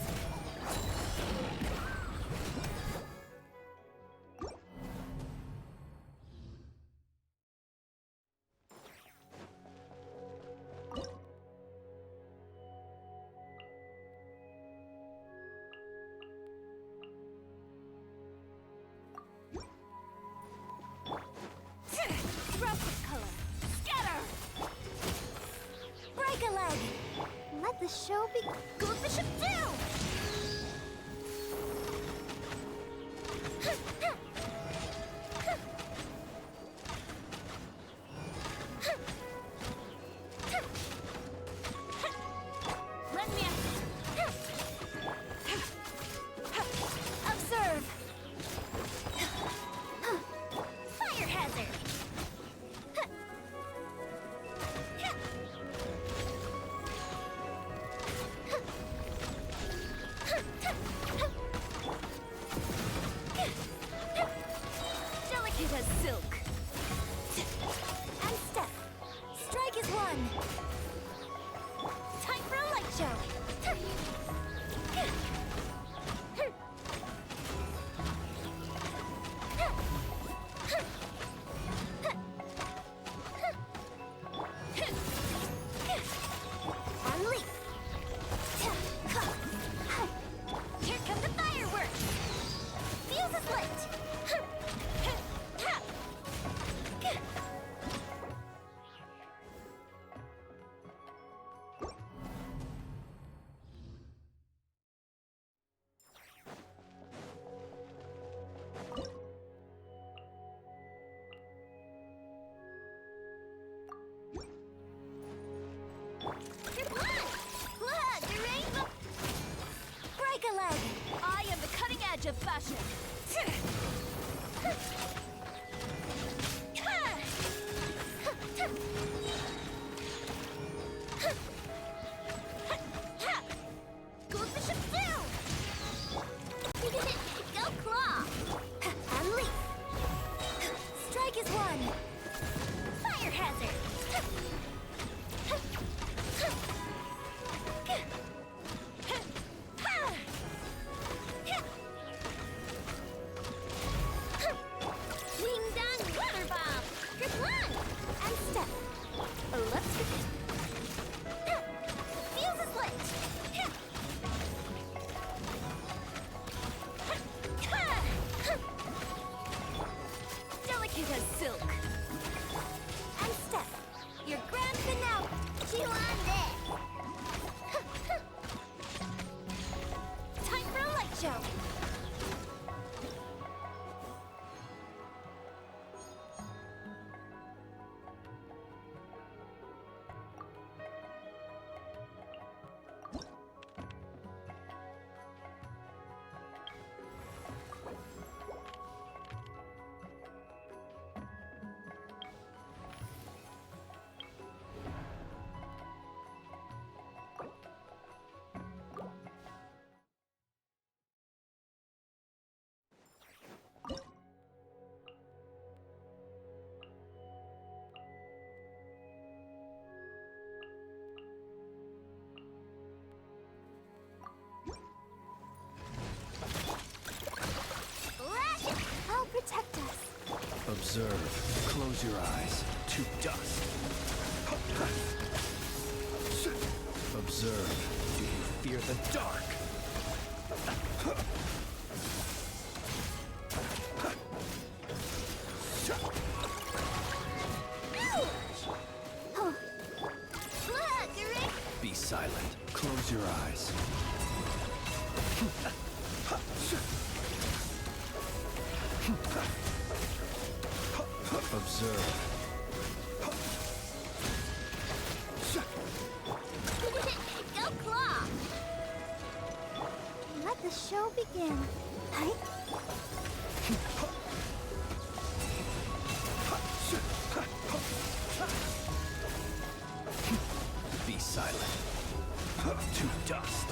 Rough color. Scatter. Break a leg. Let the show be. Go Bishop 2! Let me observe. Fire hazard. Delicate as silk. And step. Strike is one. Time for a light show. And leap. Here come the fireworks. Fuse is lit. Your blood! Blood, the rainbow! Break a leg! I am the cutting edge of fashion. Go Bishop 2! Go claw! And leap! Strike is one! Fire hazard! Wing down water bomb! Good one! And step. Let's begin. Fuse is lit! Delicate as silk. And step. Your grand finale. Chew on this. Time for a light show. I'll protect us. Observe. Close your eyes. To dust. Observe. Do you fear the dark? Be silent. Close your eyes. Observe. Go claw! Let the show begin. Hi. Be silent. To dust.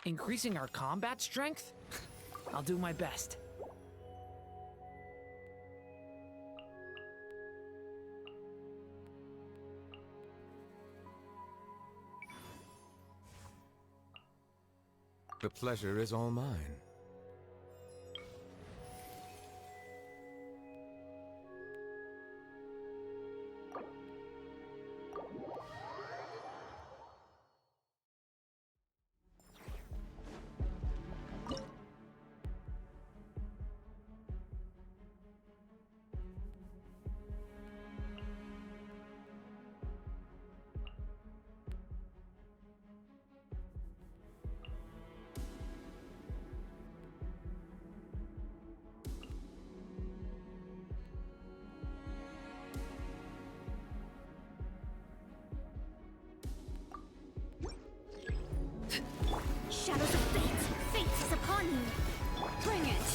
Increasing our combat strength? I'll do my best. The pleasure is all mine. Shadows of fate! Fate is upon you! Bring it!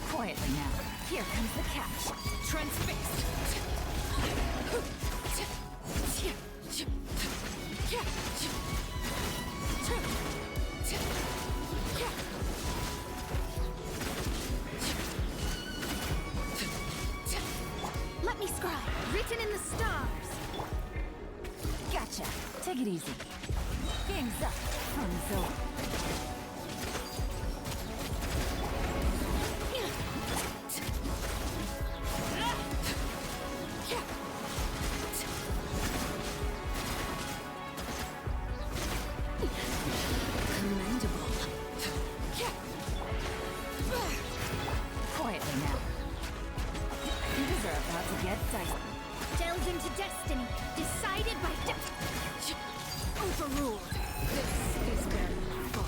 Quietly now. Here comes the catch. Transfixed! Let me scribe! Written in the stars! Gotcha. Take it easy. Game's up. Hanzo. Commendable. Quietly now. Things are about to get dicey. Delved into destiny, decided by overruled. This is where you fall.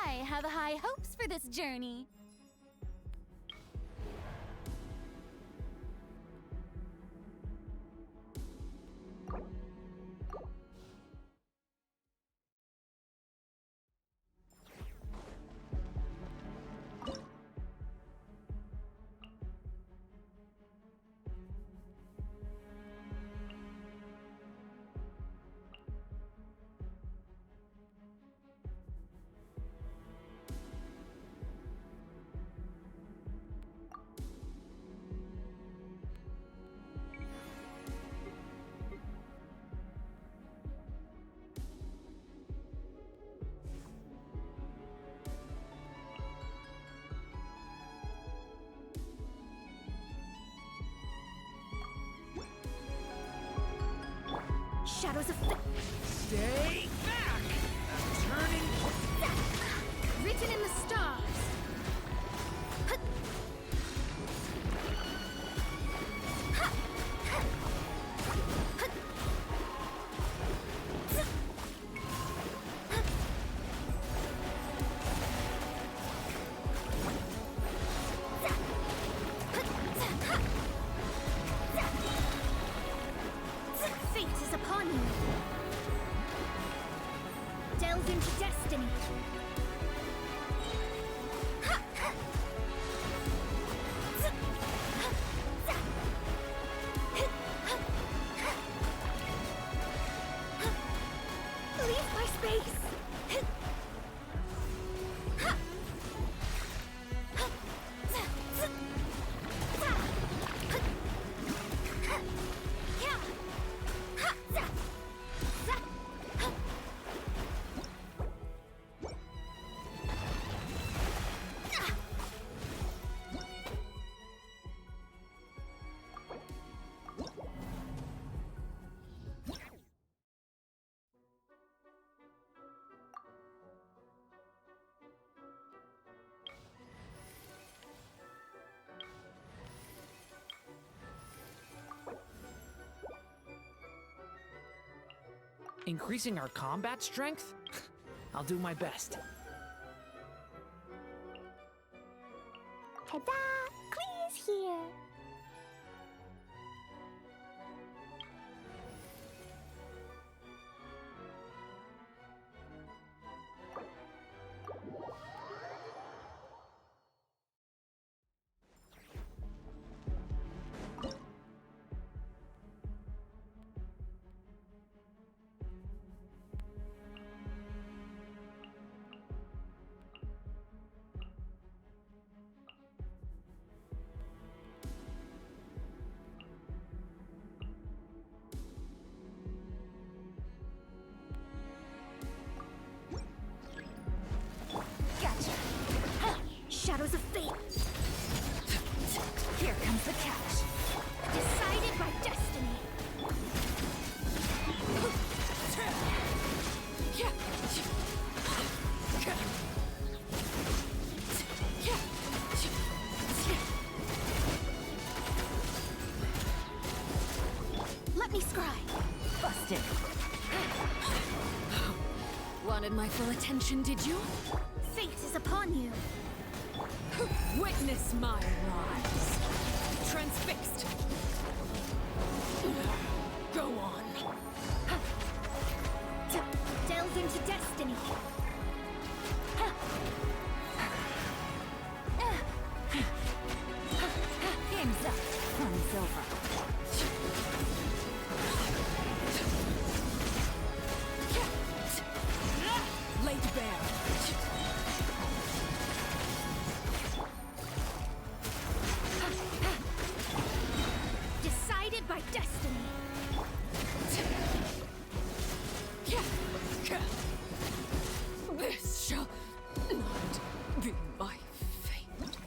I have high hopes for this journey. Shadows of fate. Stay back! I'm turning. Written in the stars. Fate is upon you. Delve into destiny. Increasing our combat strength? I'll do my best. Ta-da! Clee's here! Shadows of fate. Here comes the catch. Decided by destiny. Let me scry. Busted. Wanted my full attention, did you? Fate is upon you. Witness my rise. Transfixed. Go on. Delved into destiny. Game's up. Fun's over. Laid bare. Decided by destiny. This shall not be my fate.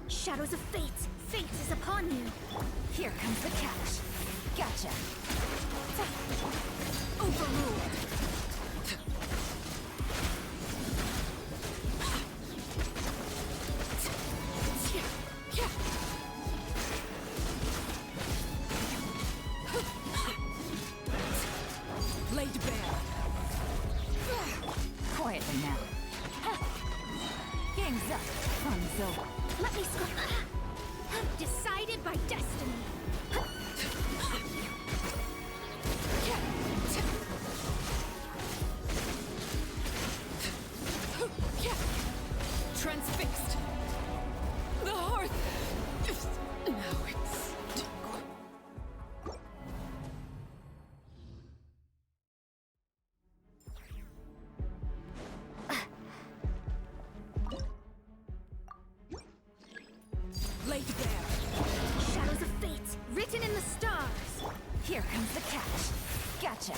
Shadows of fate. Fate is upon you. Here comes the catch. Gotcha. Overruled. Laid bare. Quietly now. Game's up. Fun's over. Let me scry. Decided by destiny. Transfixed. The hearth. Now it's laid bare. Shadows of fate. Written in the stars. Here comes the catch. Gotcha.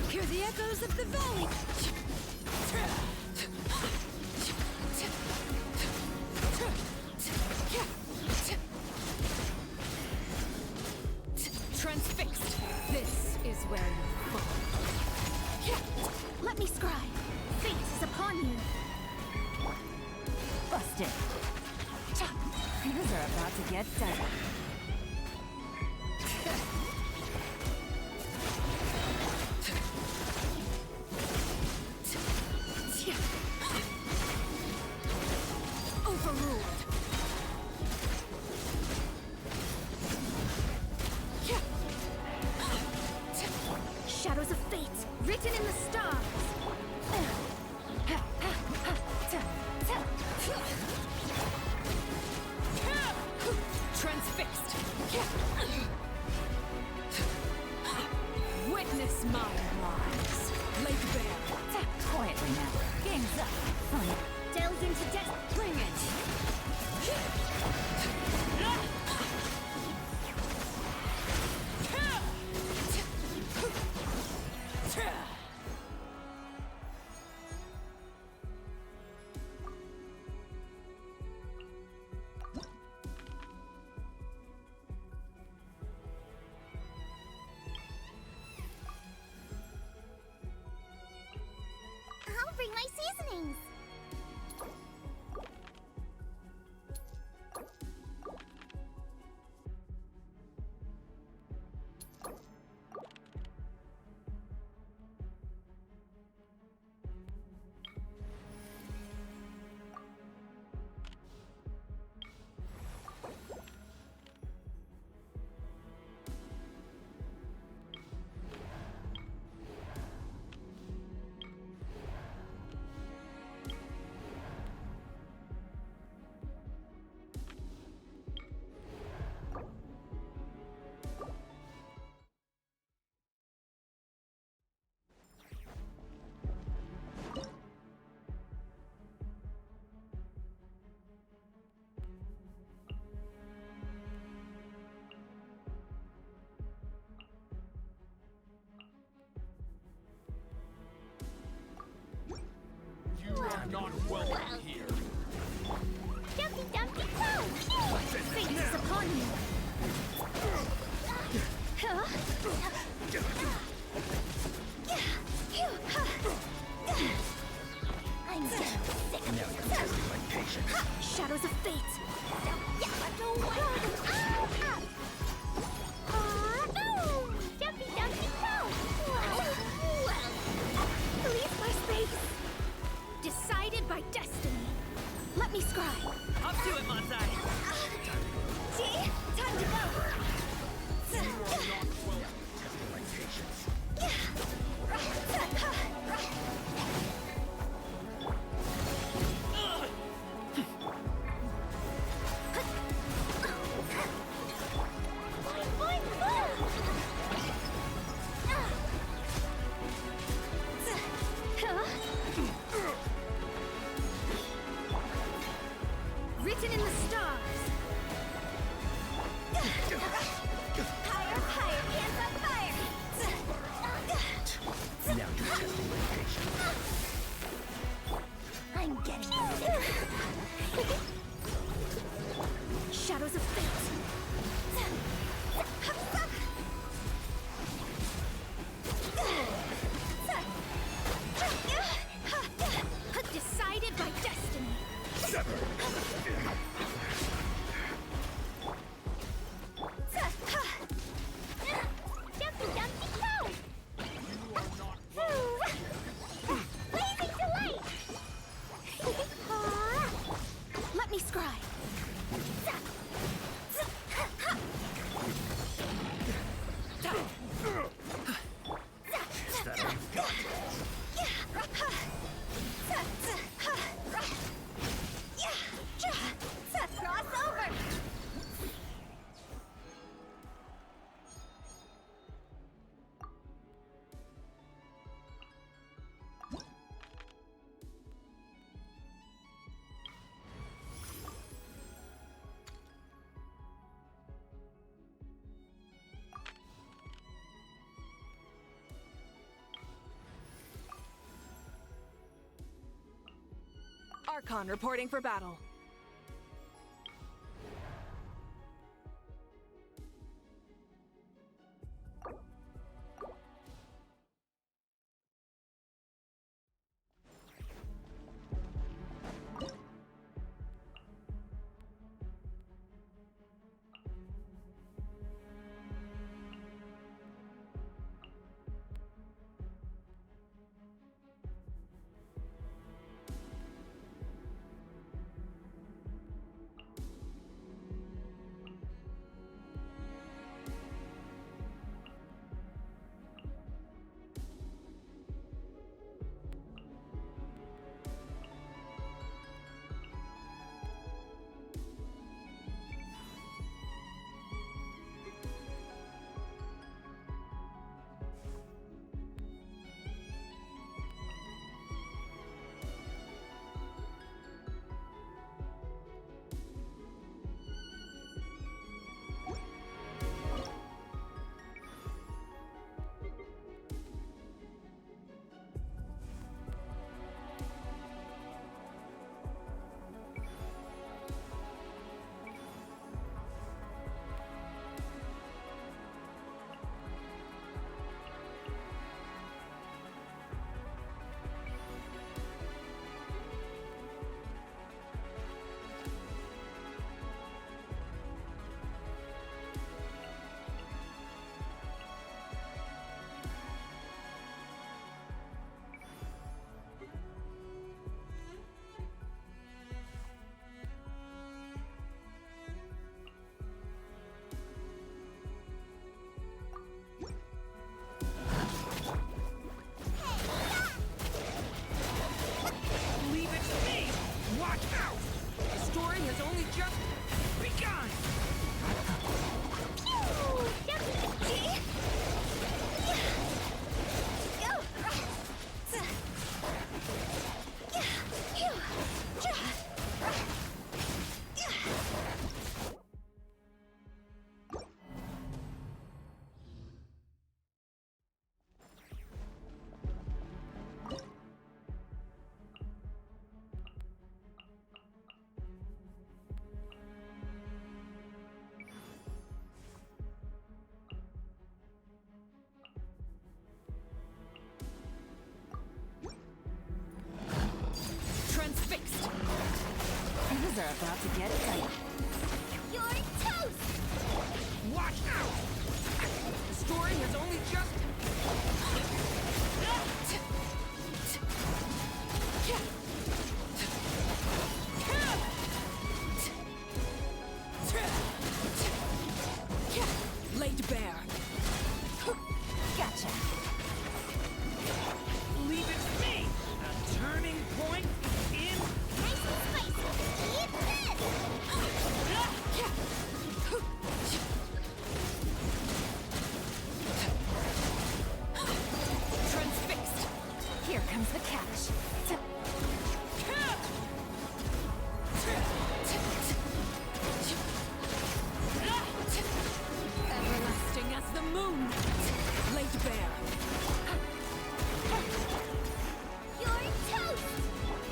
Hear the echoes of the valley. Transfixed. This is where you fall. Let me scry. Fate is upon you. Busted. Things are about to get done. Overruled. Shadows of fate. Written in the stars. Transfixed. Witness my rise. Laid bare. Quietly now. Game's up. Fun. Delved into death. Bring it. bring my seasonings. You are not welcome here. Dumpty Dumpty Toe! Fate is upon you! I'm getting sick. Now you're testing my patience. Shadows of fate! Dumpty Dumpty Toe! Leave my space! Decided by destiny. Let me scry. Up to it, Monzai! See? Time to go! Testing my patience. Written in the stars. Higher, higher, hands on fire. Now you're testing my patience. I'm getting sick. Shadows of fate. Decided by destiny. Dumpty Dumpty Toe! Blazing delight! Let me scry. Is that all you've got? Cross over! Archon reporting for battle. about to get tight. You're toast! Watch out! The story has only just... Laid bare. Gotcha. Leave it to me! A turning point in... Nice and spicy. Eat Transfixed. Here comes the catch. Everlasting as the moon. Laid bare. You're toast!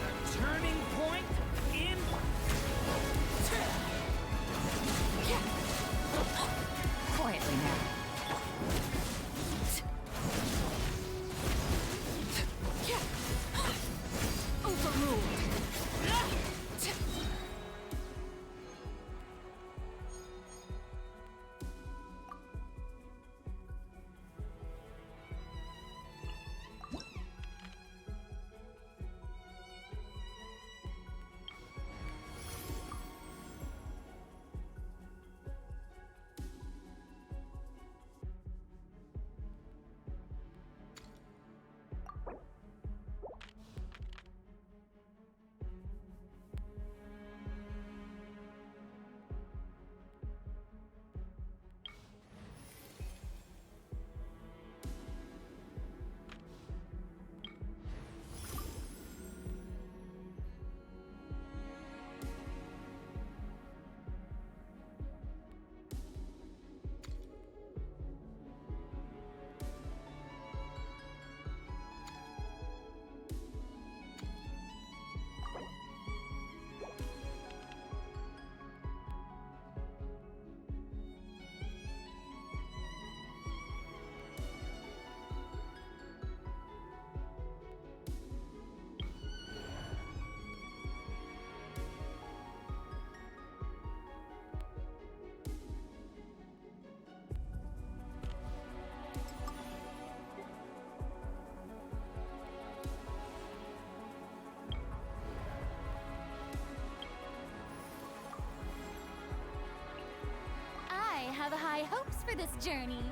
A turning point in... Quietly now. Overruled. I have high hopes for this journey.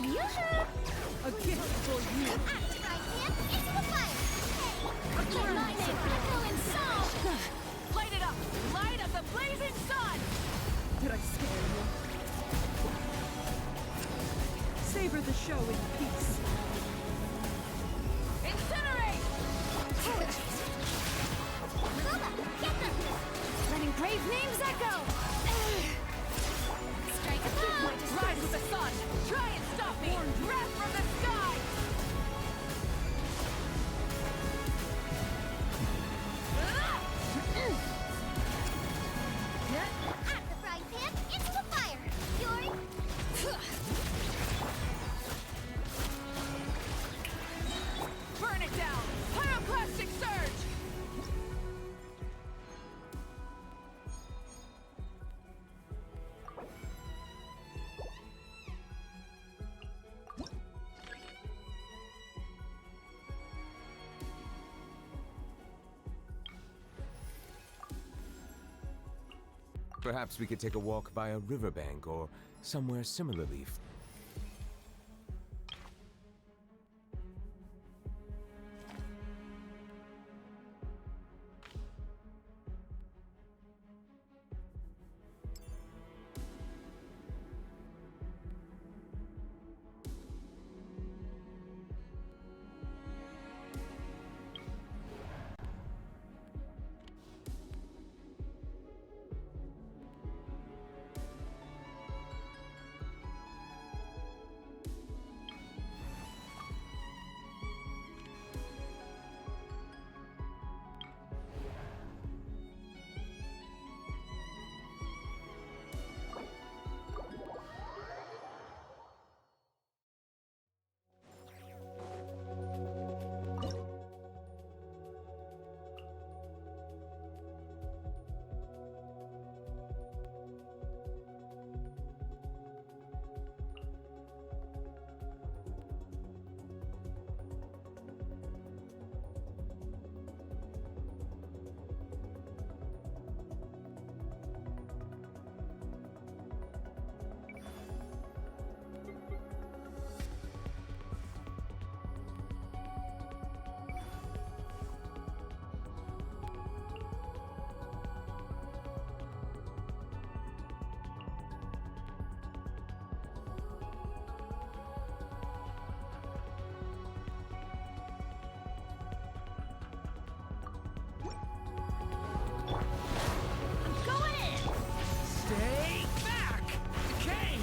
A gift for you. Into the fire! Keep my name echoing song! Light it up! Light of the blazing sun! Did I scare you? Savor the show in peace. Incinerate! Letting brave names echo! Strike a pose! Rise with the sun! Try and stop me! Wrath from the sky! At the frying pan, into the fire! Fury! Burn it down! Pyroclastic surge! Perhaps we could take a walk by a riverbank or somewhere similarly. Stay back! Decay!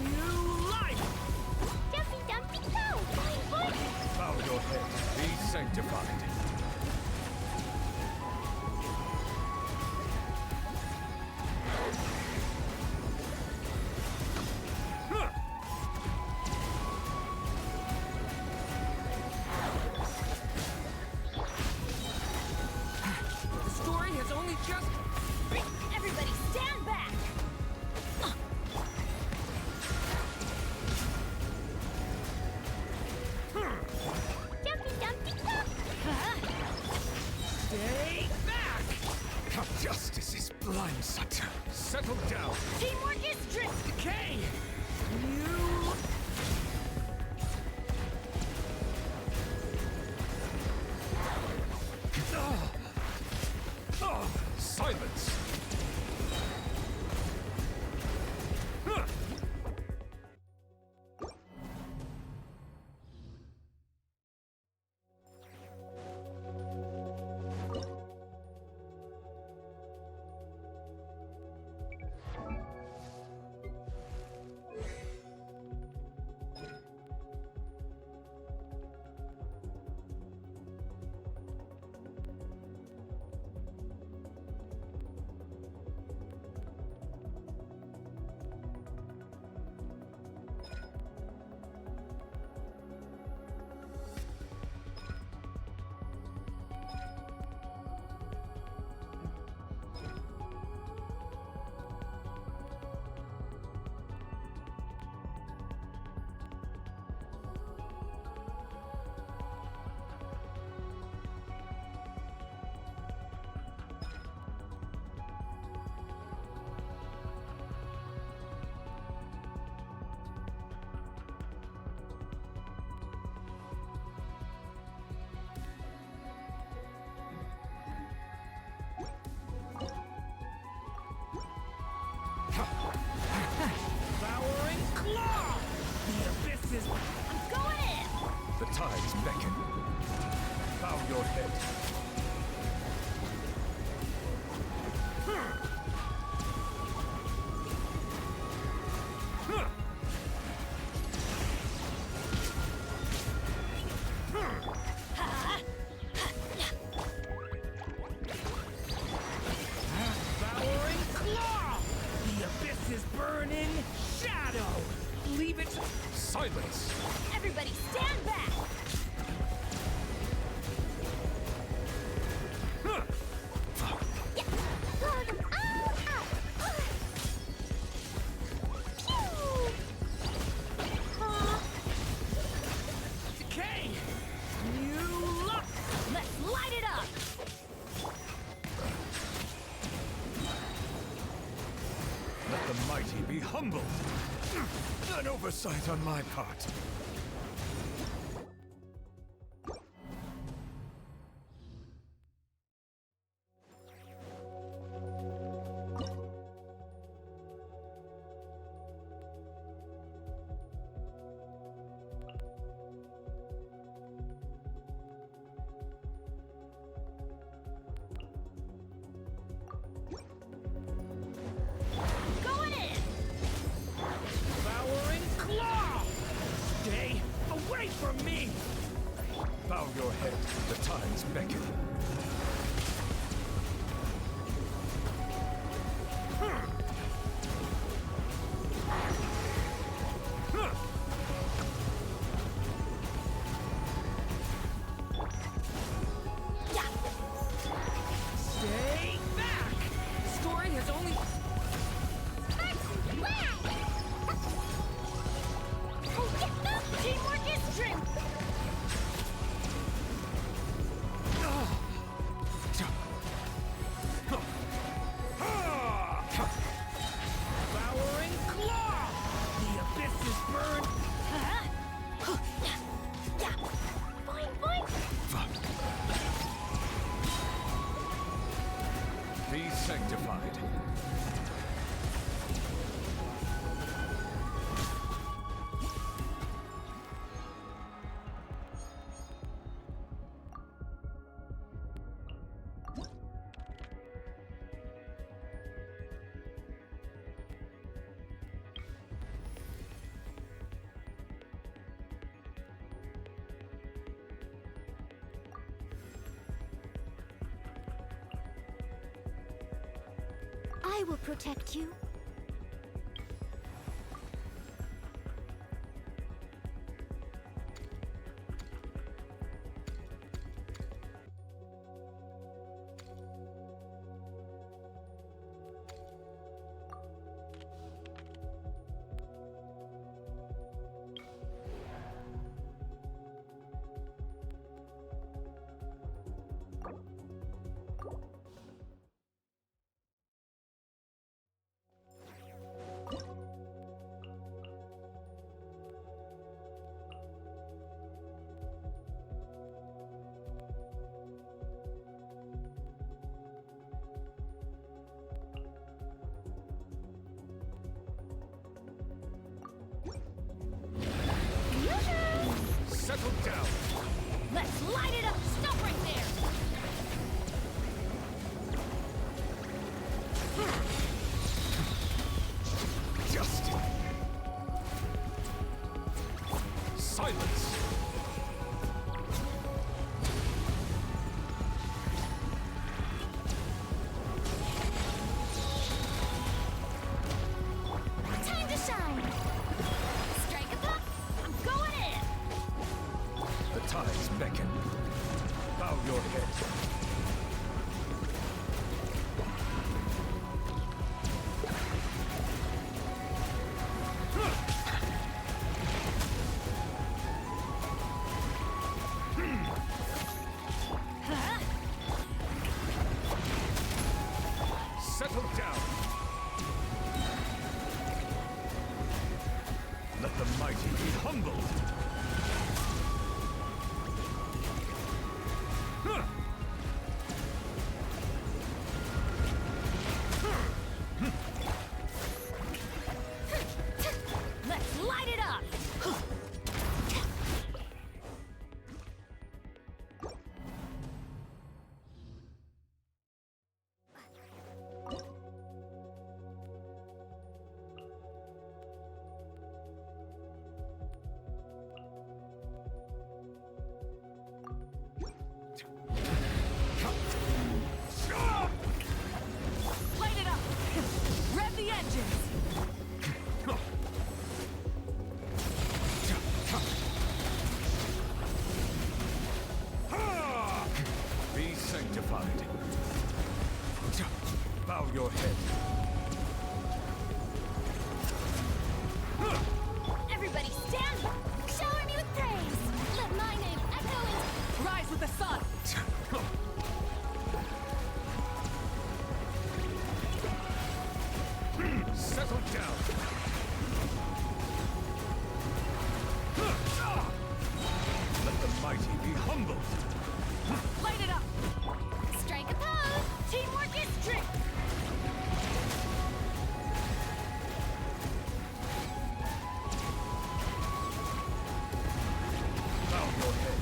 New life! Dumpy dumpy go! Boing boing! Bow your head. Be sanctified. The story has only just... Everybody stand back! Dumpy dumpy go! Stay back! Our justice is blindsided. Settle down. Teamwork is drift! Decay! New... Silence. is... I'm going in! The tides beckon. Bow your head. Devouring claw! The abyss is burning shadow! Leave it... Silence! Everybody stand back! Decay! New luck! Let's light it up! Let the mighty be humbled. An oversight on my part. Going in! Devouring claw! Stay away from me! Bow your head. The tides beckon. Stay back! The story has only... Teamwork is strength! Devouring claw! The abyss is burned... Boing, boing! Be sanctified. I will protect you. Settle down. Let's light it up! Stop right there! Just silence. Time to shine! Strike a block! I'm going in! The tides beckon. Bow your head. Settle down. Let the mighty be humbled. sanctified. Bow your head. Everybody stand! Shower me with praise! Let my name echo in... Rise with the sun! Settle down. Let the mighty be humbled. Light it up! Strike a pose! Teamwork is strength! Bow your head.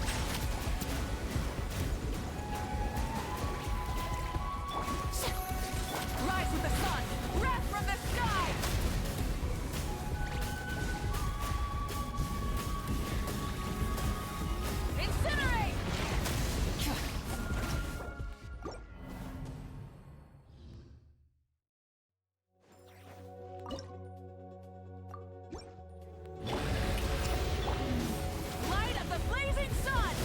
Rise with the sun! Wrath from the sky! Incinerate! Light of the blazing sun!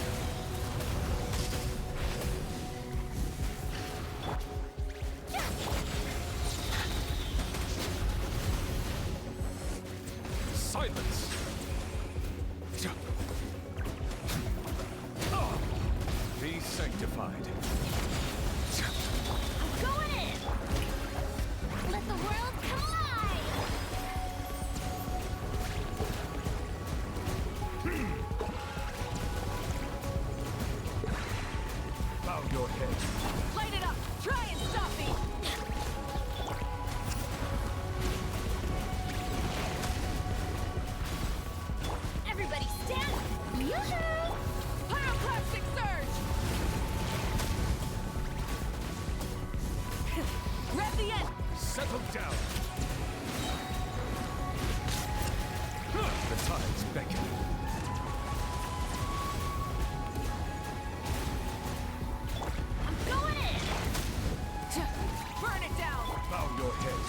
Silence! Be sanctified. I'm going in! Let the world come alive! Bow your head. Light it up! Try and stop me! Everybody stand! Yoo-hoo! Pyroclastic surge! Rev the end! Settle down. The tides beckon. I'm going in! Burn it down! Bow your head.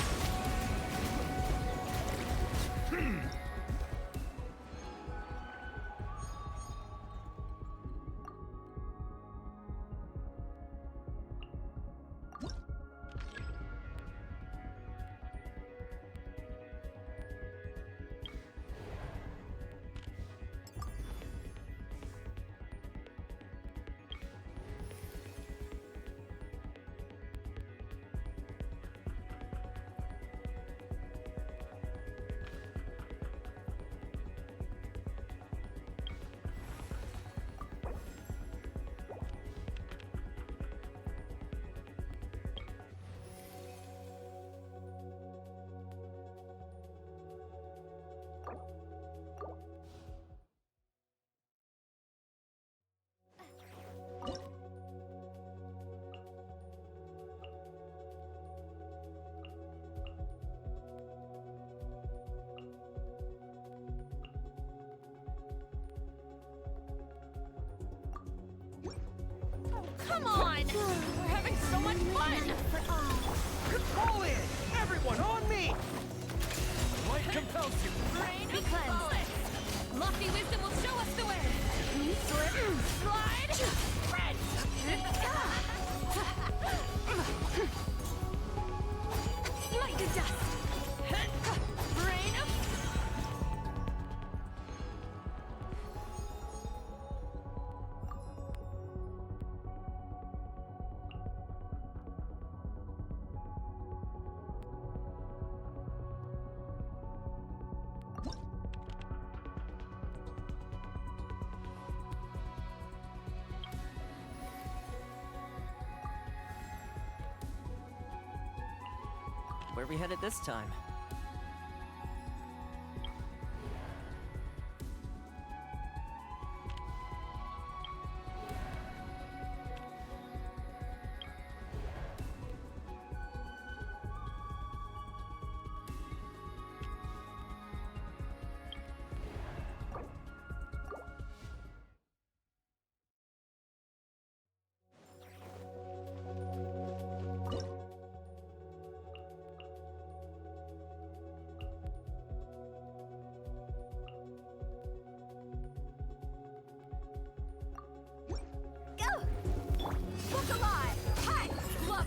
Come on! We're having so much fun! All in! Everyone on me! Light compels you. Brain be cleansed! Lofty wisdom will show us the way! Slip, slide, spread! Smite to dust! Brain of... Where are we headed this time?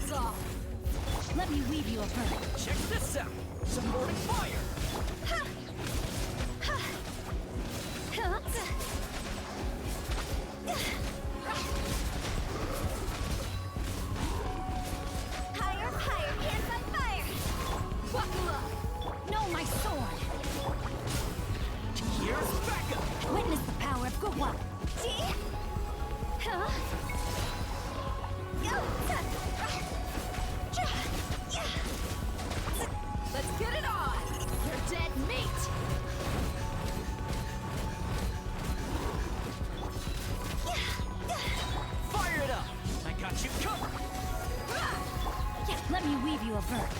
Hands off! Let me weave you a verse. Check this out! Supporting fire! Higher, higher, hands on fire! Buckle up! Know my sword! Here's backup! Witness the power of Gugwa! See? Huh? Let's get it on! You're dead meat! Fire it up! I got you covered! Let me weave you a verse.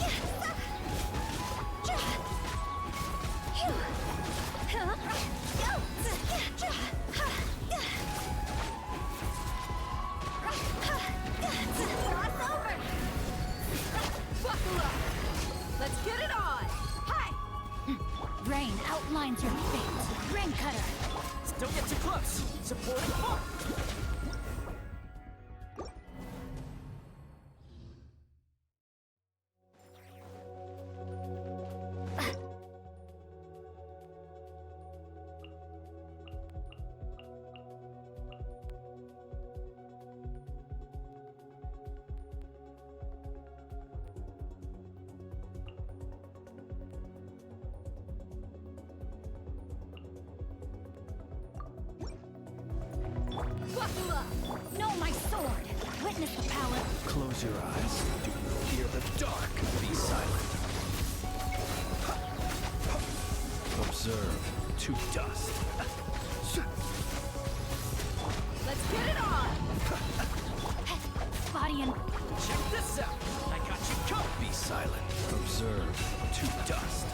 Buckle up! Let's get it on! Hi! Rain outlines your fate. Rain cutter! Don't get too close! Supporting fire! Buckle up! Know my sword! Witness the power! Close your eyes. Do you fear the dark? Be silent. Observe to dust. Let's get it on! Body and... Check this out! I got you covered! Be silent. Observe to dust.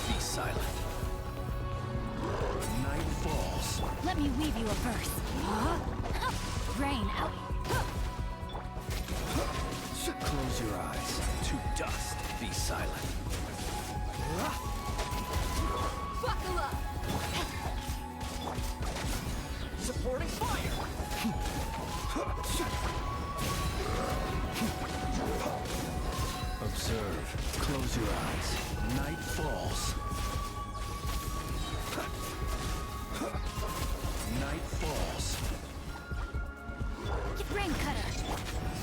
Be silent. Night falls. Let me weave you a verse. Huh? Rain out. Close your eyes. To dust. Be silent. Buckle up! Supporting fire! Observe. Close your eyes. Night falls. Night falls. Rain cutter!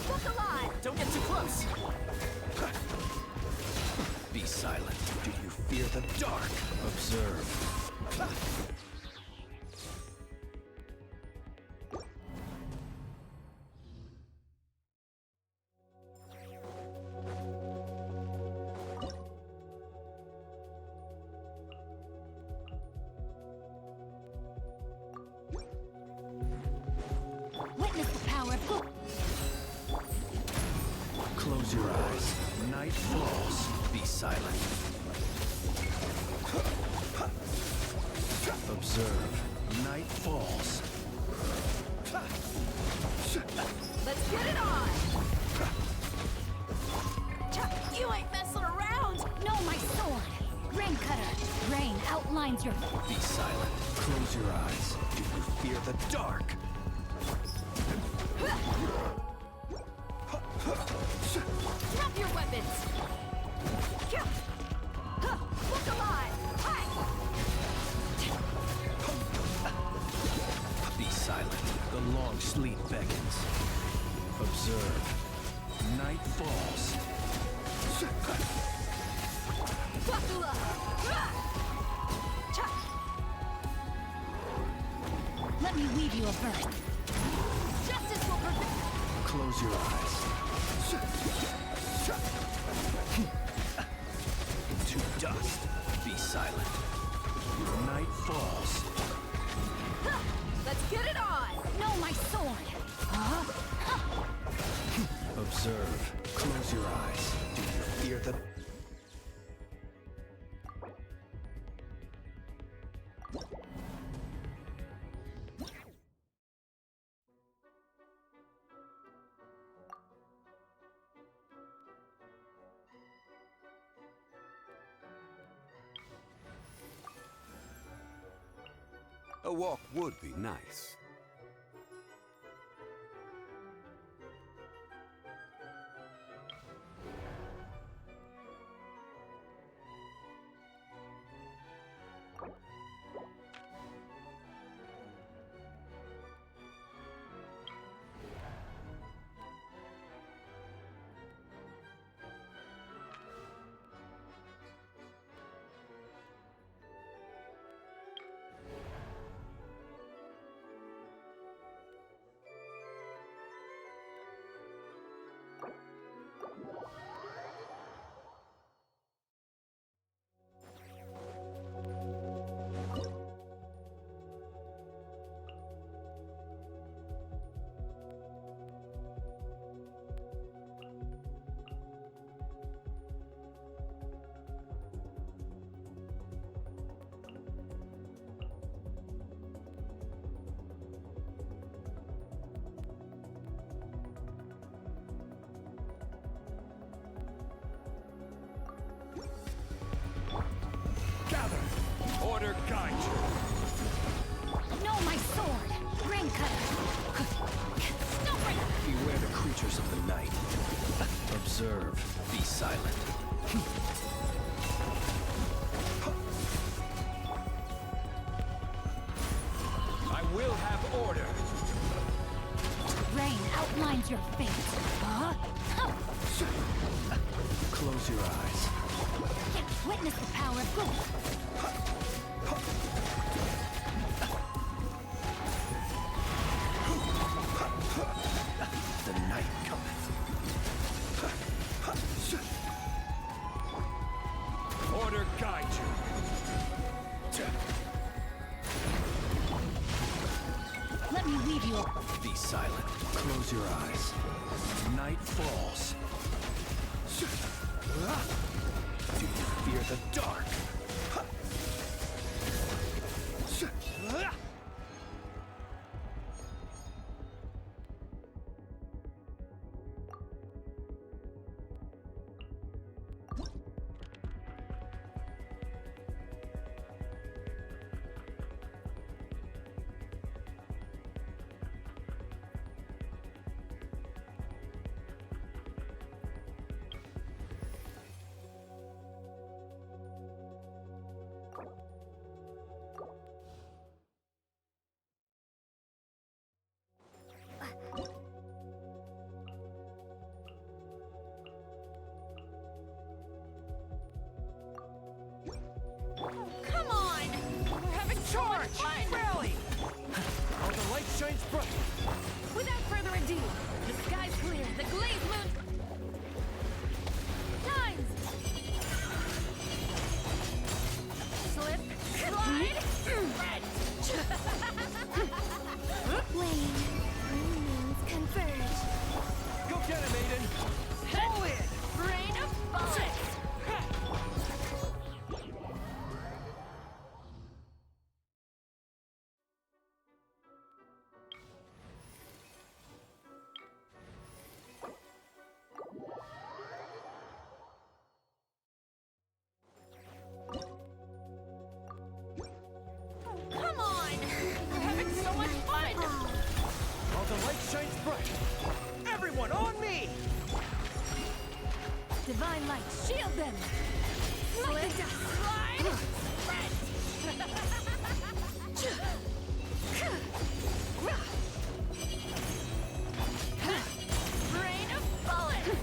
Buckle on! Don't get too close! Be silent. Do you fear the dark? Observe. Witness the power of Gugwa! Close your eyes. Night falls. Be silent. Observe. Night falls. Let's get it on! You ain't messing around! Know my sword! Rain cutter! Rain outlines your... Be silent. Close your eyes. Do you fear the dark? Drop your weapons! Look alive! Hi! Be silent. The long sleep beckons. Observe. Night falls. Buckle up! Let me weave you a verse. Justice will prevail! Close your eyes. To dust. Be silent. Night falls. Let's get it on! Know my sword! Observe. Close your eyes. Do you fear the... A walk would be nice. Order guide you. No, my sword! Rain cutter! Stop it! Beware the creatures of the night. Observe, be silent. I will have order. Rain outlines your fate. Huh? Close your eyes. Witness the power of good. The night cometh. Order guide you. Let me leave you. Be silent. Close your eyes. Night falls. Do you fear the dark? Come on! We're having charge! Rally! While the light shines bright. Without further ado, the sky's clear, the glazed moon shines! Slip, slide, red! Wayne, green moons converge. Go get him, Aiden. Pull in! Rain of bullets! Come on! We're having so much fun! While the light shines bright. Everyone on me! Divine light, shield them! Slip, slide, rain of bullets!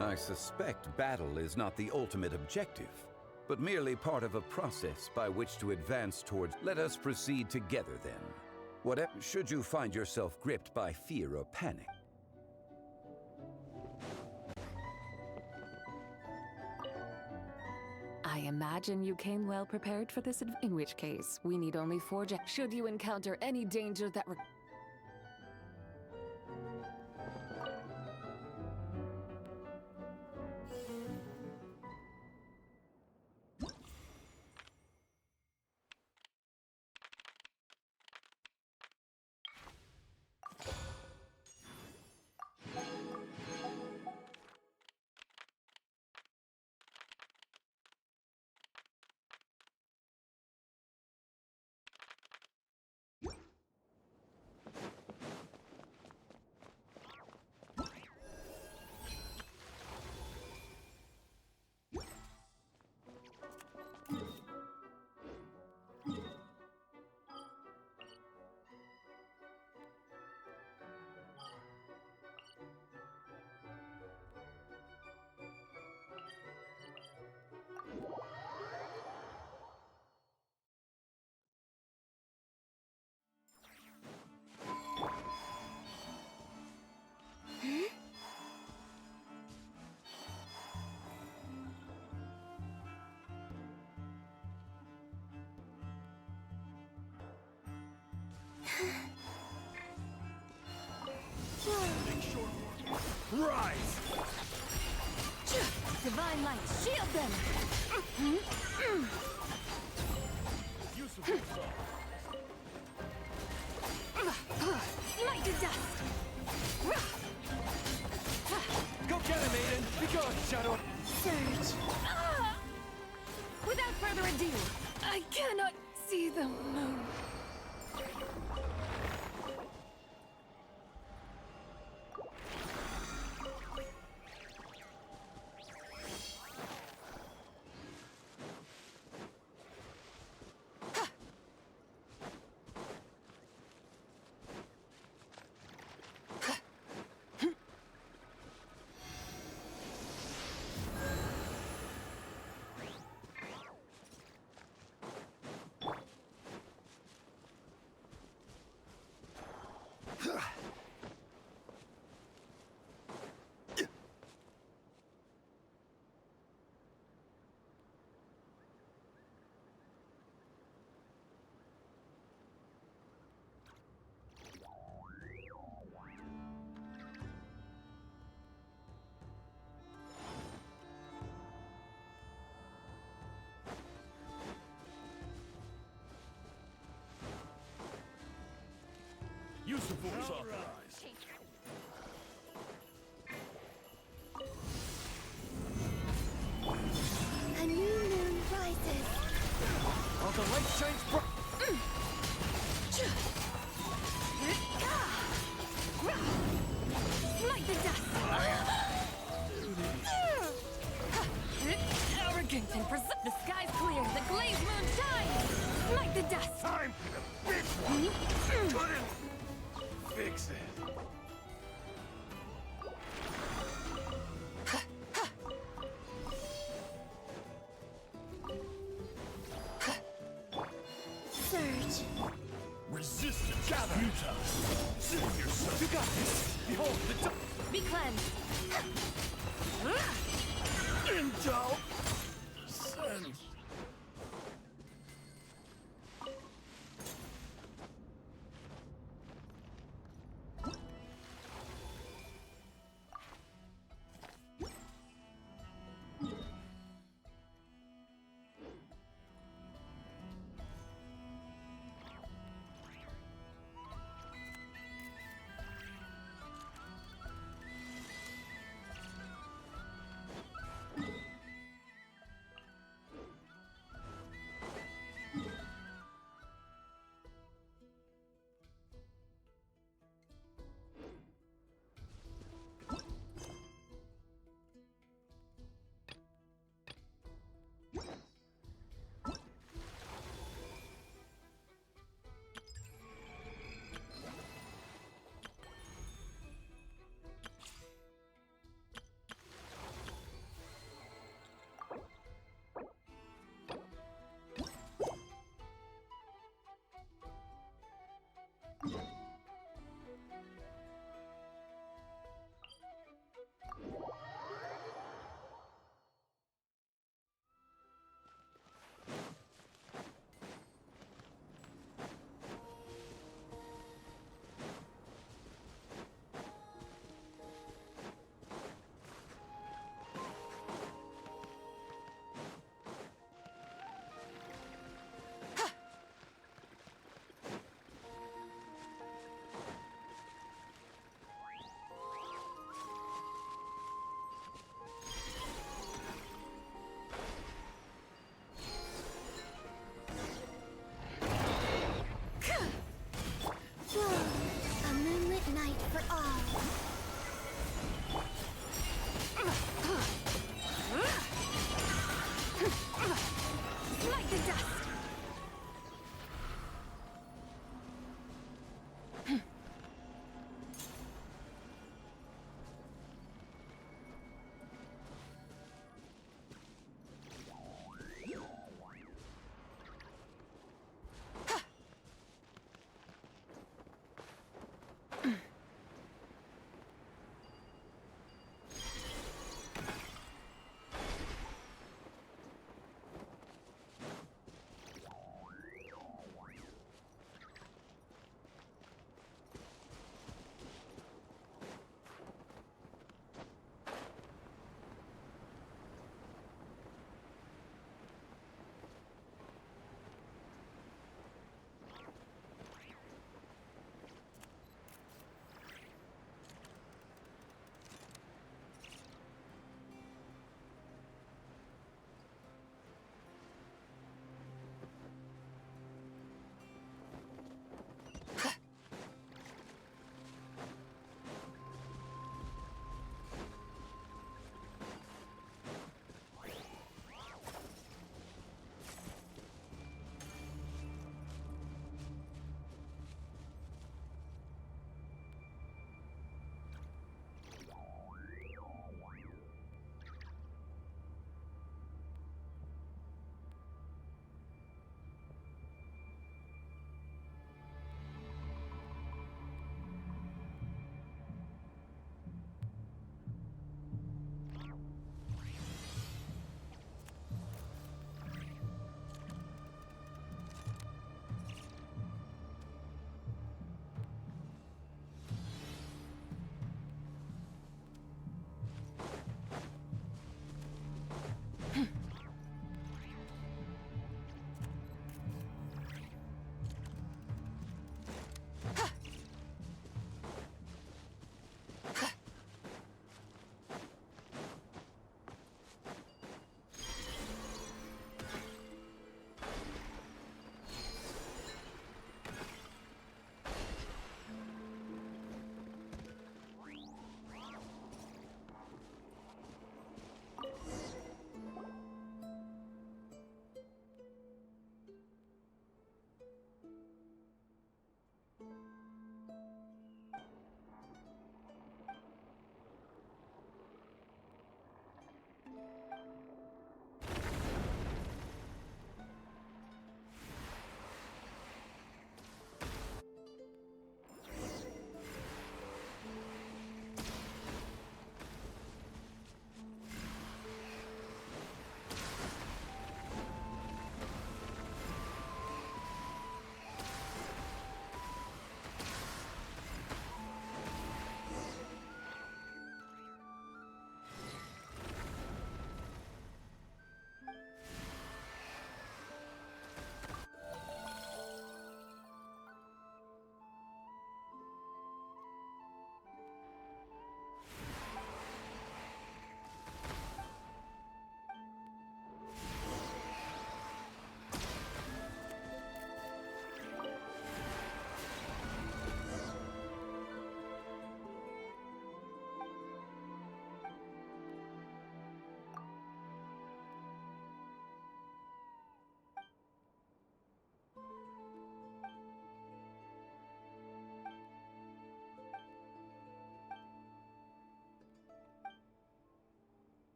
I suspect battle is not the ultimate objective, but merely part of a process by which to advance towards. Let us proceed together then. Whatever, should you find yourself gripped by fear or panic. I imagine you came well prepared for this, in which case, we need only forge. Should you encounter any danger that Rise! Divine light, shield them! Smite to dust! Go get him, Aiden! Be gone, Shadow! Surge! Without further ado, I cannot see the moon. Use the force authorized. A new moon rises. While the light shines bright. Smite the dust! Arrogant and the sky's clear, the glazed moon shines! Smite the dust! Time for the big one! Couldn't fix it. Surge. Resistance gather. Futile. Save yourself. You got this! Behold the Be cleansed! Intel. Sense.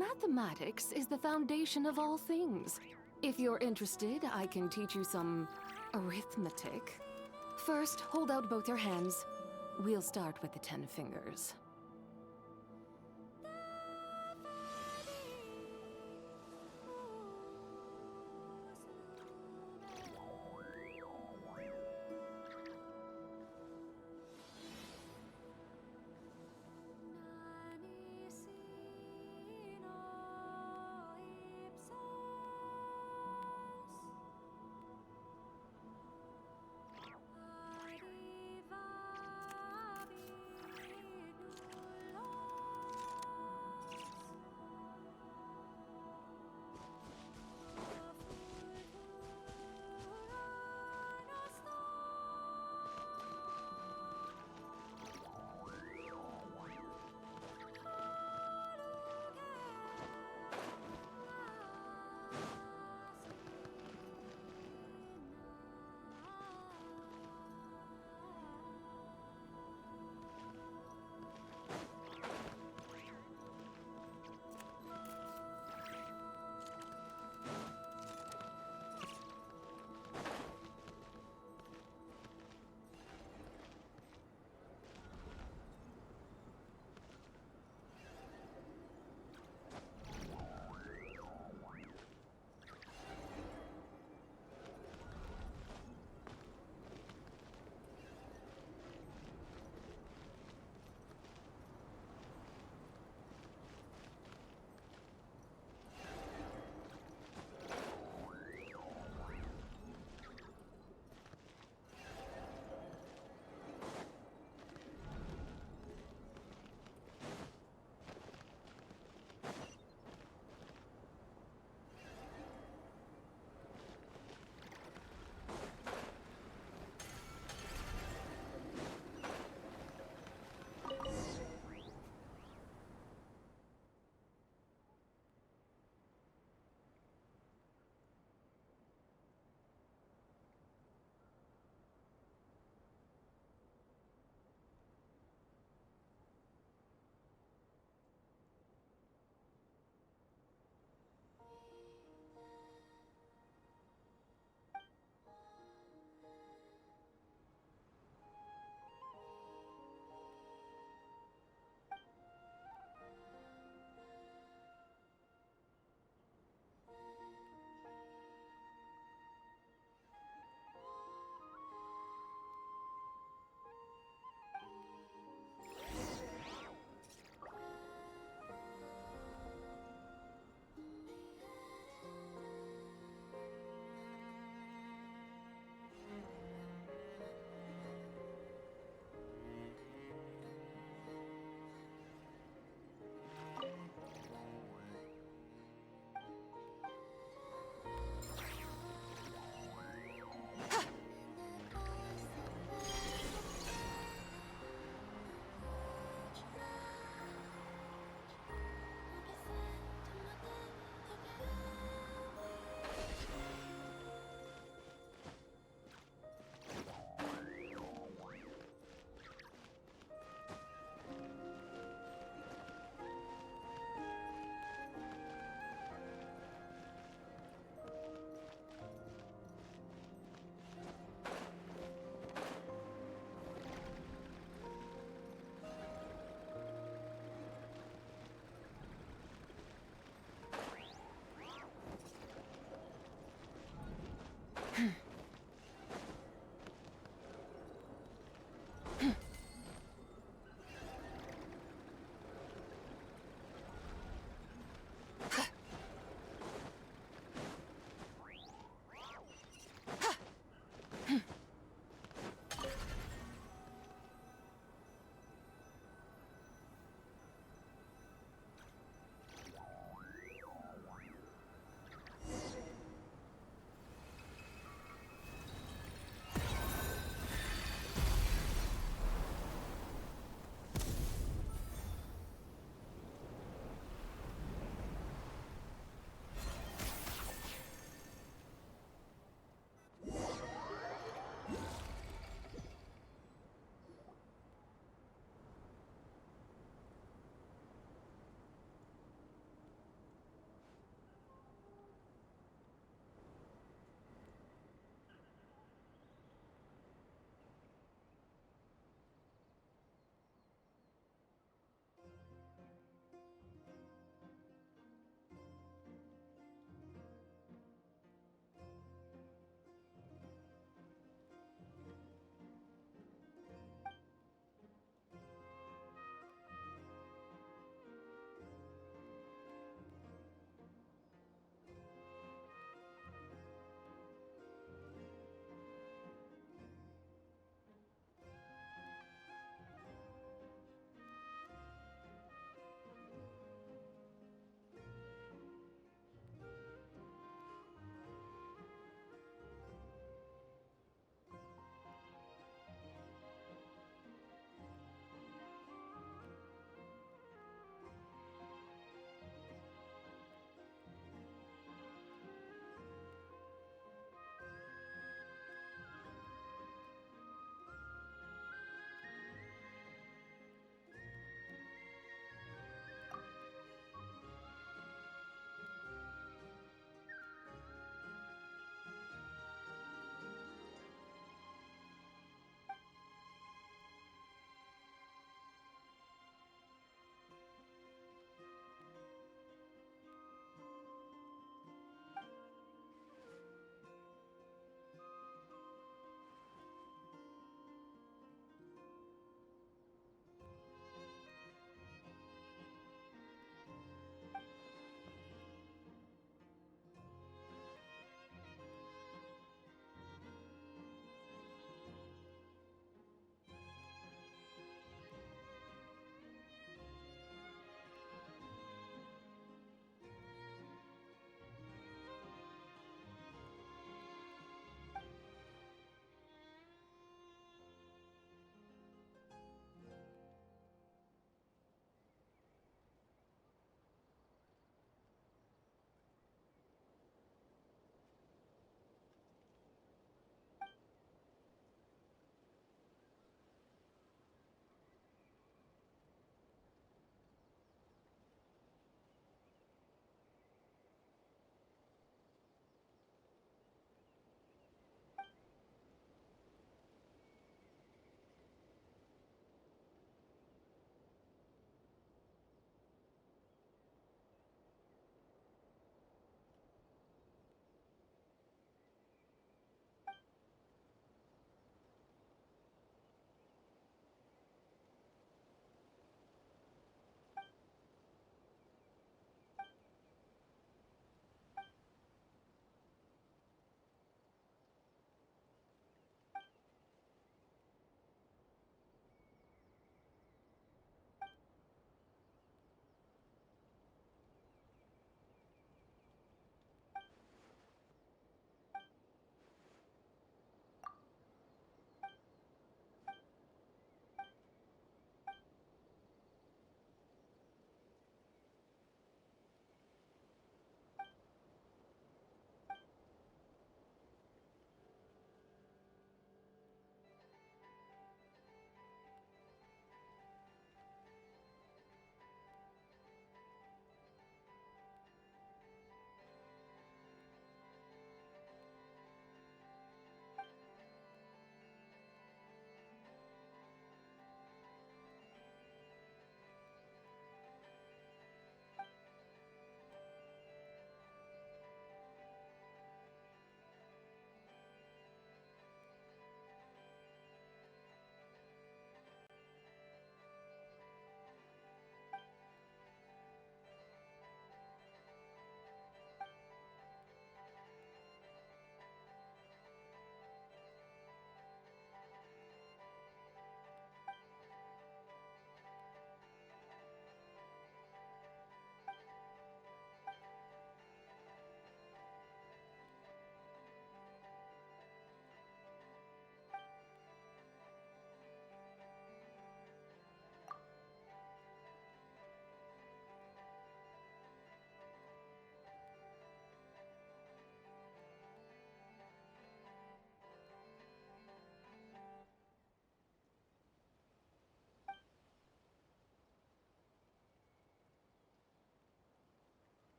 Mathematics is the foundation of all things. If you're interested, I can teach you some arithmetic. First, hold out both your hands. We'll start with the 10 fingers.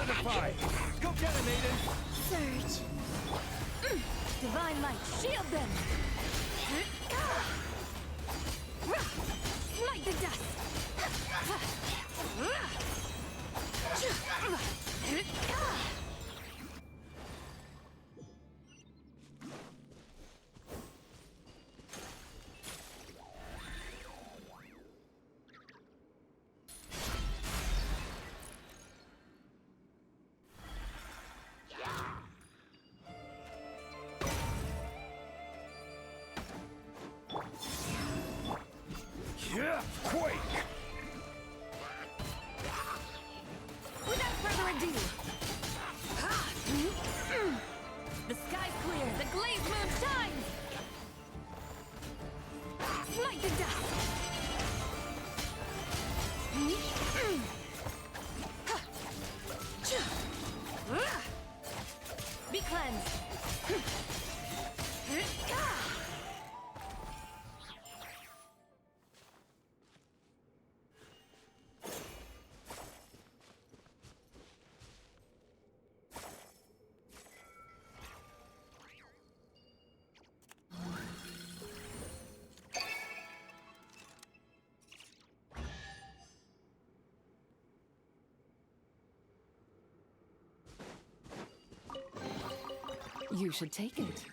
Solidify! Go get him, Aiden! Surge. Divine light, shield them! Smite the dust! Quake! Without further ado, the sky's clear, the glazed moon shines! Smite the dust! Be cleansed! You should take it.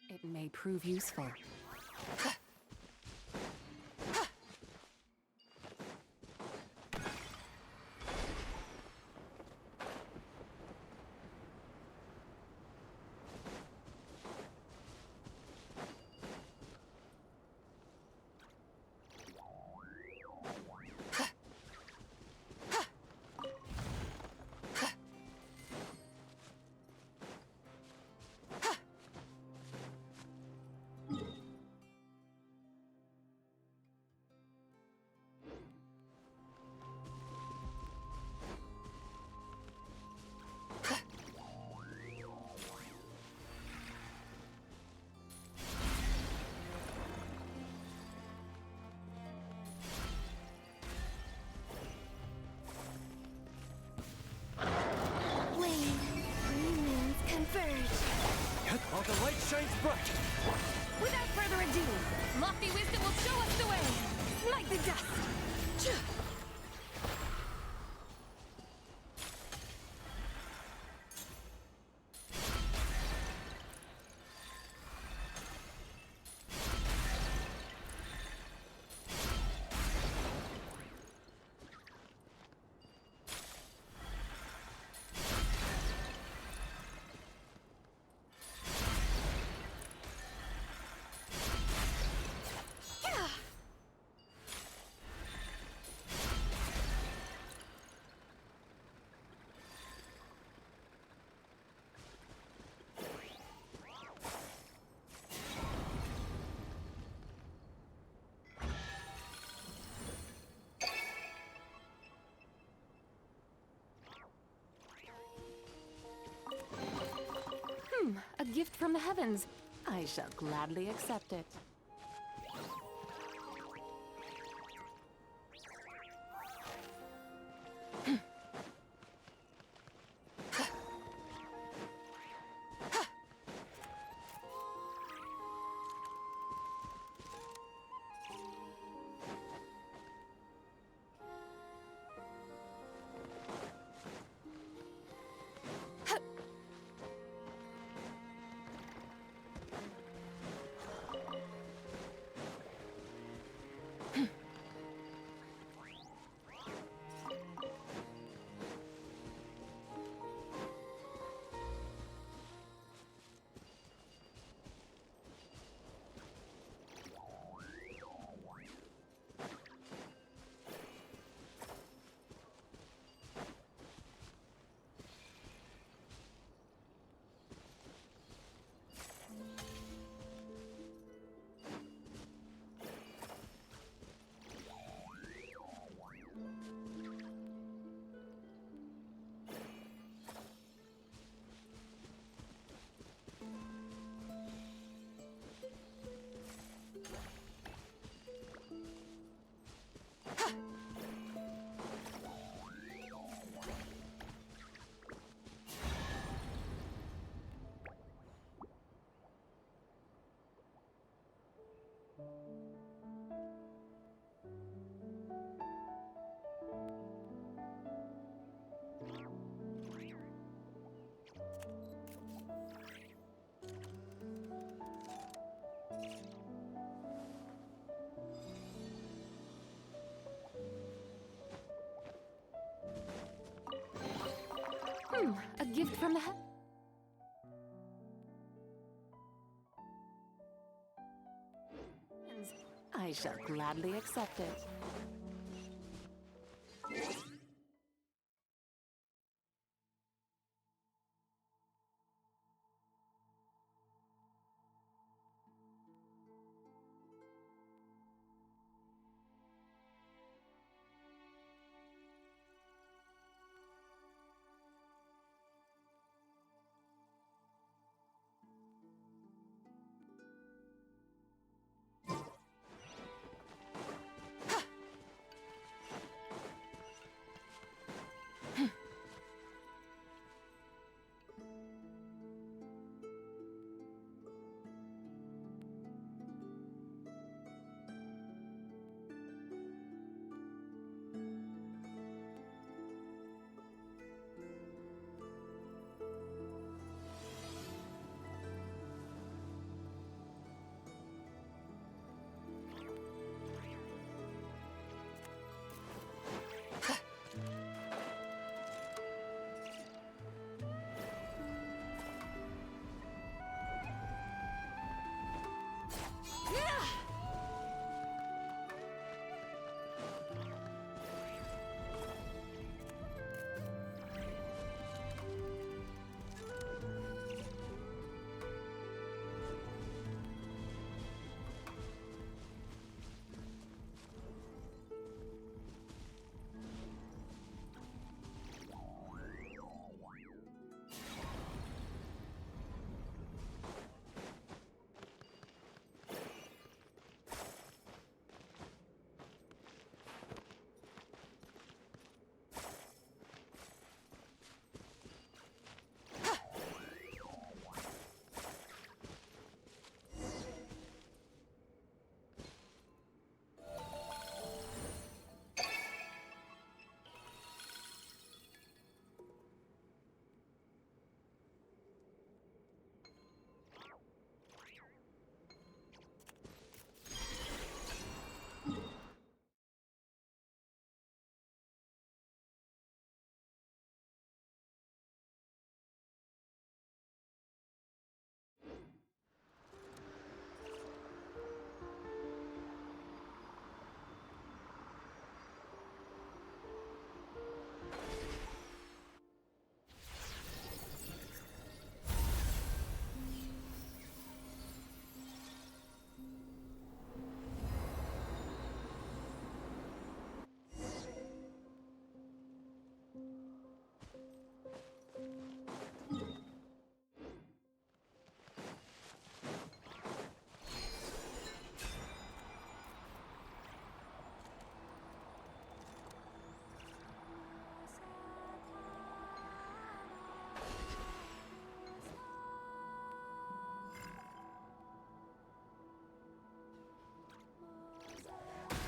It may prove useful. While the light shines bright! Without further ado, lofty wisdom will show us the way! Smite the dust! A gift from the heavens. I shall gladly accept it. gift from the heavens. I shall gladly accept it.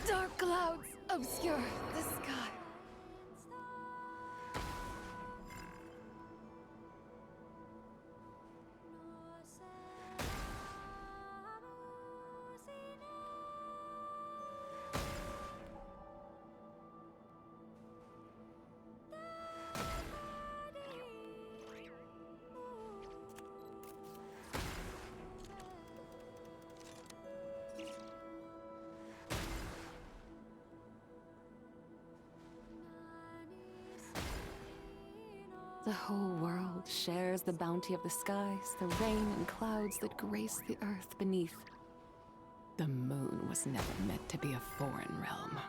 Dark clouds obscure the sky. The whole world shares the bounty of the skies, the rain and clouds that grace the earth beneath. The moon was never meant to be a foreign realm.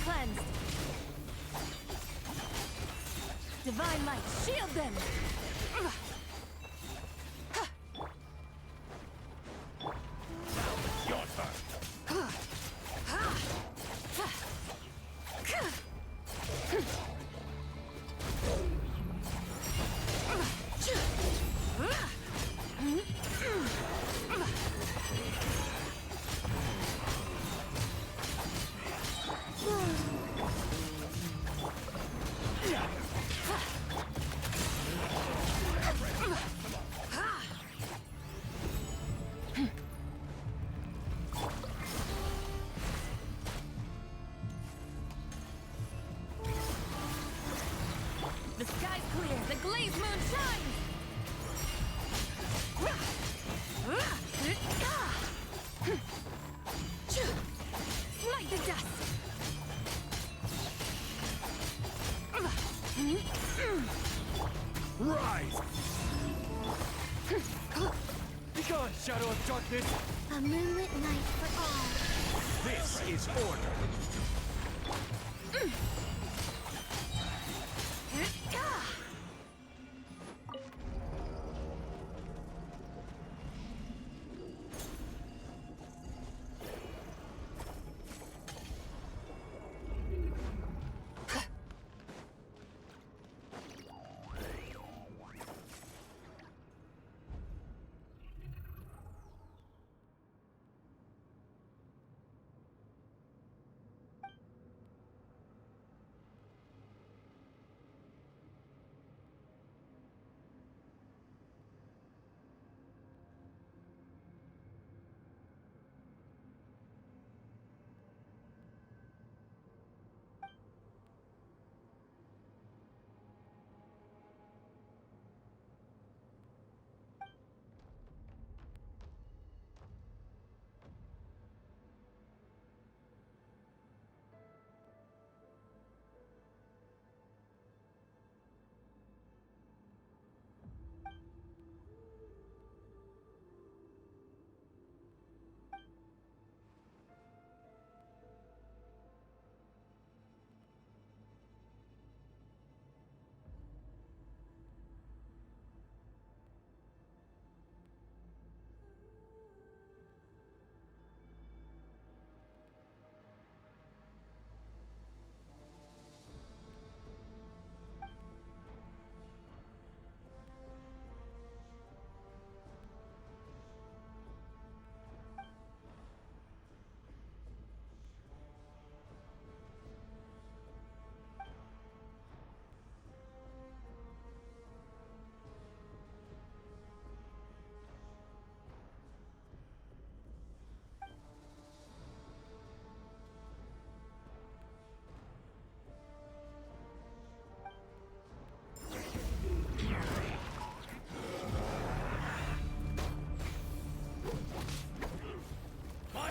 cleansed! Divine light, shield them! Your turn. The sky's clear, the glazed moon shines! Smite the dust! Rise! Begone, shadow of darkness! A moonlit night for all. This is order.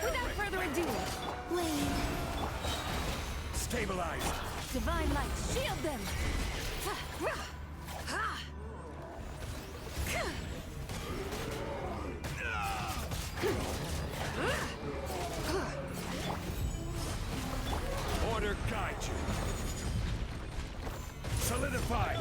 Without further ado, Wayne. Stabilize! Divine light, shield them! Order guide you. Solidify!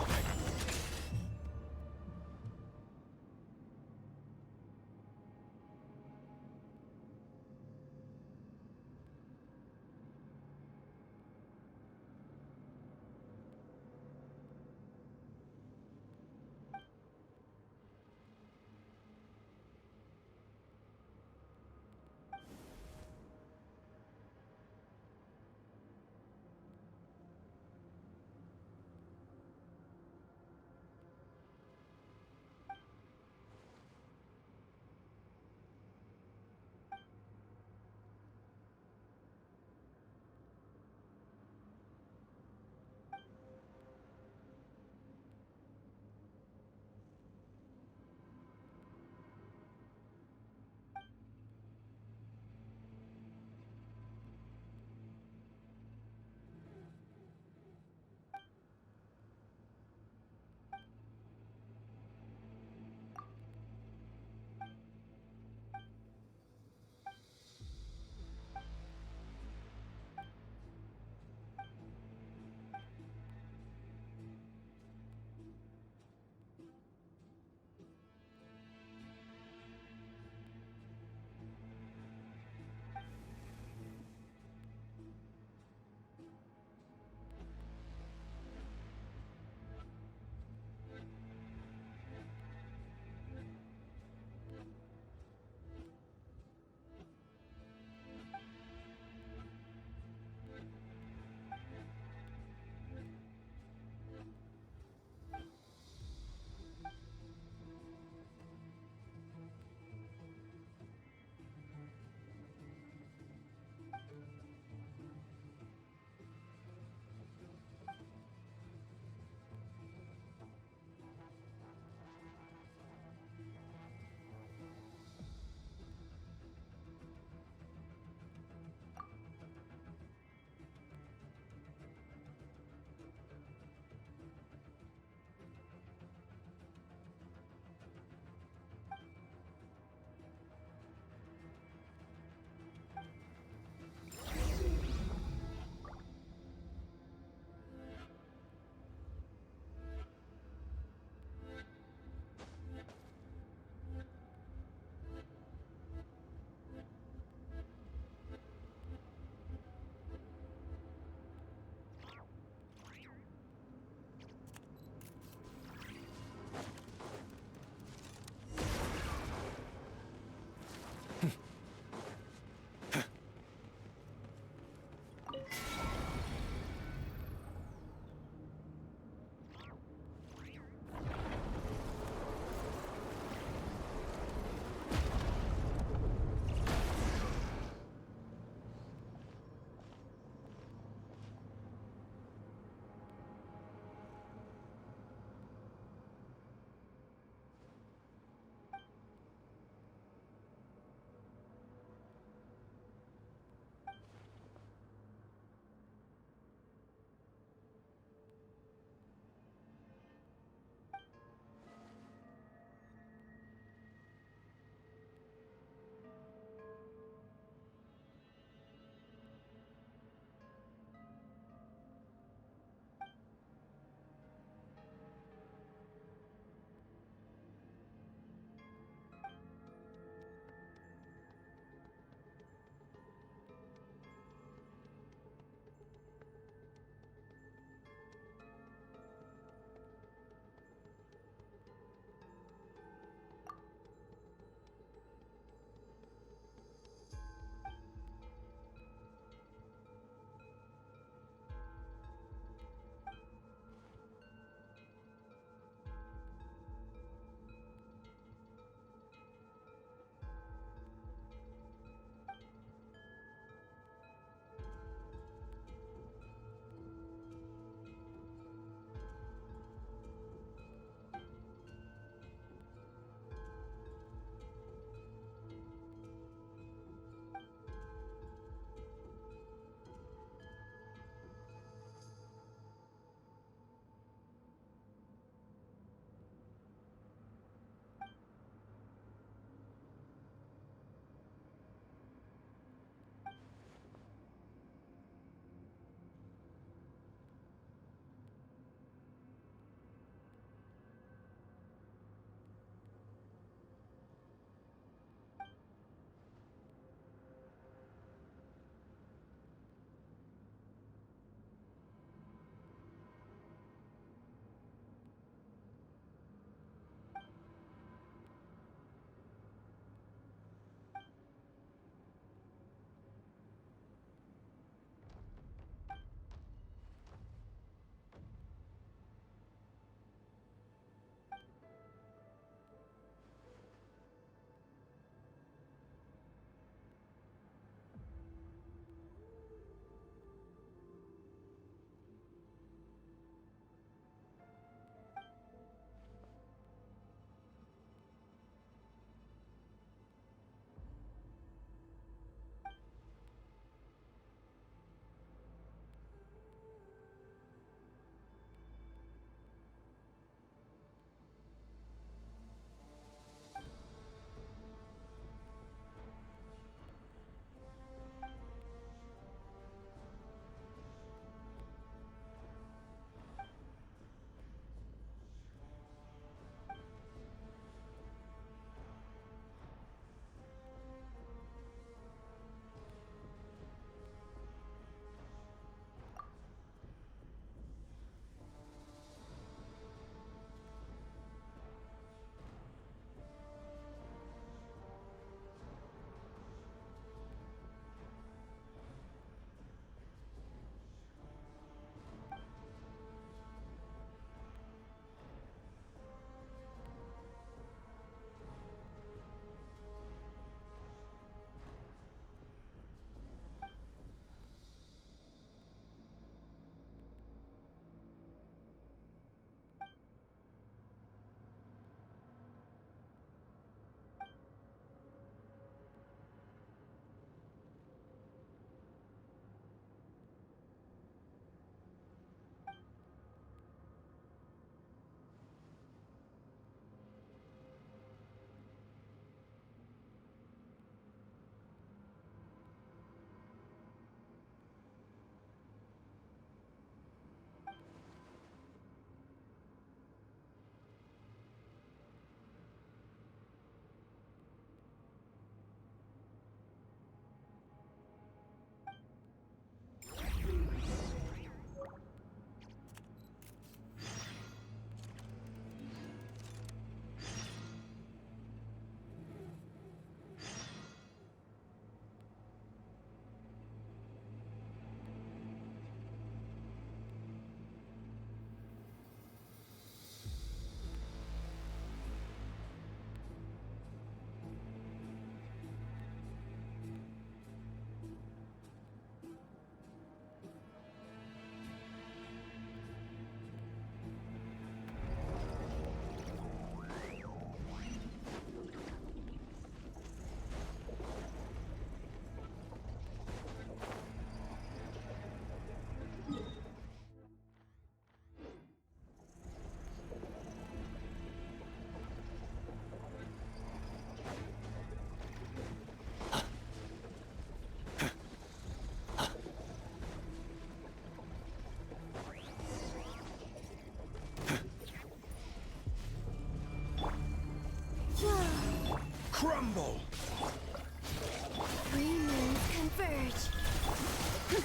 The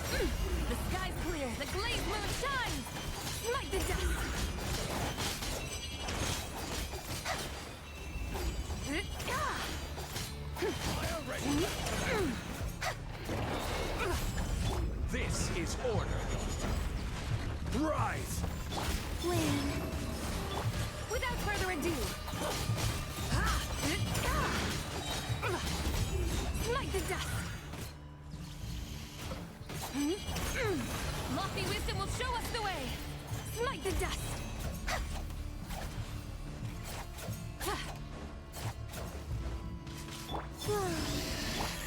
sky's clear, the glazed moon shines! Smite the dust! This is order. Rise! Flame. Without further ado. Smite the dust! Lofty wisdom will show us the way! Smite the dust!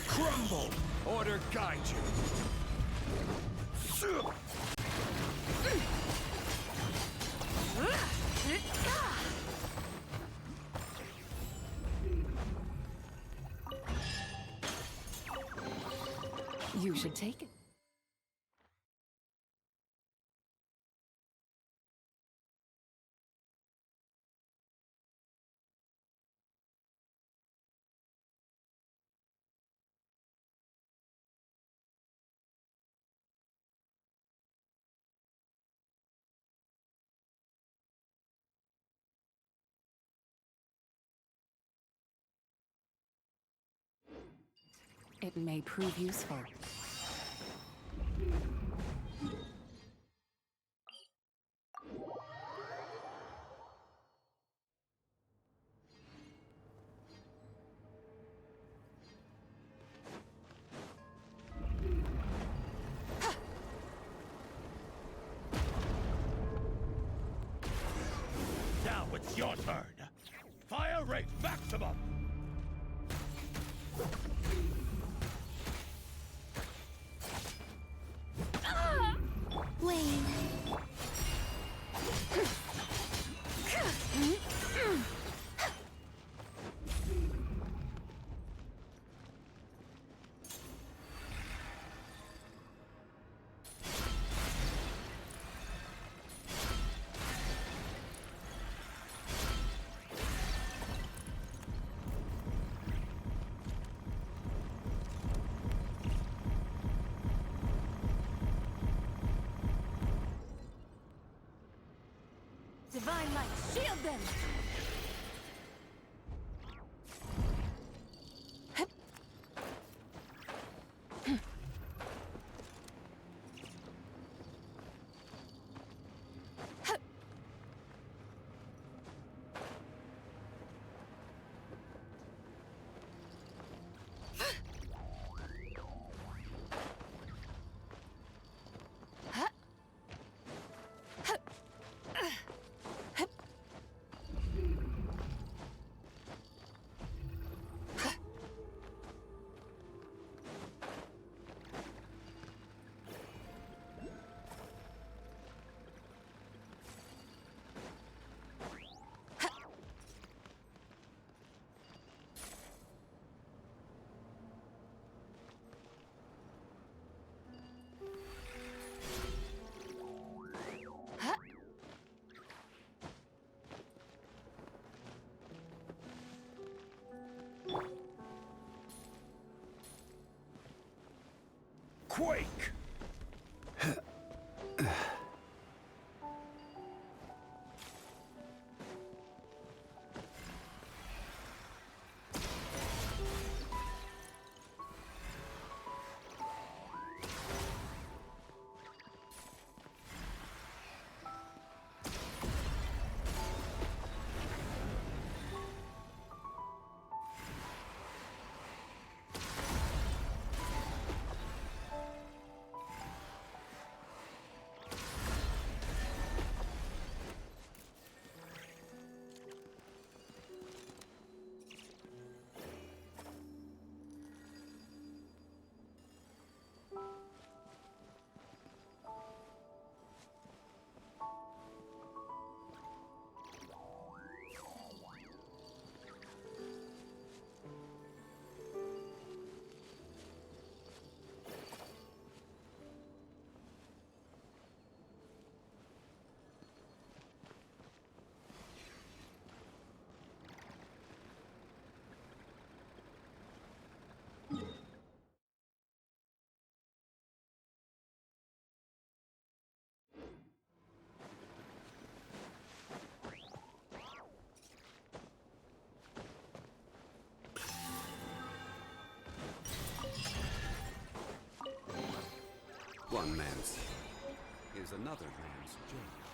Crumble! Order guide you. You should take it. It may prove useful. Now it's your turn. Fire rate maximum. Wayne. Divine light, shield them! Quake! One man's cell is another man's jail.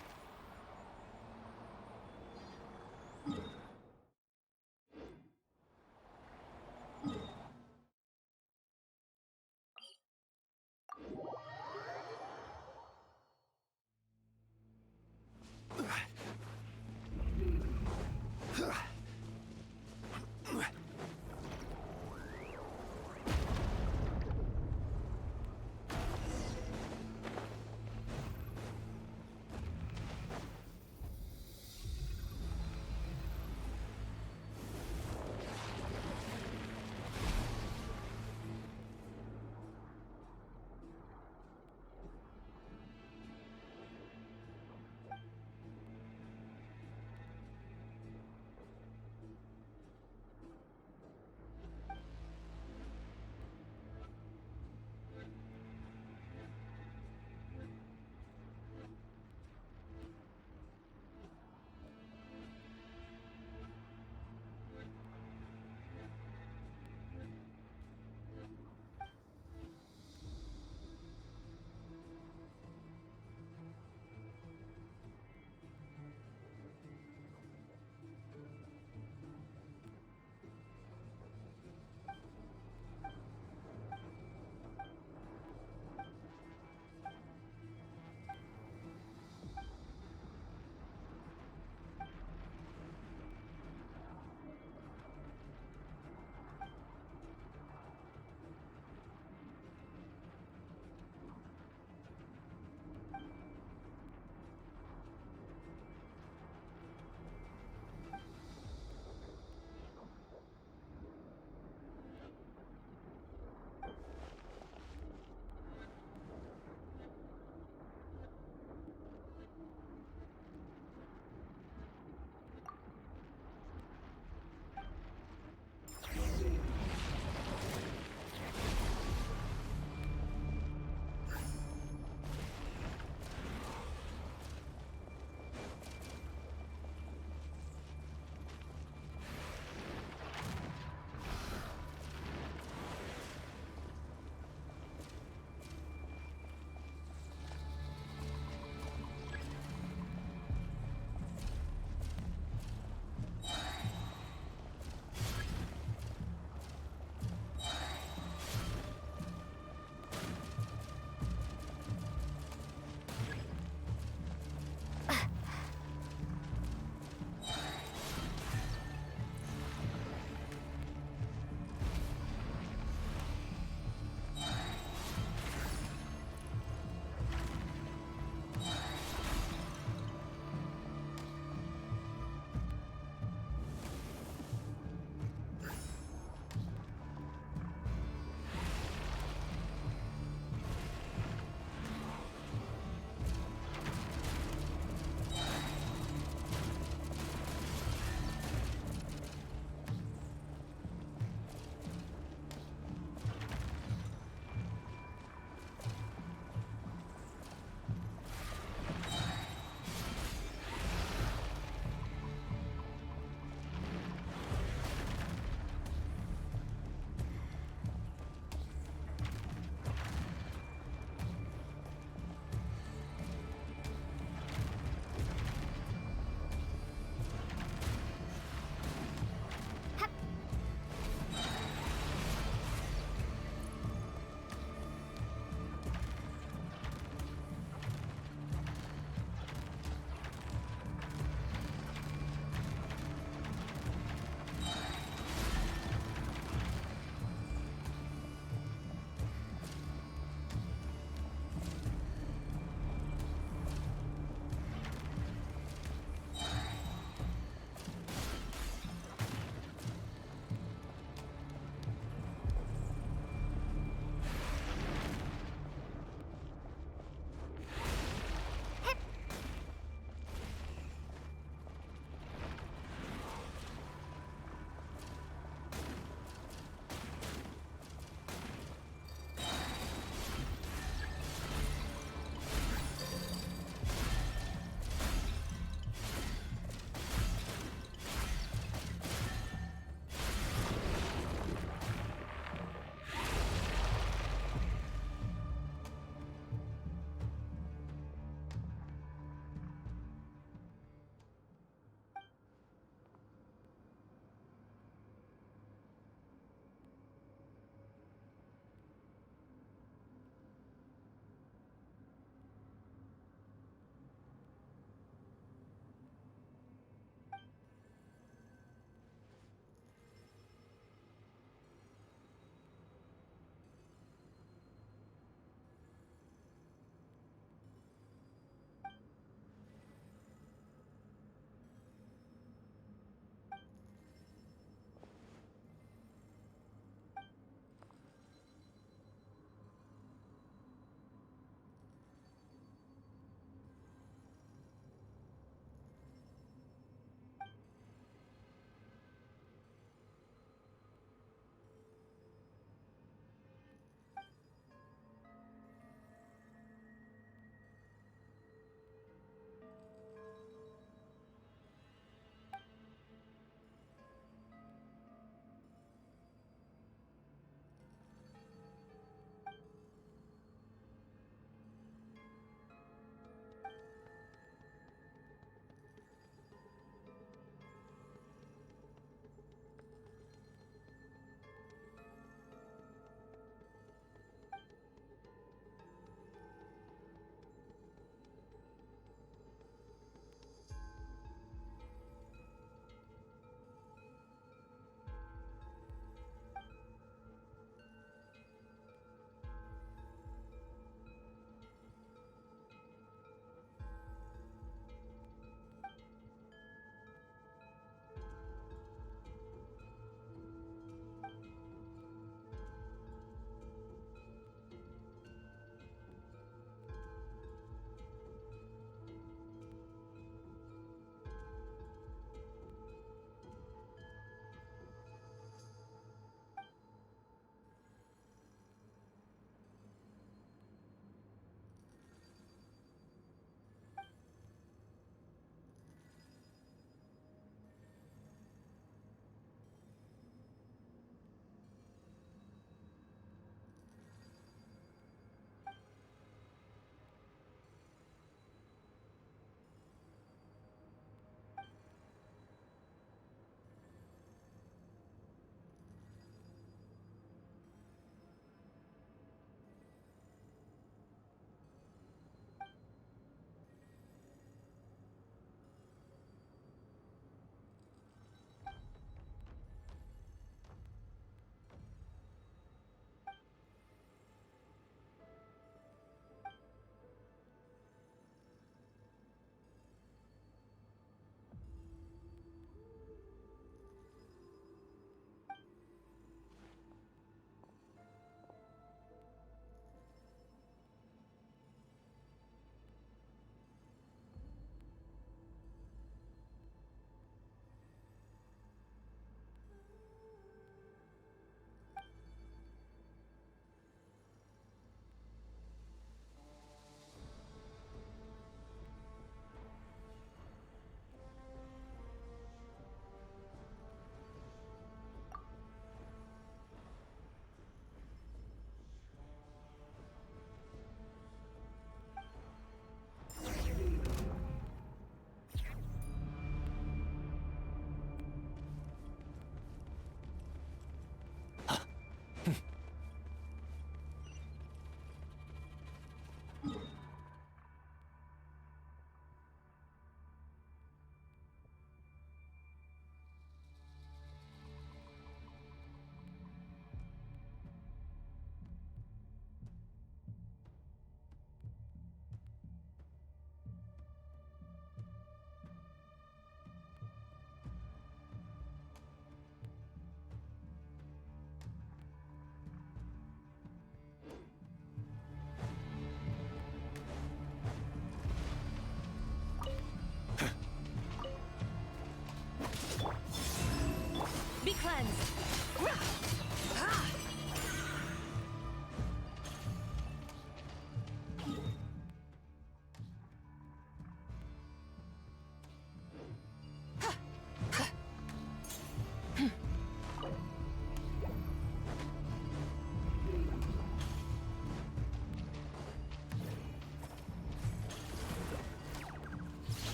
cleanse!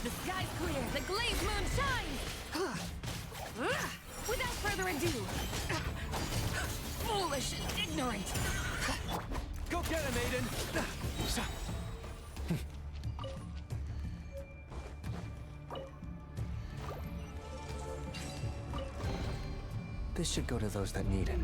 The sky's clear! The glazed moon shines! Without further ado, foolish and ignorant! Go get him, Aiden! This should go to those that need it.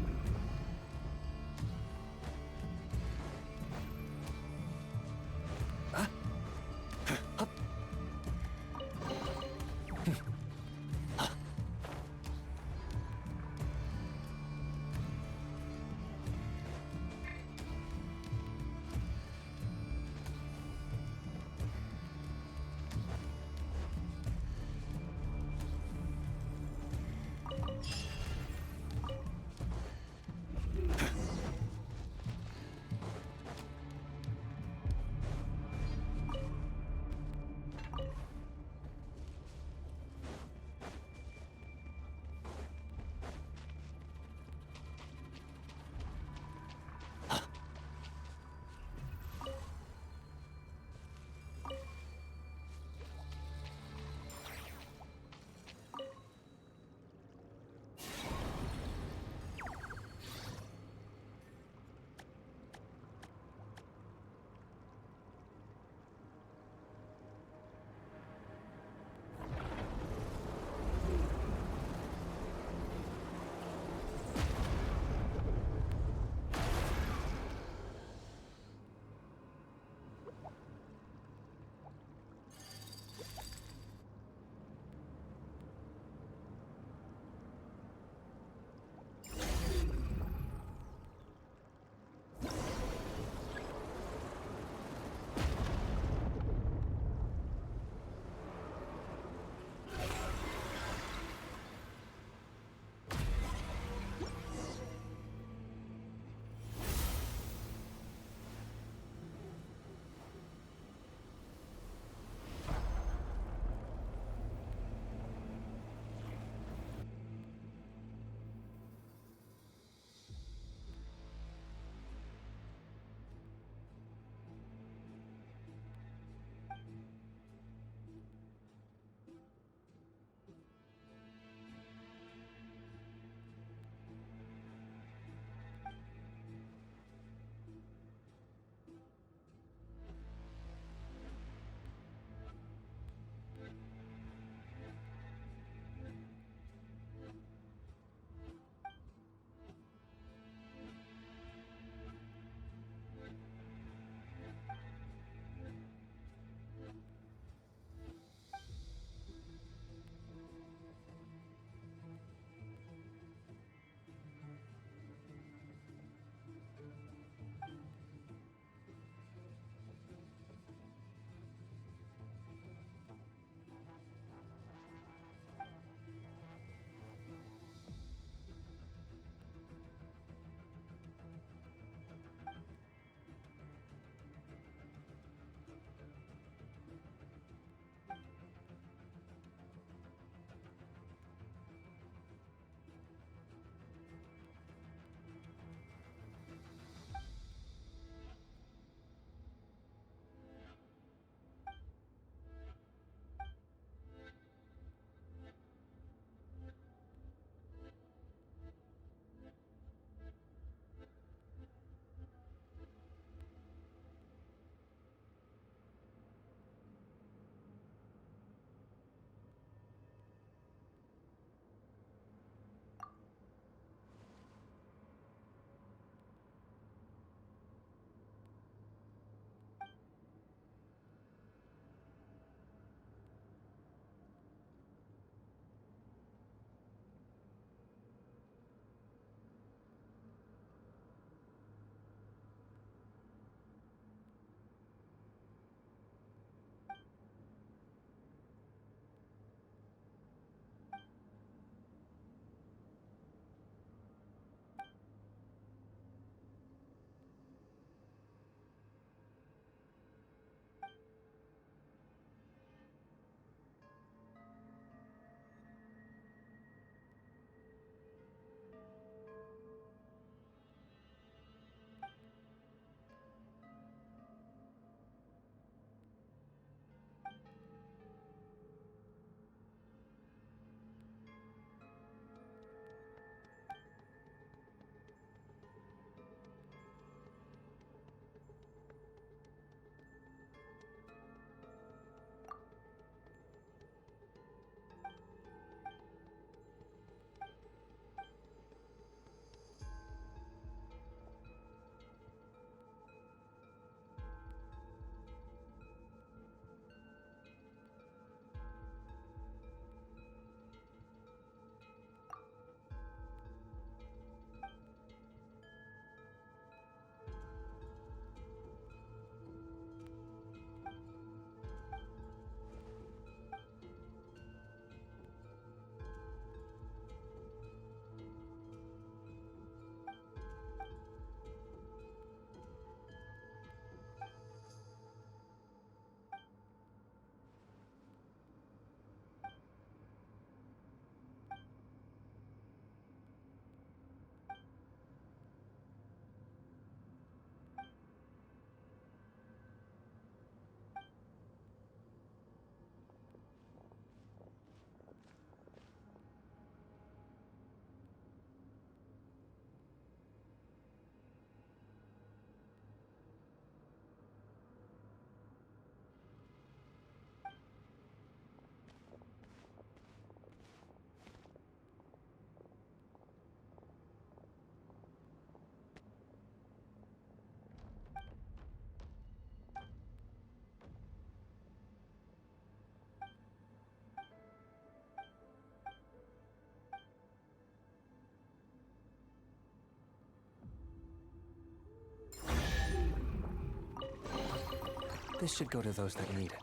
This should go to those that need it.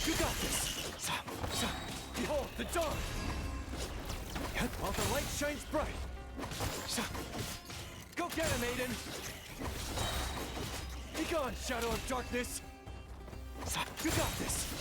You got this! Behold the dawn! While the light shines bright! Go get him, Aiden! Be gone, shadow of darkness! You got this!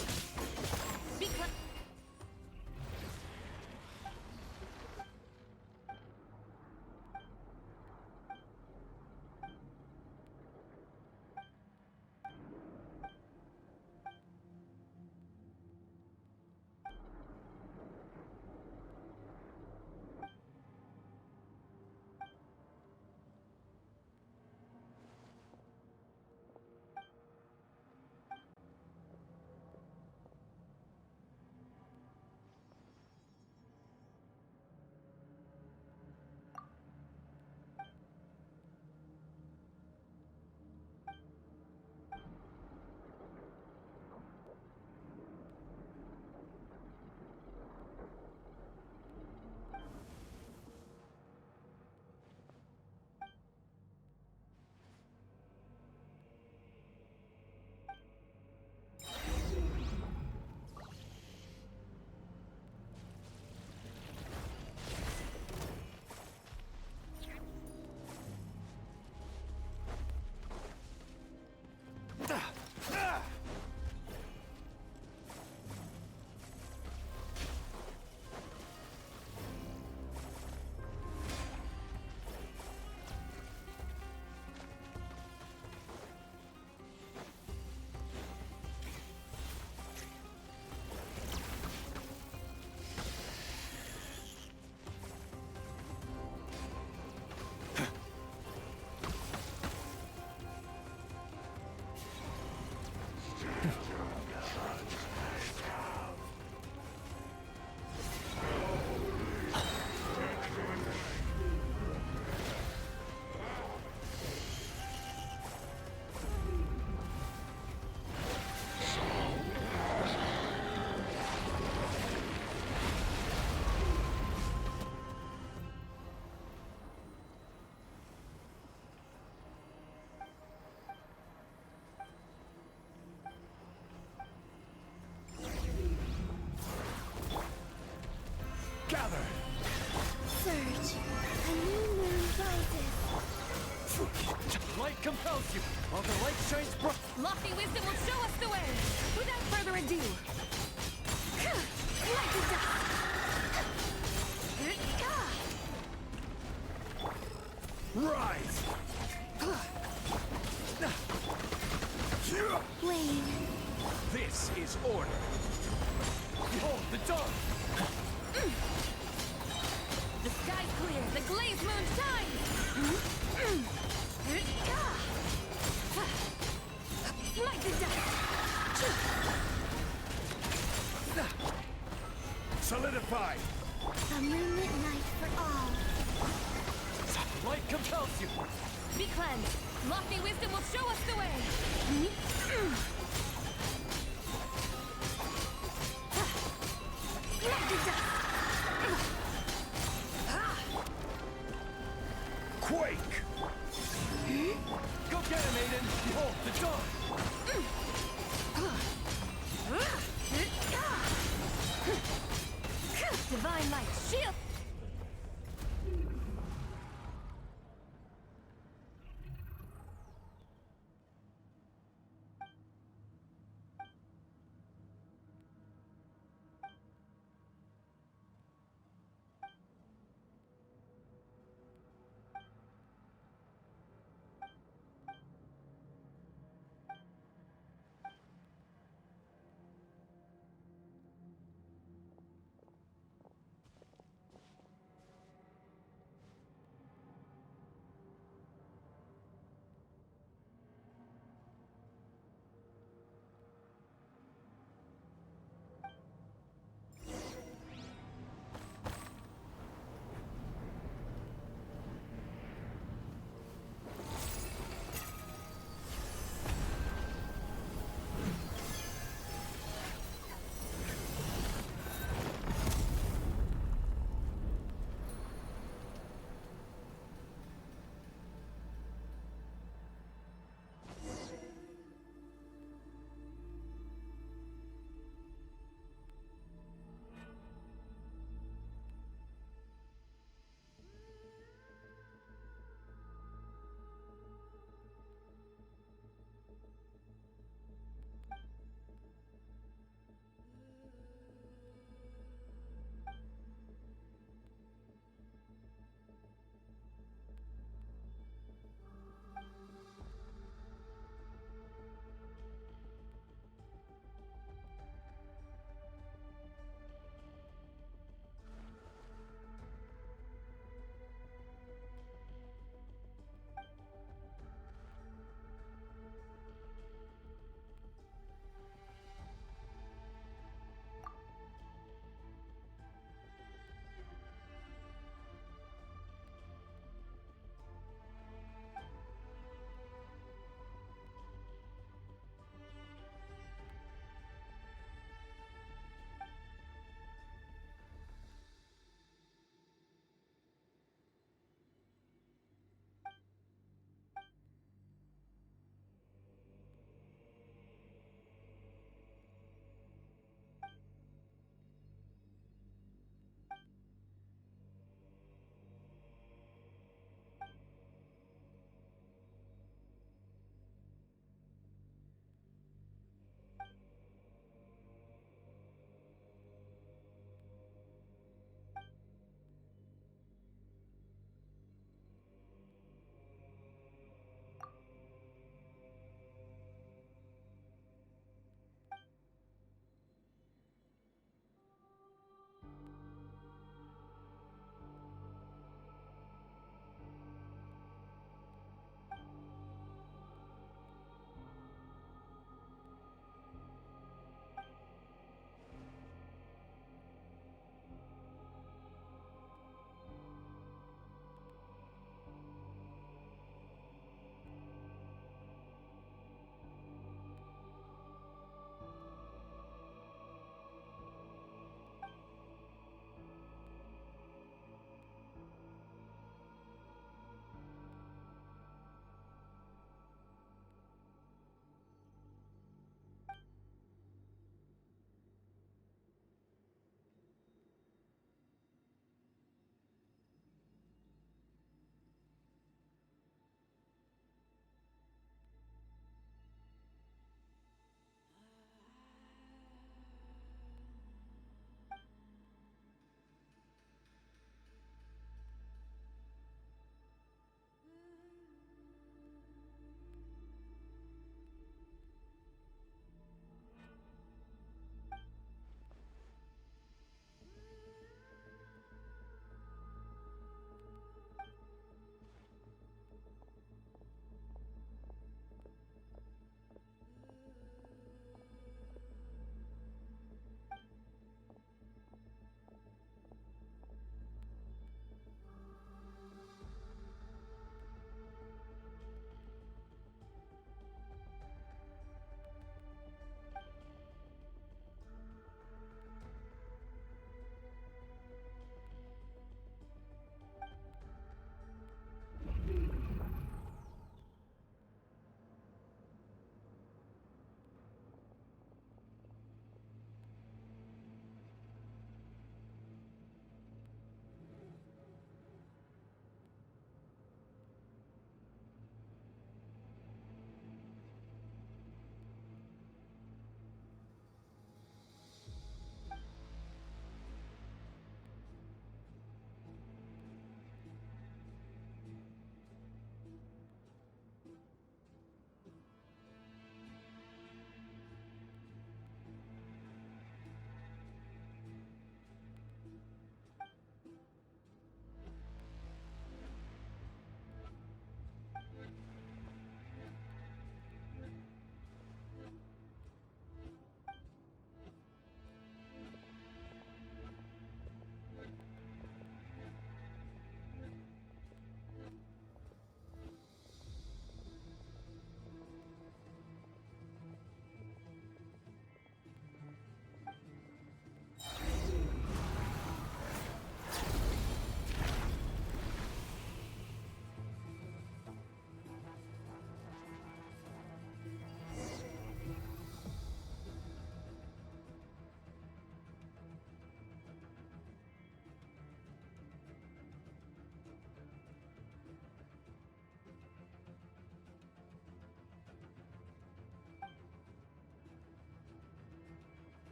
Gather! Surge. A new moon rises. Light compels you, while the light shines bright. Lofty wisdom will show us the way! Without further ado, Like the dust. Rise! Wayne. This is order. Behold the dawn! the sky's clear, the glazed moon shines! Like the dust! Solidify! A moonlit night for all. Light compels you. Be cleansed! Lofty wisdom will show us the way! Like the dust. Quake! Go get him, Aiden. Behold the dawn. Divine light, shield!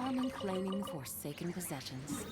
come in claiming forsaken possessions.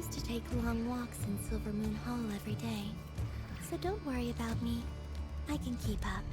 used to take long walks in Silver Moon Hall every day. So don't worry about me. I can keep up.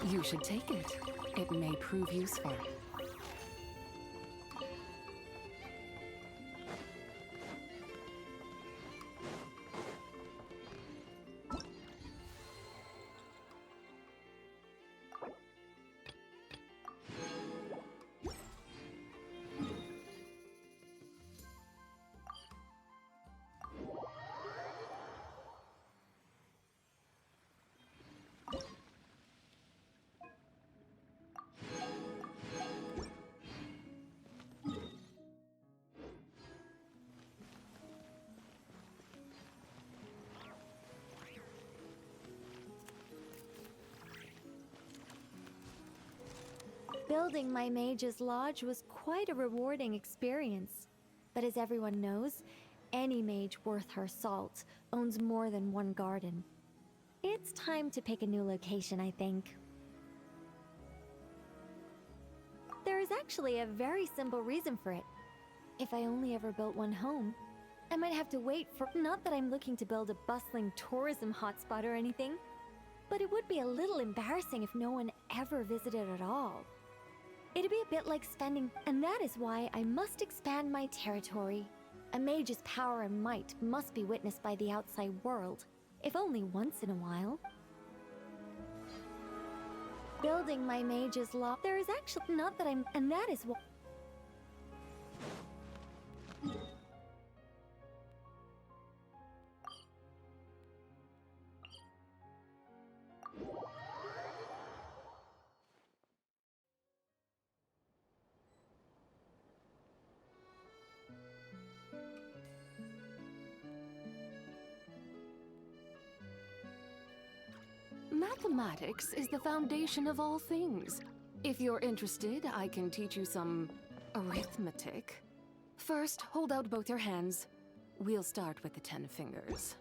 You should take it. It may prove useful. Building my mage's lodge was quite a rewarding experience. But as everyone knows, any mage worth her salt owns more than one garden. It's time to pick a new location, I think. There is actually a very simple reason for it. If I only ever built one home, I might have to wait for— not that I'm looking to build a bustling tourism hotspot or anything, but it would be a little embarrassing if no one ever visited at all. It'd be a bit like spending— and that is why I must expand my territory. A mage's power and might must be witnessed by the outside world, if only once in a while. Building my mage's lodge— there is actually— not that I'm— and that is why— Mathematics is the foundation of all things. If you're interested, I can teach you some arithmetic. First, hold out both your hands. We'll start with the 10 fingers.